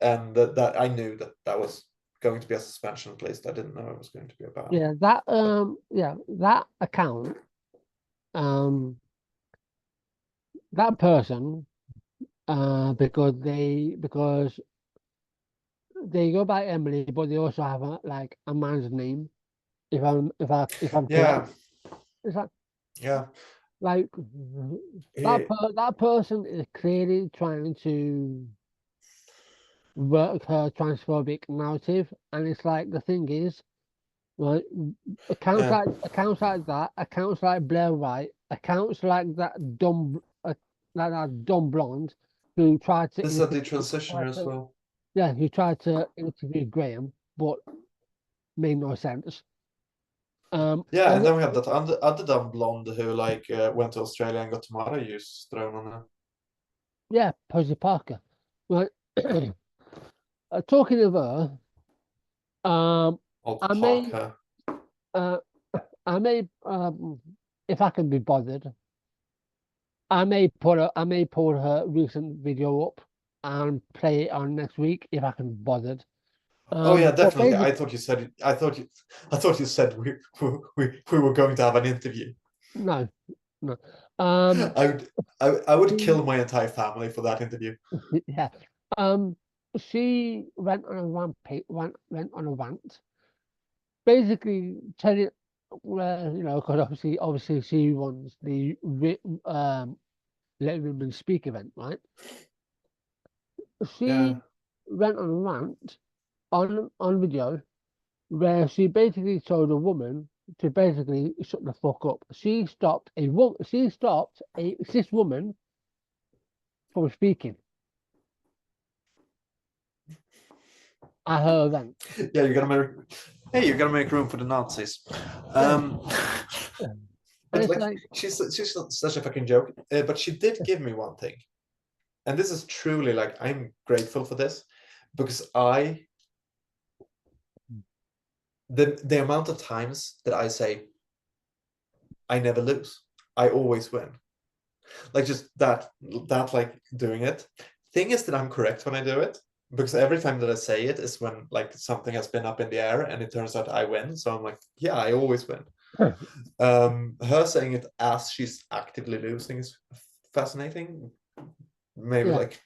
B: and that I knew that was going to be a suspension. At least I didn't know it was going to be a ban.
A: yeah. That account, um, that person, because they go by Emily, but they also have like a man's name. If I'm correct,
B: Yeah,
A: is that
B: yeah.
A: like
B: He,
A: that person is clearly trying to work her transphobic narrative, and it's like the thing is, right?
B: yeah.
A: Accounts like that, accounts like Blair White, accounts like that dumb blonde who tried to
B: This is a detransitioner
A: tried
B: as
A: to,
B: well.
A: yeah, who tried to interview Graham, but made no sense.
B: Yeah, and
A: And
B: then we have that other dumb blonde who like went to Australia and got tomato juice thrown on her.
A: yeah, Posey Parker. Right. Talking of her, um,
B: Old
A: I may,
B: Parker.
A: uh, I may, if I can be bothered, I may pull her recent video up and play it on next week if I can be bothered.
B: Oh yeah,
A: But
B: definitely.
A: basically,
B: I thought you said we were going to have an interview.
A: no, no. Um,
B: I would I would
A: she,
B: kill my entire family for that interview.
A: yeah. Um, she went on a went on a rant, basically telling, because obviously she runs the Let Women Speak event, right?
B: Yeah.
A: She went on a rant on video where she basically told a woman to basically shut the fuck up. She stopped a cis woman from speaking at her event.
B: Yeah, you gotta make hey, you gotta make room for the Nazis.
A: Yeah,
B: Um
A: yeah. And
B: but
A: it's
B: like
A: like,
B: she's such a fucking joke. But she did give me one thing. And this is truly like I'm grateful for this because the amount of times that I say I never lose. I always win. Like just that like doing it. Thing is that I'm correct when I do it because every time that I say it is when like something has been up in the air and it turns out I win. So I'm like, yeah, I always win. Her saying it as she's actively losing is fascinating. Maybe
A: yeah,
B: like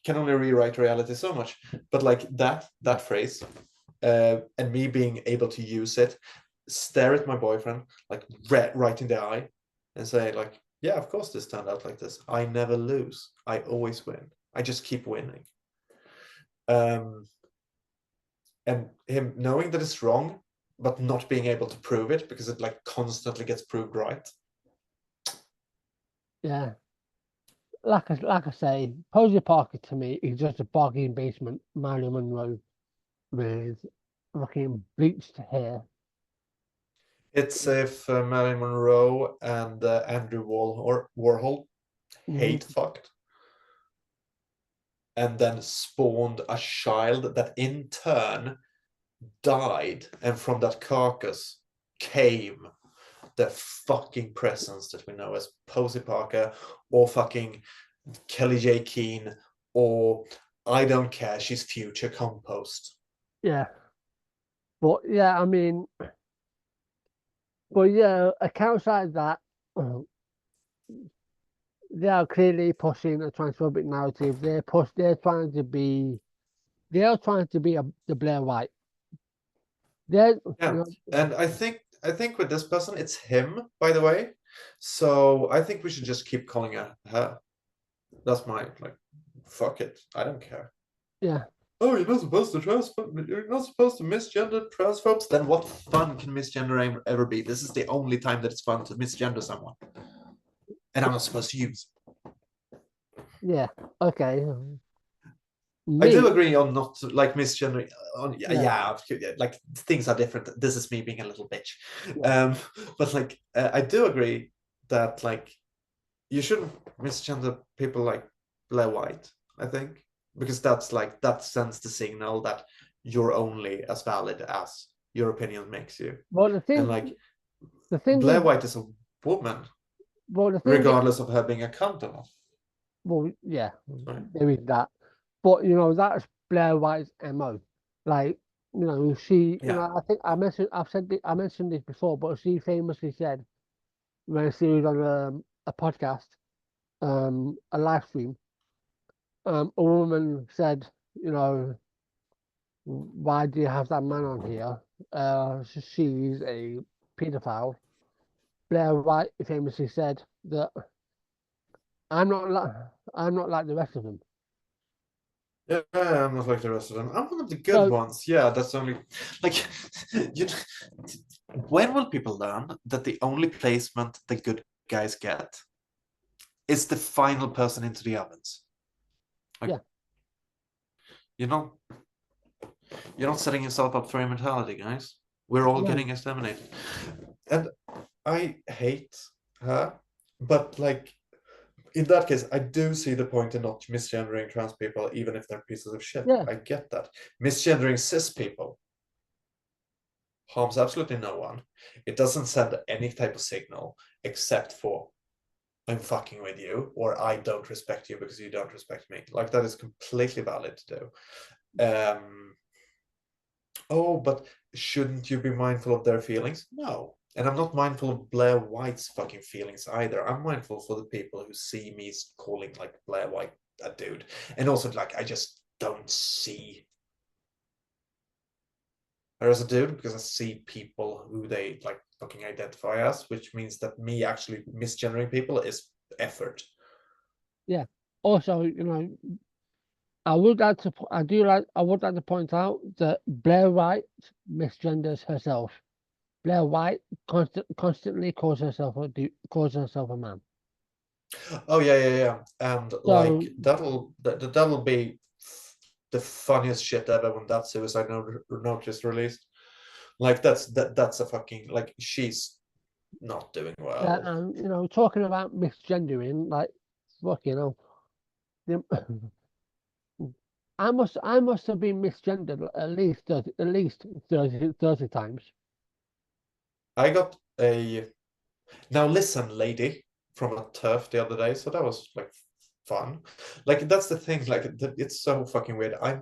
B: can only rewrite reality so much, but like that phrase and me being able to use it, stare at my boyfriend like right in the eye and say like, yeah, of course this turned out like this. I never lose. I always win. I just keep winning. Um, and him knowing that it's wrong, but not being able to prove it because it like constantly gets proved right.
A: yeah. Like I say, Posey Parker to me is just a bargain basement Marilyn Monroe with fucking bleached hair.
B: It's if Marilyn Monroe and Andrew Warhol
A: Mhm.
B: hate fucked and then spawned a child that in turn died, and from that carcass came the fucking presence that we know as Posey Parker or fucking Kelly J. Keane or I don't care, she's future compost.
A: Yeah, but yeah, I mean, but yeah, accounts like that, uh, they are clearly pushing a transphobic narrative. They are trying to be the Blair White. They're,
B: Yeah, and I think with this person, it's him, by the way. So I think we should just keep calling her. That's my like. Fuck it, I don't care.
A: yeah,
B: Oh, you're not supposed to transphobe. You're not supposed to misgender transphobes. Then what fun can misgender ever be? This is the only time that it's fun to misgender someone, and I'm not supposed to use.
A: yeah, okay.
B: I do
A: Me,
B: agree on not like misgendering. On
A: yeah,
B: like things are different. This is me being a little bitch,
A: yeah,
B: but like I do agree that like you shouldn't misgender people like Blair White. I think because that's like that sends the signal that you're only as valid as your opinion makes you,
A: well,
B: and like
A: the thing
B: Blair
A: is,
B: White is a woman,
A: well, the thing is,
B: regardless of her being accountable.
A: well, yeah,
B: Right?
A: there is that, but that's Blair White's MO. Like, she,
B: Yeah.
A: I think I mentioned this before, but she famously said when she was on a podcast, a live stream, a woman said, you know, why do you have that man on here? She's a pedophile. Blair White famously said that I'm not like I'm not like the rest of them.
B: Yeah, I'm not like the rest of them. I'm one of the good
A: So
B: ones. Yeah, that's only like you. When will people learn that the only placement the good guys get is the final person into the ovens? Like
A: yeah,
B: you know, you're not setting yourself up for immortality, guys. We're all
A: no,
B: getting exterminated, and I hate her, but like in that case, I do see the point in not misgendering trans people, even if they're pieces of shit.
A: yeah,
B: I get that. Misgendering cis people harms absolutely no one. It doesn't send any type of signal except for I'm fucking with you or I don't respect you because you don't respect me. Like that is completely valid to do. Oh, but shouldn't you be mindful of their feelings? No. And I'm not mindful of Blair White's fucking feelings either. I'm mindful for the people who see me calling like Blair White a dude. And also like I just don't see her as a dude because I see people who they like fucking identify as, which means that me actually misgendering people is effort.
A: yeah. Also, I would like to point out that Blair White misgenders herself. Blair White constantly calls herself a man.
B: Oh yeah. And
A: So
B: like that'll be the funniest shit ever when that suicide note just released. Like that's a fucking like she's not doing
A: yeah,
B: well.
A: and talking about misgendering, like fucking hell, the- I must have been misgendered at least 30 times.
B: I got a now listen, lady, from a turf the other day, so that was like fun. Like that's the thing. Like it's so fucking weird. Uh,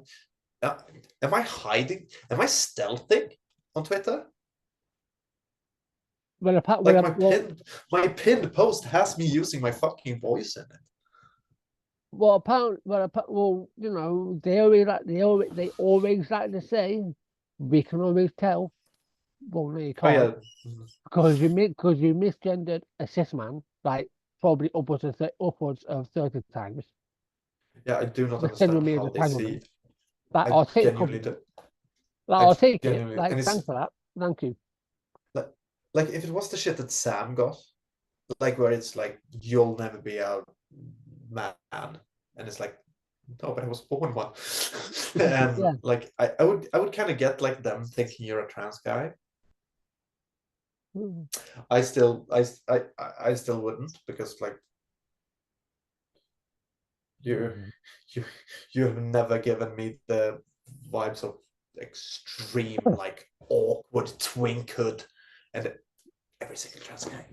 B: am I hiding? Am I stealthing on Twitter? Like my pinned post has me using my fucking voice in it.
A: Well, they always like to say we can always tell. Well, no, you
B: Oh
A: can't
B: yeah,
A: because you misgendered a cis man like probably upwards of 30 times.
B: yeah. I do not
A: The same with
B: understand
A: me as
B: how
A: a
B: they
A: trans
B: see.
A: woman. Like
B: I
A: I'll take
B: genuinely
A: compliment.
B: do.
A: Like
B: I
A: I'll take it.
B: genuinely,
A: Like
B: and
A: thanks
B: it's
A: for that. Thank you.
B: like, like if it was the shit that Sam got, like where it's like you'll never be a man, and it's like no, but I was born one, and
A: Yeah.
B: like I would kind of get like them thinking you're a trans guy.
A: Mm.
B: I still wouldn't because like you
A: Mhm.
B: you you have never given me the vibes of extreme like awkward twinkhood and every single trans guy.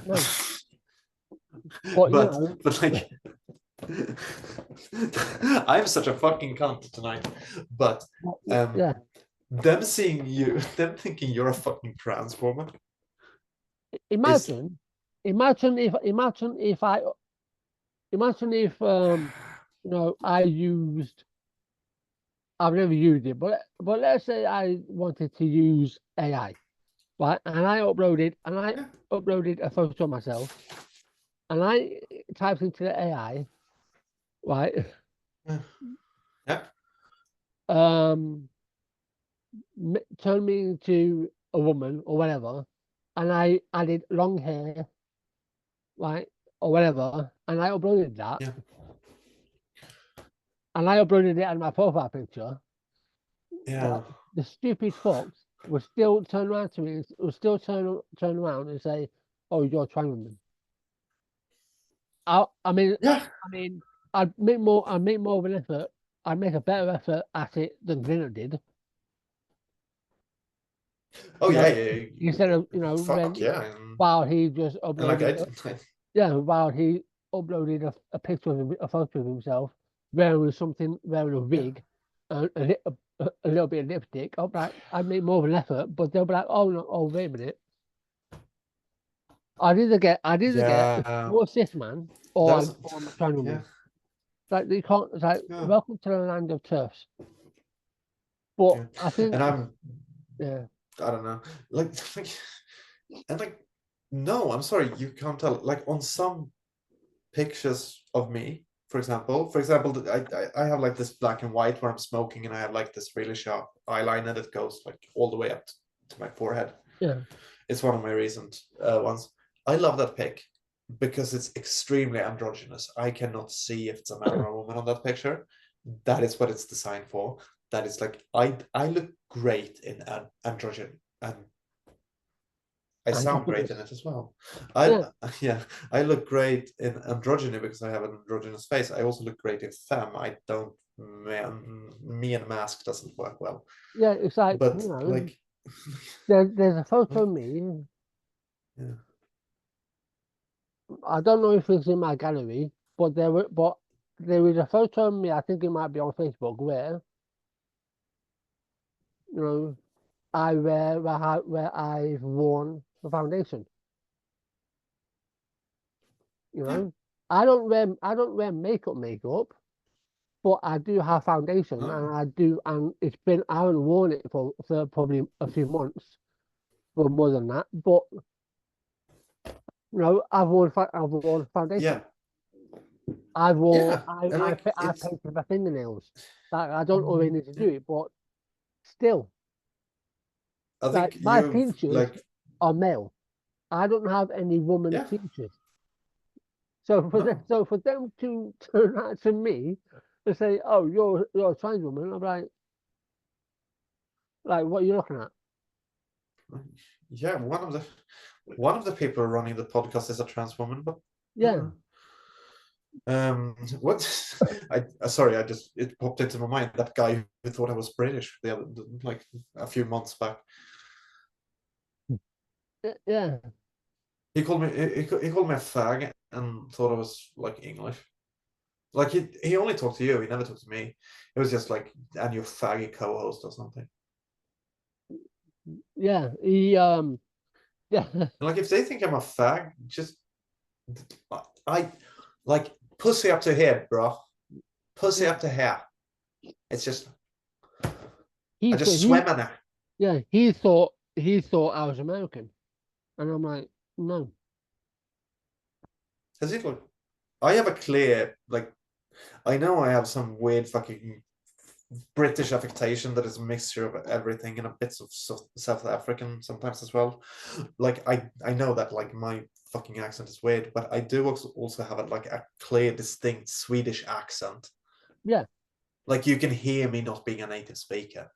A: No, but
B: but like I'm such a fucking cunt tonight. But um
A: yeah.
B: them seeing you them thinking you're a fucking trans woman is
A: Imagine, imagine if I used. I've never used it, but let's say I wanted to use AI, right?
B: yeah,
A: And I uploaded a photo of myself, and I typed into the AI, right?
B: yeah,
A: Um, Turn me into a woman or whatever, and I added long hair, right, or whatever, and I uploaded that.
B: yeah.
A: and I uploaded it as my profile picture.
B: Yeah.
A: But the stupid fucks would still turn around to me, would still turn around and say, "Oh, you're a trans woman." I mean,
B: Yeah.
A: I mean, I'd make more of an effort. I'd make a better effort at it than Glinner did.
B: Oh
A: You
B: yeah,
A: know,
B: yeah.
A: instead of
B: Fuck
A: when
B: yeah.
A: while he just
B: And like
A: uploaded, while he uploaded a picture of a photo of himself wearing a wig, a little bit of lipstick. I'm like, I'd make more of an effort, but they'll be like, oh no, oh wait a minute. I did get
B: yeah.
A: more cis man
B: That
A: or
B: was
A: I'm a trans
B: yeah.
A: woman. Like you can't. It's like
B: Yeah.
A: welcome to the land of turfs. But
B: Yeah.
A: I think
B: And
A: yeah,
B: I don't know. Like and like no, I'm sorry, you can't tell. Like on some pictures of me, for example, I have like this black and white where I'm smoking and I have like this really sharp eyeliner that goes like all the way up to my forehead.
A: yeah.
B: It's one of my recent ones. I love that pic because it's extremely androgynous. I cannot see if it's a man or a woman on that picture. That is what it's designed for. That is like I look great in androgen, and I
A: And
B: sound great in it as well. I
A: yeah,
B: yeah, I look great in androgyny because I have an androgynous face. I also look great in femme. I don't me and mask doesn't work well.
A: yeah. It's like
B: But like
A: there's a photo
B: like
A: of me.
B: yeah.
A: I don't know if it's in my gallery, but there is a photo of me. I think it might be on Facebook where you know where I've worn the foundation. You
B: Yeah.
A: know, I don't wear makeup, but I do have foundation, and
B: No.
A: I do, and I haven't worn it for probably a few months, or more than that. But I've worn foundation.
B: Yeah. Yeah. And like
A: I
B: it's
A: painted my fingernails. Like I don't always need to do it, but still,
B: I
A: like
B: think
A: my
B: you've
A: features
B: like
A: are male. I don't have any woman
B: yeah,
A: features.
B: no.
A: So for them to turn out to me and say, "Oh, you're a trans woman," I'm like, what are you looking at?
B: Yeah, one of the people running the podcast is a trans woman, but
A: Yeah,
B: uh, what I sorry, I just it popped into my mind that guy who thought I was British the other like a few months back.
A: yeah.
B: He called me a fag and thought I was like English. Like he only talked to you, he never talked to me. It was just like and your faggy co-host or something.
A: Yeah, yeah,
B: And like if they think I'm a fag, just I like pussy up to here, bro. Pussy
A: yeah.
B: up to here. It's just I
A: He thought
B: just swim
A: he,
B: in it.
A: yeah, he thought I was American, and I'm like, no,
B: Has it like I have a clear like I know I have some weird fucking British affectation that is a mixture of everything and a bits of South African sometimes as well. Like I know that like my fucking accent is weird, but I do also have like a clear, distinct Swedish accent.
A: yeah,
B: Like you can hear me not being a native speaker.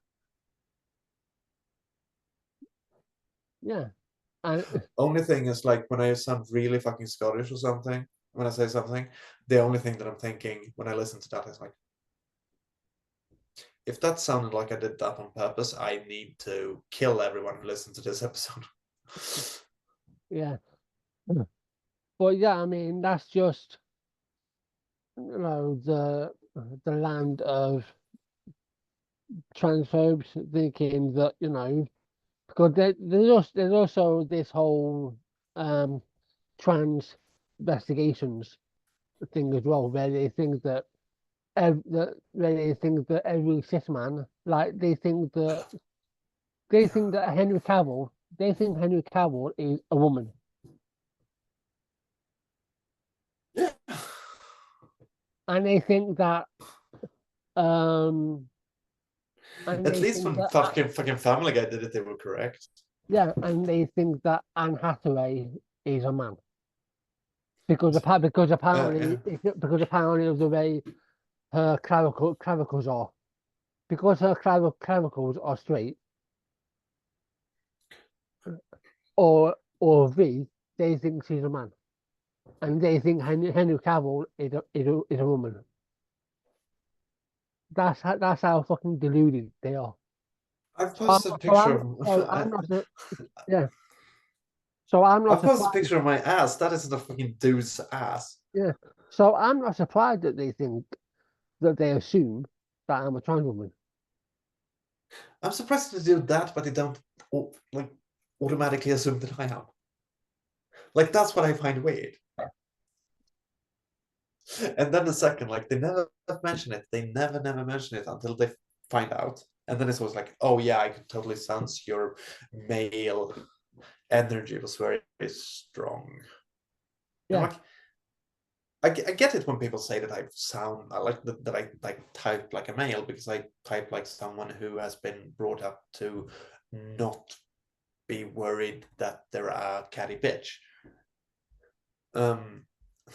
A: yeah, and
B: Only thing is like when I sound really fucking Scottish or something, when I say something, the only thing that I'm thinking when I listen to that is like, if that sounded like I did that on purpose, I need to kill everyone who listens to this episode.
A: yeah, but yeah, I mean that's just the land of transphobes thinking that because there's also this whole um trans investigations thing as well, where they think that where they think that every cis man, like they think that they think Henry Cavill is a woman,
B: Yeah.
A: and they think that um and
B: At
A: they
B: least
A: think
B: when
A: that
B: fucking Family Guy did it, they were correct.
A: yeah, and they think that Anne Hathaway is a man because
B: Yeah.
A: apparently of the way. her clavicles are. Because her clavicles are straight, or V, they think she's a man. And they think Henry Cavill is a woman. That's how fucking deluded they are.
B: I've
A: So I'm
B: posted a
A: not, so
B: picture
A: I'm,
B: of
A: so I'm not, yeah. So I'm not
B: I've posted a
A: surprised.
B: picture of my ass. That isn't a fucking dude's ass.
A: Yeah. So I'm not surprised that they assume that I'm a trans woman.
B: I'm surprised they do that, but they don't like automatically assume that I am. Like that's what I find weird. And then the second, like they never mention it. They never mention it until they find out. And then it's always like, oh yeah, I could totally sense your male energy was very strong. And
A: Yeah.
B: like I get it when people say that I like that I like type like a male because I type like someone who has been brought up to not be worried that they're a catty bitch.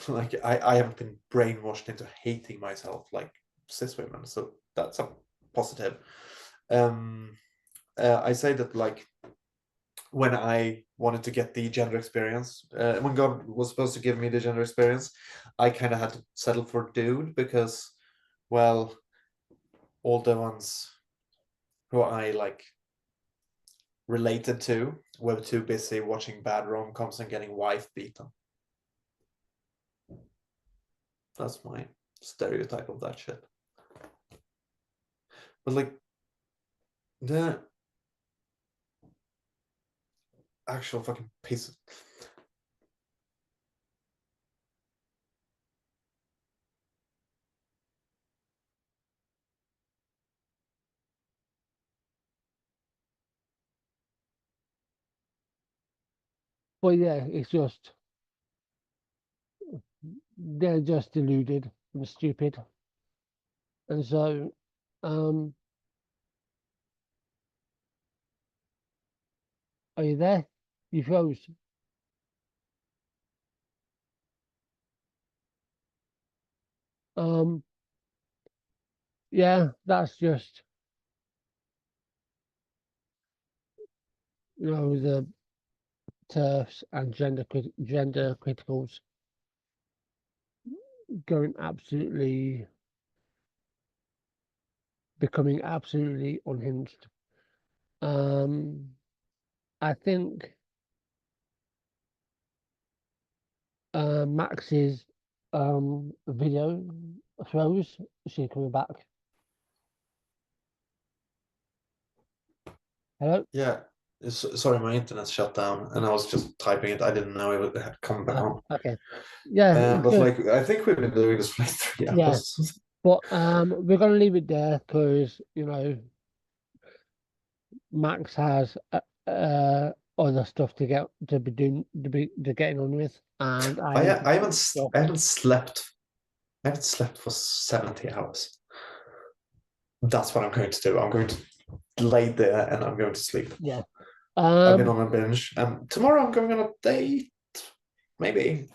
B: Like I haven't been brainwashed into hating myself like cis women, so that's a positive. I say that like when I wanted to get the gender experience, when God was supposed to give me the gender experience, I kind of had to settle for dude because, well, all the ones who I like related to were too busy watching bad rom-coms and getting wife beaten. That's my stereotype of that shit. But like the actual fucking piece of
A: But yeah, it's just they're just deluded and stupid. And so um are you there? You froze. Um yeah, that's just the TERFs and gender criticals going absolutely becoming absolutely unhinged. I think Max's video throws. She's coming back. Hello.
B: yeah. Sorry, my internet shut down, and I was just typing it. I didn't know it had come down.
A: Okay. Yeah, it's
B: But
A: just
B: like, I think we've been doing this for like 3 hours.
A: yeah. But we're gonna leave it there because Max has other stuff to be doing to getting on with, and I need to
B: I
A: do
B: haven't
A: stuff.
B: I haven't slept. I haven't slept for 70 hours. That's what I'm going to do. I'm going to lay there and I'm going to sleep.
A: Yeah.
B: I've been on a binge, and tomorrow I'm going on a date. Maybe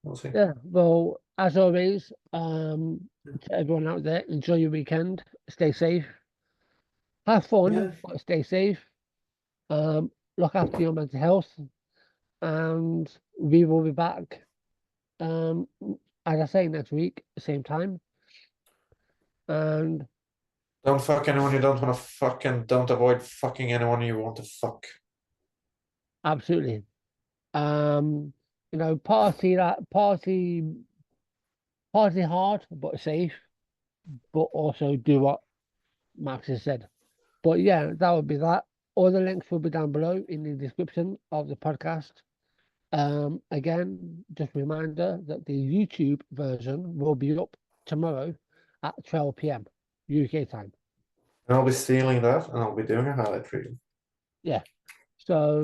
B: we'll see.
A: Yeah. Well, as always, to everyone out there, enjoy your weekend. Stay safe. Have
B: Yeah.
A: fun, but stay safe. Um, look after your mental health, and we will be back. Um, as I say, next week, same time. And
B: Don't fuck anyone you don't want to fuck, and don't avoid fucking anyone you want to fuck.
A: absolutely, party hard but safe, but also do what Max has said. But yeah, that would be that. All the links will be down below in the description of the podcast. Again, just a reminder that the YouTube version will be up tomorrow at 12 p.m. UK time.
B: And I'll be stealing that, and I'll be doing a highlight for you.
A: Yeah. So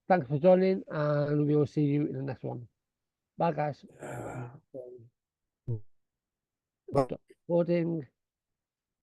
A: thanks for joining, and we will see you in the next one. Bye, guys.
B: Uh,
A: Recording.